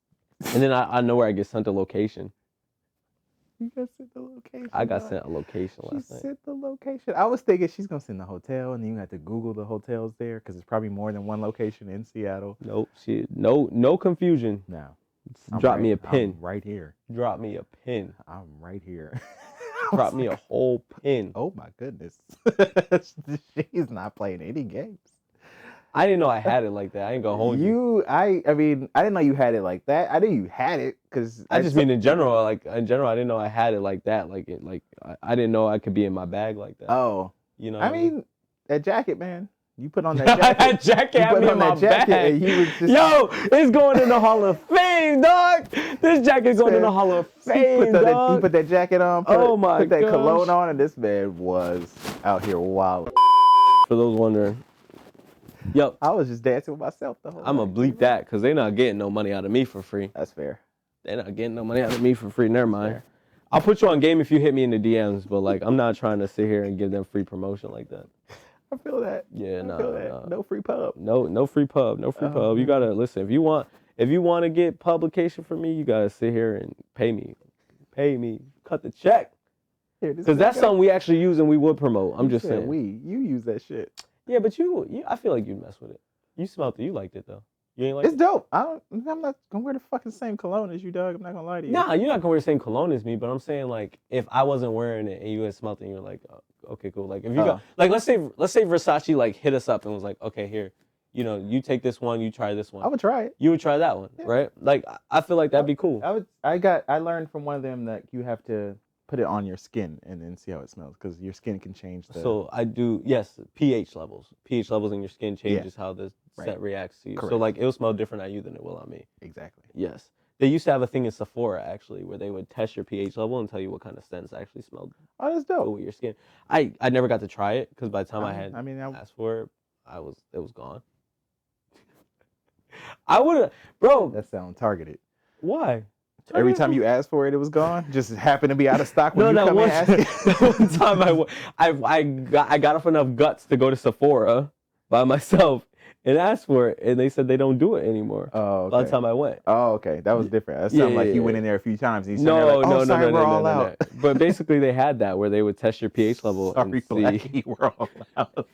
And then I know where I get sent a location. You got sent the location. I got dog. sent a location She last night. sent the location. I was thinking she's gonna send the hotel, and then you have to Google the hotels there because there's probably more than one location in Seattle. Nope. No confusion. No, Drop me a pin. I'm right here. Drop me a pin. I'm right here. Drop me a whole pin. Oh my goodness. She's not playing any games. I didn't know I had it like that. I ain't gonna hold you. I mean, I didn't know you had it like that. I knew you had it because I just mean in general. Like in general, I didn't know I had it like that. Like it. Like I didn't know I could be in my bag like that. Oh, You know. I what mean, that jacket, man. You put on that that jacket. jacket You had put me on in my that jacket, bag. and you was just Yo, it's going in the Hall of Fame, dog. This jacket's going in the Hall of Fame, dog. He put that jacket on. Put that gosh. cologne on, and this man was out here wild. For those wondering. Yep. I was just dancing with myself the whole I'm going night. to bleep that because they're not getting no money out of me for free. That's fair. They're not getting no money out of me for free. Never mind. fair. I'll put you on game if you hit me in the DMs, but like I'm not trying to sit here and give them free promotion like that. I feel that. Yeah, I nah, feel that. nah. No free pub. No free pub. No free Oh, pub. You man. gotta listen. If you want to get publication from me, you gotta sit here and pay me. Pay me. Cut the check. Here, this Because that's nigga- something we actually use and we would promote. I'm You just said saying. You use that shit. Yeah, but you I feel like you'd mess with it. You smelled it. You liked it though. You ain't like It's it? dope. I'm not gonna wear the fucking same cologne as you, dog. I'm not gonna lie to you. Nah, you're not gonna wear the same cologne as me, but I'm saying like if I wasn't wearing it and you had smelled it and you're like, oh, okay, cool. Like if you got like let's say Versace like hit us up and was like, okay, here, you know, you take this one, you try this one. I would try it. You would try that one, right? Like I feel like that'd be cool. I learned from one of them that you have to put it on your skin and then see how it smells because your skin can change the. So I do, yes, pH levels. pH levels in your skin changes how the scent reacts to you. Correct. So like it'll smell different on you than it will on me. Exactly. Yes. They used to have a thing in Sephora actually where they would test your pH level and tell you what kind of scents actually smelled Oh, that's good dope. with your skin. I never got to try it because by the time I had I mean, asked for it, it was gone. I would have, bro. that sound targeted. Why? Every time you asked for it, it was gone. Just happened to be out of stock when No, you come in asking. that one time I got off enough guts to go to Sephora by myself and ask for it, and they said they don't do it anymore. Oh, okay. By the time I went. Oh, okay. That was different. That Yeah, sounded like yeah, you went yeah. in there a few times. And you there like, oh, sorry, we're all out. But basically, they had that where they would test your pH level Sorry, and see. Blackie, we're all out.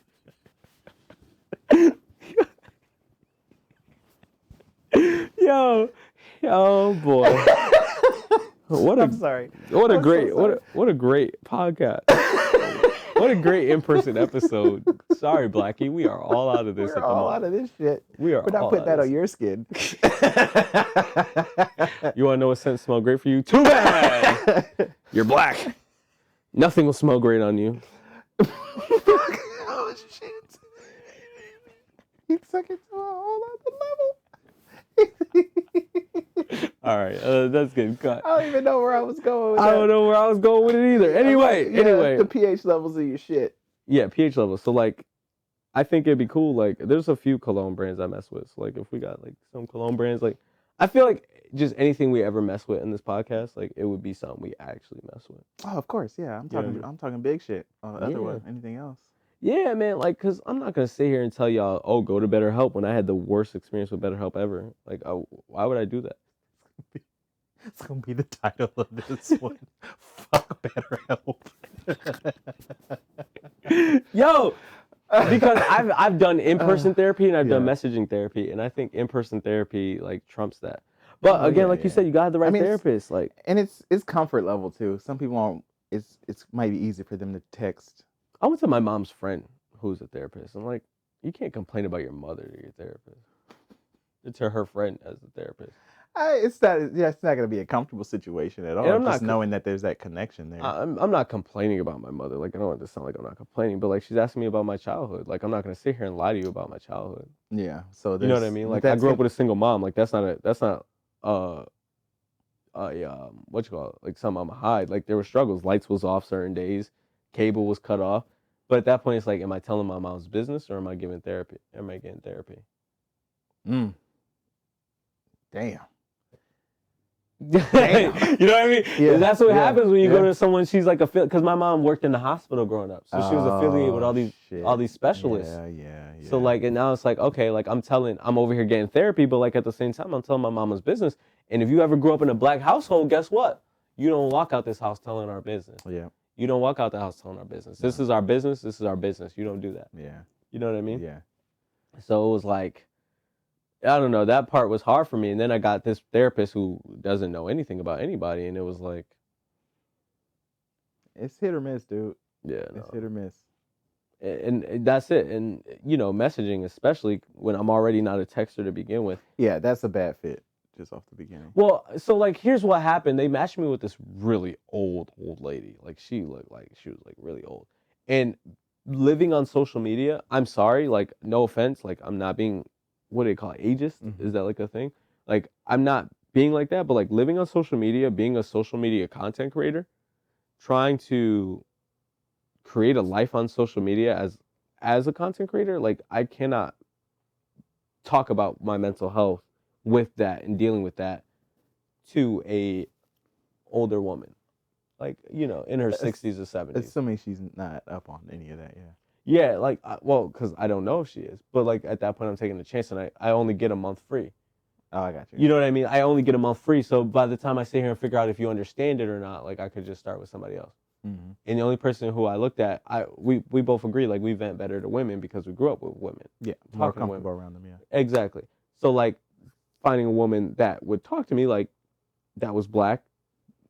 Yo, boy. I'm sorry. What a I'm so great sorry. what a great podcast. What a great in-person episode. Sorry, Blackie, we are all out of this We're at the all moment. out of this shit. We are We're not all putting out that of on your skin. You want to know what scent smell great for you? Too bad. You're black. Nothing will smell great on you. Oh shit! He took it to a whole other level. All right, that's good. Cut. I don't even know where I was going with I that. don't know where I was going with it either. Anyway, Yeah, the pH levels of your shit. yeah, pH level. So like, I think it'd be cool. Like, there's a few cologne brands I mess with. So like, if we got like some cologne brands, like, I feel like just anything we ever mess with in this podcast, like, it would be something we actually mess with. Oh, of course, yeah. I'm You know what I talking. mean? I'm talking big shit. On the other Yeah. one, anything else? Yeah, man. Like, cause I'm not gonna sit here and tell y'all, oh, go to BetterHelp when I had the worst experience with BetterHelp ever. Like, why would I do that? It's gonna be the title of this one. Fuck BetterHelp. Yo, because I've done in-person therapy and I've done yeah. messaging therapy, and I think in-person therapy like trumps that. But Oh, again, yeah, like you yeah. said, you got the right mean, it's- therapist. Like, And it's comfort level too. Some people won't. It's might be easy for them to text. I went to my mom's friend who's a therapist. I'm like, you can't complain about your mother to your therapist. To her friend as a therapist. It's not. Yeah, it's not gonna be a comfortable situation at all. And I'm Just not knowing that there's that connection there. I'm not complaining about my mother. Like, I don't want it to sound like I'm not complaining, but like, she's asking me about my childhood. Like, I'm not gonna sit here and lie to you about my childhood. Yeah. So You know what I mean? Like, I grew up with a single mom. Like, that's not what you call it? Like, something I'm gonna hide. Like, there were struggles. Lights was off certain days, cable was cut off. But at that point, it's like, am I telling my mom's business or am I giving therapy? Am I getting therapy? Mm. Damn. You know what I mean? Yeah, That's what yeah, happens when you go yeah. to someone. She's like because my mom worked in the hospital growing up, so she was affiliated with all these specialists. Yeah. So like, and now it's like, okay, like I'm over here getting therapy, but like at the same time, I'm telling my mama's business. And if you ever grew up in a black household, guess what? you don't walk out this house telling our business. Yeah. You don't walk out the house telling our business. This is our business. This is our business. You don't do that. Yeah. You know what I mean? Yeah. So it was like, I don't know, that part was hard for me. And then I got this therapist who doesn't know anything about anybody. And it was like, It's hit or miss, dude. yeah, It's no. hit or miss. And that's it. And, you know, messaging, especially when I'm already not a texter to begin with. Yeah, that's a bad fit just off the beginning. Well, so like, here's what happened. They matched me with this really old lady. Like, she looked like she was like really old. And living on social media, I'm sorry, like, no offense, like, I'm not being, what do they call it, ageist? Mhm. Is that like a thing? Like, I'm not being like that, but like living on social media, being a social media content creator, trying to create a life on social media as a content creator, like, I cannot talk about my mental health with that and dealing with that to a older woman, like, you know, in her 60s or 70s. Assuming she's not up on any of that, yeah. Yeah, like, well, because I don't know if she is, but like at that point I'm taking a chance, and I only get a month free. Oh, I got you. You know what I mean? I only get a month free, so by the time I sit here and figure out if you understand it or not, like, I could just start with somebody else. Mm-hmm. And the only person who I looked at, we both agree, like, we vent better to women because we grew up with women. Yeah, more Talking to comfortable around them, yeah. Exactly. So like, finding a woman that would talk to me, like, that was black,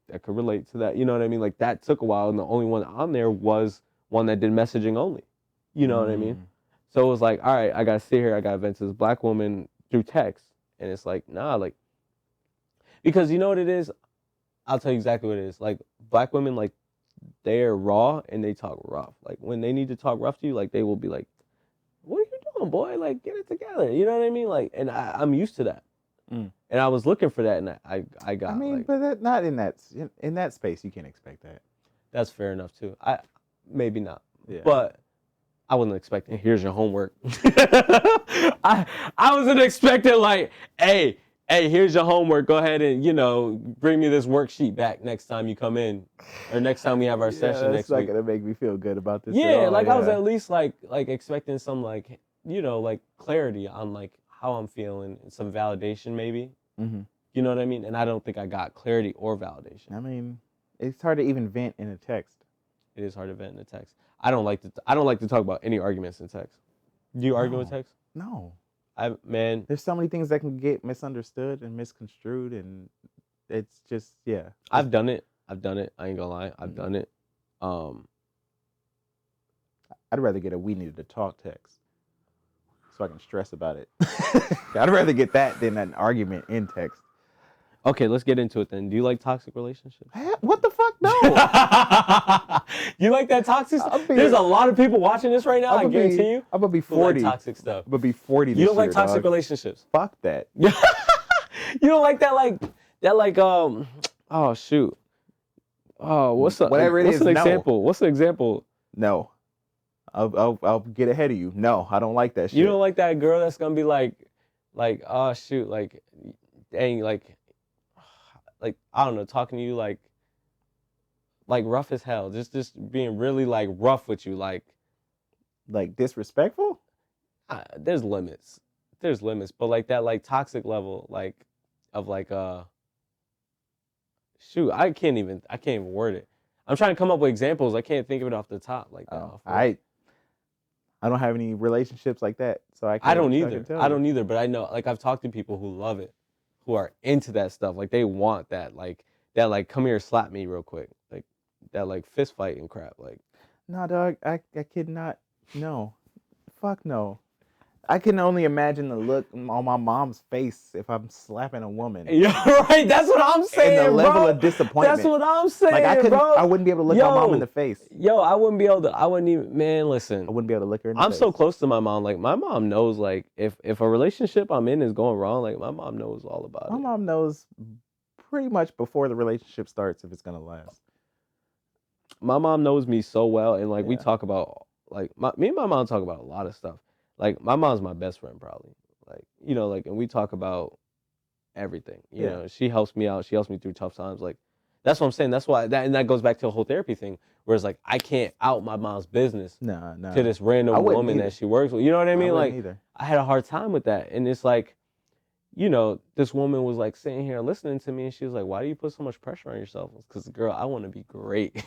that could relate to that, you know what I mean? Like, that took a while, and the only one on there was one that did messaging only. You know what I mean? So it was like, all right, I gotta sit here, I gotta vent to this black woman through text. And it's like, nah, like, because you know what it is? I'll tell you exactly what it is. Like, black women, like, they're raw and they talk rough. Like, when they need to talk rough to you, like, they will be like, what are you doing, boy? Like, get it together. You know what I mean? Like, and I'm used to that. Mm. And I was looking for that, and I got, I mean, like, but that, not in that space, you can't expect that. that's fair enough too. Maybe not. Yeah. But I wasn't expecting, here's your homework. I wasn't expecting, like, hey, here's your homework. Go ahead and, you know, bring me this worksheet back next time you come in, or next time we have our session next not week. gonna make me feel good about this. Yeah, at all, like, yeah. I was at least like expecting some, like, you know, like, clarity on, like, how I'm feeling, and some validation maybe. Mm-hmm. You know what I mean? And I don't think I got clarity or validation. I mean, it's hard to even vent in a text. It is hard to vent in a text. I don't like to talk about any arguments in text. Do you argue with text? No. Man, There's so many things that can get misunderstood and misconstrued, and it's just, yeah. I've done it. I ain't gonna lie. I've done it. I'd rather get a "we needed to talk" text so I can stress about it. I'd rather get that than an argument in text. Okay, let's get into it then. Do you like toxic relationships? What the fuck? No. You like that toxic I'll stuff? be- There's a lot of people watching this right now, I guarantee you. I'm gonna be who like 40. toxic stuff. I'm gonna be 40 this You don't like year, toxic dog. relationships? Fuck that. You don't like that oh shoot. Oh, what's an example? What's an example? No. I'll get ahead of you. No, I don't like that shit. You don't like that girl that's gonna be like, oh shoot, like, dang, like, I don't know, talking to you like rough as hell, just being really like rough with you, like disrespectful? there's limits, but like that, like, toxic level, like, of like, shoot, I can't even word it. I'm trying to come up with examples. I can't think of it off the top like that. I don't have any relationships like that, so I don't can't either. tell I you. don't either, but I know, like, I've talked to people who love it, who are into that stuff. Like, they want that, like, come here, slap me real quick, like that, like, fist fight and crap. Like, No, dog, I could not. No. Fuck no. I can only imagine the look on my mom's face if I'm slapping a woman. you're right. That's what I'm saying, And the level bro. of disappointment. That's what I'm saying, Like, I bro. wouldn't be able to look my mom in the face. Yo, I wouldn't even, man, listen. I wouldn't be able to look her in the I'm face. so close to my mom. Like, my mom knows, like, if a relationship I'm in is going wrong, like, my mom knows all about My it. mom knows pretty much before the relationship starts if it's gonna last. My mom knows me so well, and like, we Yeah. talk about, like, me and my mom talk about a lot of stuff. Like, my mom's my best friend, probably. Like, you know, like, and we talk about everything. You know, she helps me out. She helps me through tough times. Like, that's what I'm saying. That's why that goes back to the whole therapy thing, where it's like, I can't out my mom's business No. to this random I wouldn't woman either. that she works with. You know what I mean? wouldn't Like, either. I had a hard time with that, and it's like, you know, this woman was like sitting here listening to me, and she was like, "Why do you put so much pressure on yourself?" Because, girl, I want to be great.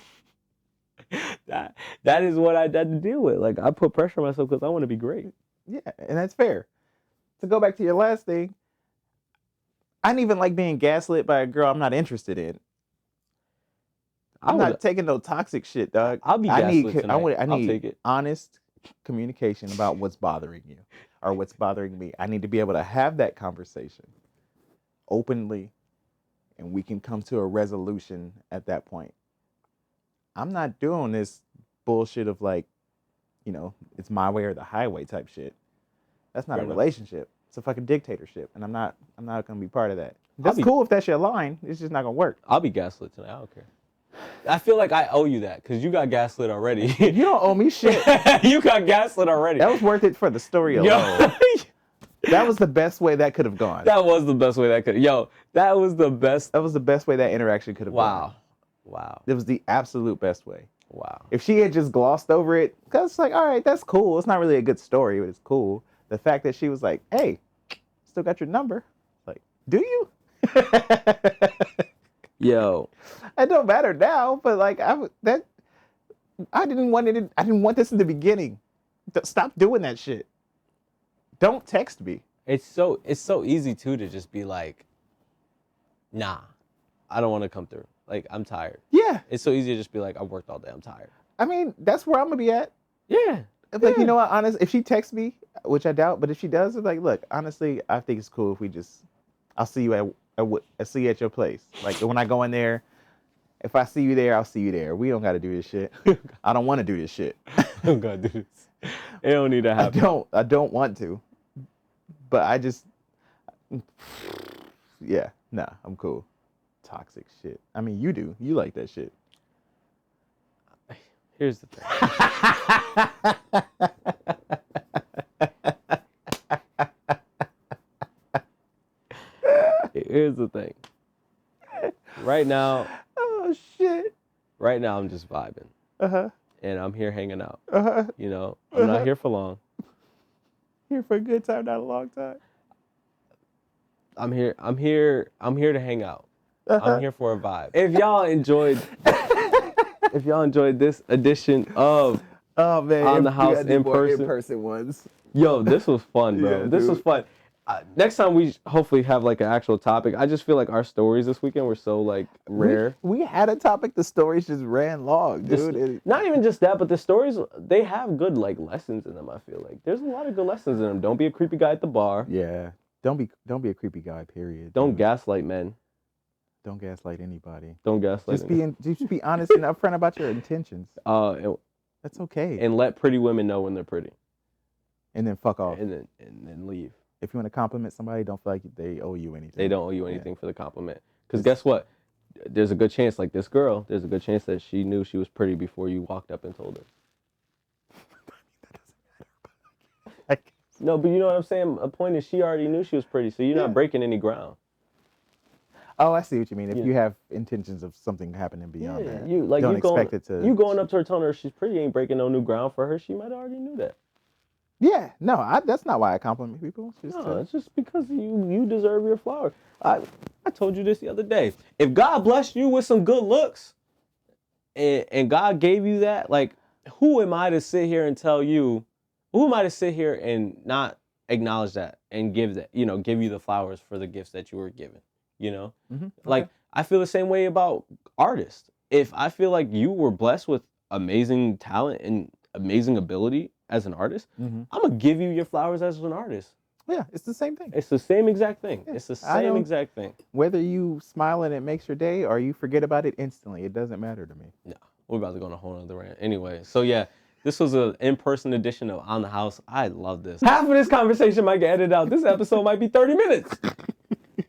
that is what I had to deal with. Like, I put pressure on myself because I want to be great. Yeah, and that's fair. To go back to your last thing, I didn't even like being gaslit by a girl I'm not interested in. I'm not taking no toxic shit, dog. I'll be gaslit tonight. I I'll need take it. honest communication about what's bothering you or what's bothering me. I need to be able to have that conversation openly, and we can come to a resolution at that point. I'm not doing this bullshit of like, you know, it's my way or the highway type shit. That's not Fair a enough. relationship. It's a fucking dictatorship, and I'm not gonna be part of that. That's cool if that's your line. It's just not gonna work. I'll be gaslit tonight. I don't care. I feel like I owe you that because you got gaslit already. You don't owe me shit. You got gaslit already. That was worth it for the story alone. That was the best way that could have gone. That was the best way that could. Yo, that was the best. That was the best way that interaction could have gone. Wow. It was the absolute best way. Wow. If she had just glossed over it, because it's like, all right, that's cool. It's not really a good story, but it's cool. The fact that she was like, hey, still got your number. Like, do you? Yo. It don't matter now, but like I didn't want this in the beginning. Stop doing that shit. Don't text me. It's so easy too to just be like, nah, I don't want to come through. Like, I'm tired. Yeah. It's so easy to just be like, I worked all day, I'm tired. I mean, that's where I'm gonna be at. Yeah. Like, you know what, honest, if she texts me, which I doubt, but if she does, it's like, look, honestly, I think it's cool if we just, I'll see you at your place. Like, when I go in there, if I see you there, I'll see you there. We don't got to do this shit. I don't want to do this shit. I don't gotta do this. It don't need to happen. I don't want to. But I just, yeah, nah, I'm cool. Toxic shit. I mean, you do. You like that shit. Here's the thing. Here's the thing. Right now, Oh, shit. right now, I'm just vibing. Uh-huh. And I'm here hanging out. Uh-huh. You know, I'm not here for long. Here for a good time, not a long time. I'm here to hang out. Uh-huh. I'm here for a vibe. If y'all enjoyed this edition of Oh, man. On the we House gotta do in more person. in-person ones. Yo, this was fun, bro. Yeah, this was dude. fun. Next time we hopefully have like an actual topic. I just feel like our stories this weekend were so like rare. We had a topic, the stories just ran long, dude. Not even just that, but the stories, they have good like lessons in them. I feel like there's a lot of good lessons in them. Don't be a creepy guy at the bar. Yeah. Don't be a creepy guy, period. Don't dude. gaslight men. Don't gaslight anybody. Don't gaslight. Just be honest and upfront about your intentions. That's okay. And let pretty women know when they're pretty, And then fuck off. and then leave. If you want to compliment somebody, don't feel like they owe you anything. They don't owe you anything for the compliment. Because guess what? There's a good chance, like this girl, there's a good chance that she knew she was pretty before you walked up and told her. Like, No, but you know what I'm saying? A point is she already knew she was pretty, so you're not breaking any ground. oh, I see what you mean. If Yeah. you have intentions of something happening beyond that, you like don't you going, expect it to. you going up to her telling her she's pretty ain't breaking no new ground for her. She might have already knew that. Yeah, no, that's not why I compliment people. It's just No, it's just because you deserve your flowers. I told you this the other day. If God blessed you with some good looks, and God gave you that, like, who am I to sit here and tell you? Who am I to sit here and not acknowledge that and give that? You know, give you the flowers for the gifts that you were given. You know, like I feel the same way about artists. If I feel like you were blessed with amazing talent and amazing ability as an artist, I'm gonna give you your flowers as an artist. yeah, it's the same thing. It's the same exact thing. Yeah, It's the I same don't- exact thing. Whether you smile and it makes your day or you forget about it instantly, it doesn't matter to me. No, we're about to go on a whole other rant. Anyway, so yeah, this was an in-person edition of On the House. I love this. Half of this conversation might get edited out. This episode might be 30 minutes.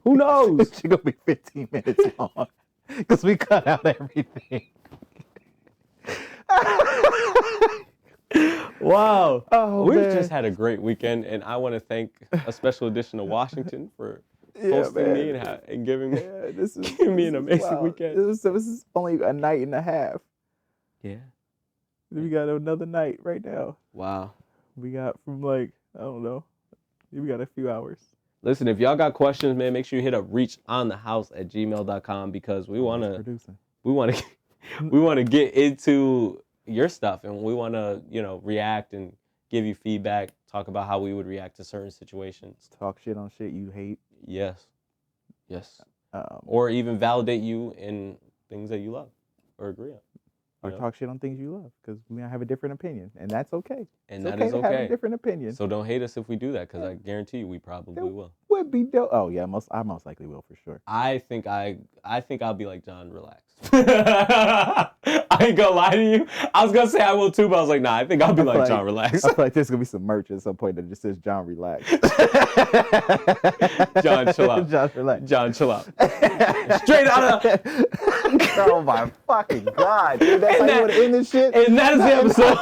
Who knows? It's gonna be 15 minutes long because we cut out everything. Wow. Oh, We've man. just had a great weekend, and I want to thank a special edition of Washington for Yeah, hosting me man. and giving me. Yeah, this is Give me an this is amazing wild. weekend. This is only a night and a half. Yeah. We got another night right now. Wow. We got from like, I don't know, we got a few hours. Listen, if y'all got questions, man, make sure you hit up reachonthehouse@gmail.com because we want to get into your stuff and we want to, react and give you feedback, talk about how we would react to certain situations. Talk shit on shit you hate. Yes. Or even validate you in things that you love or agree on. Or talk shit on things you love, because we have a different opinion, and that's okay. And it's that is to have okay. a different opinion. So don't hate us if we do that, because I guarantee you we probably will. Would be dope. Oh yeah, I most likely will for sure. I think I'll be like, John, relax. I ain't gonna lie to you. I was gonna say I will too, but I was like, nah, I think I'll be like, John, relax. I feel like there's gonna be some merch at some point that just says John, relax. John, chill out. John, relax. John, chill out. Straight out of. Oh my fucking god, dude! That's how you want to end this shit. And that is the episode.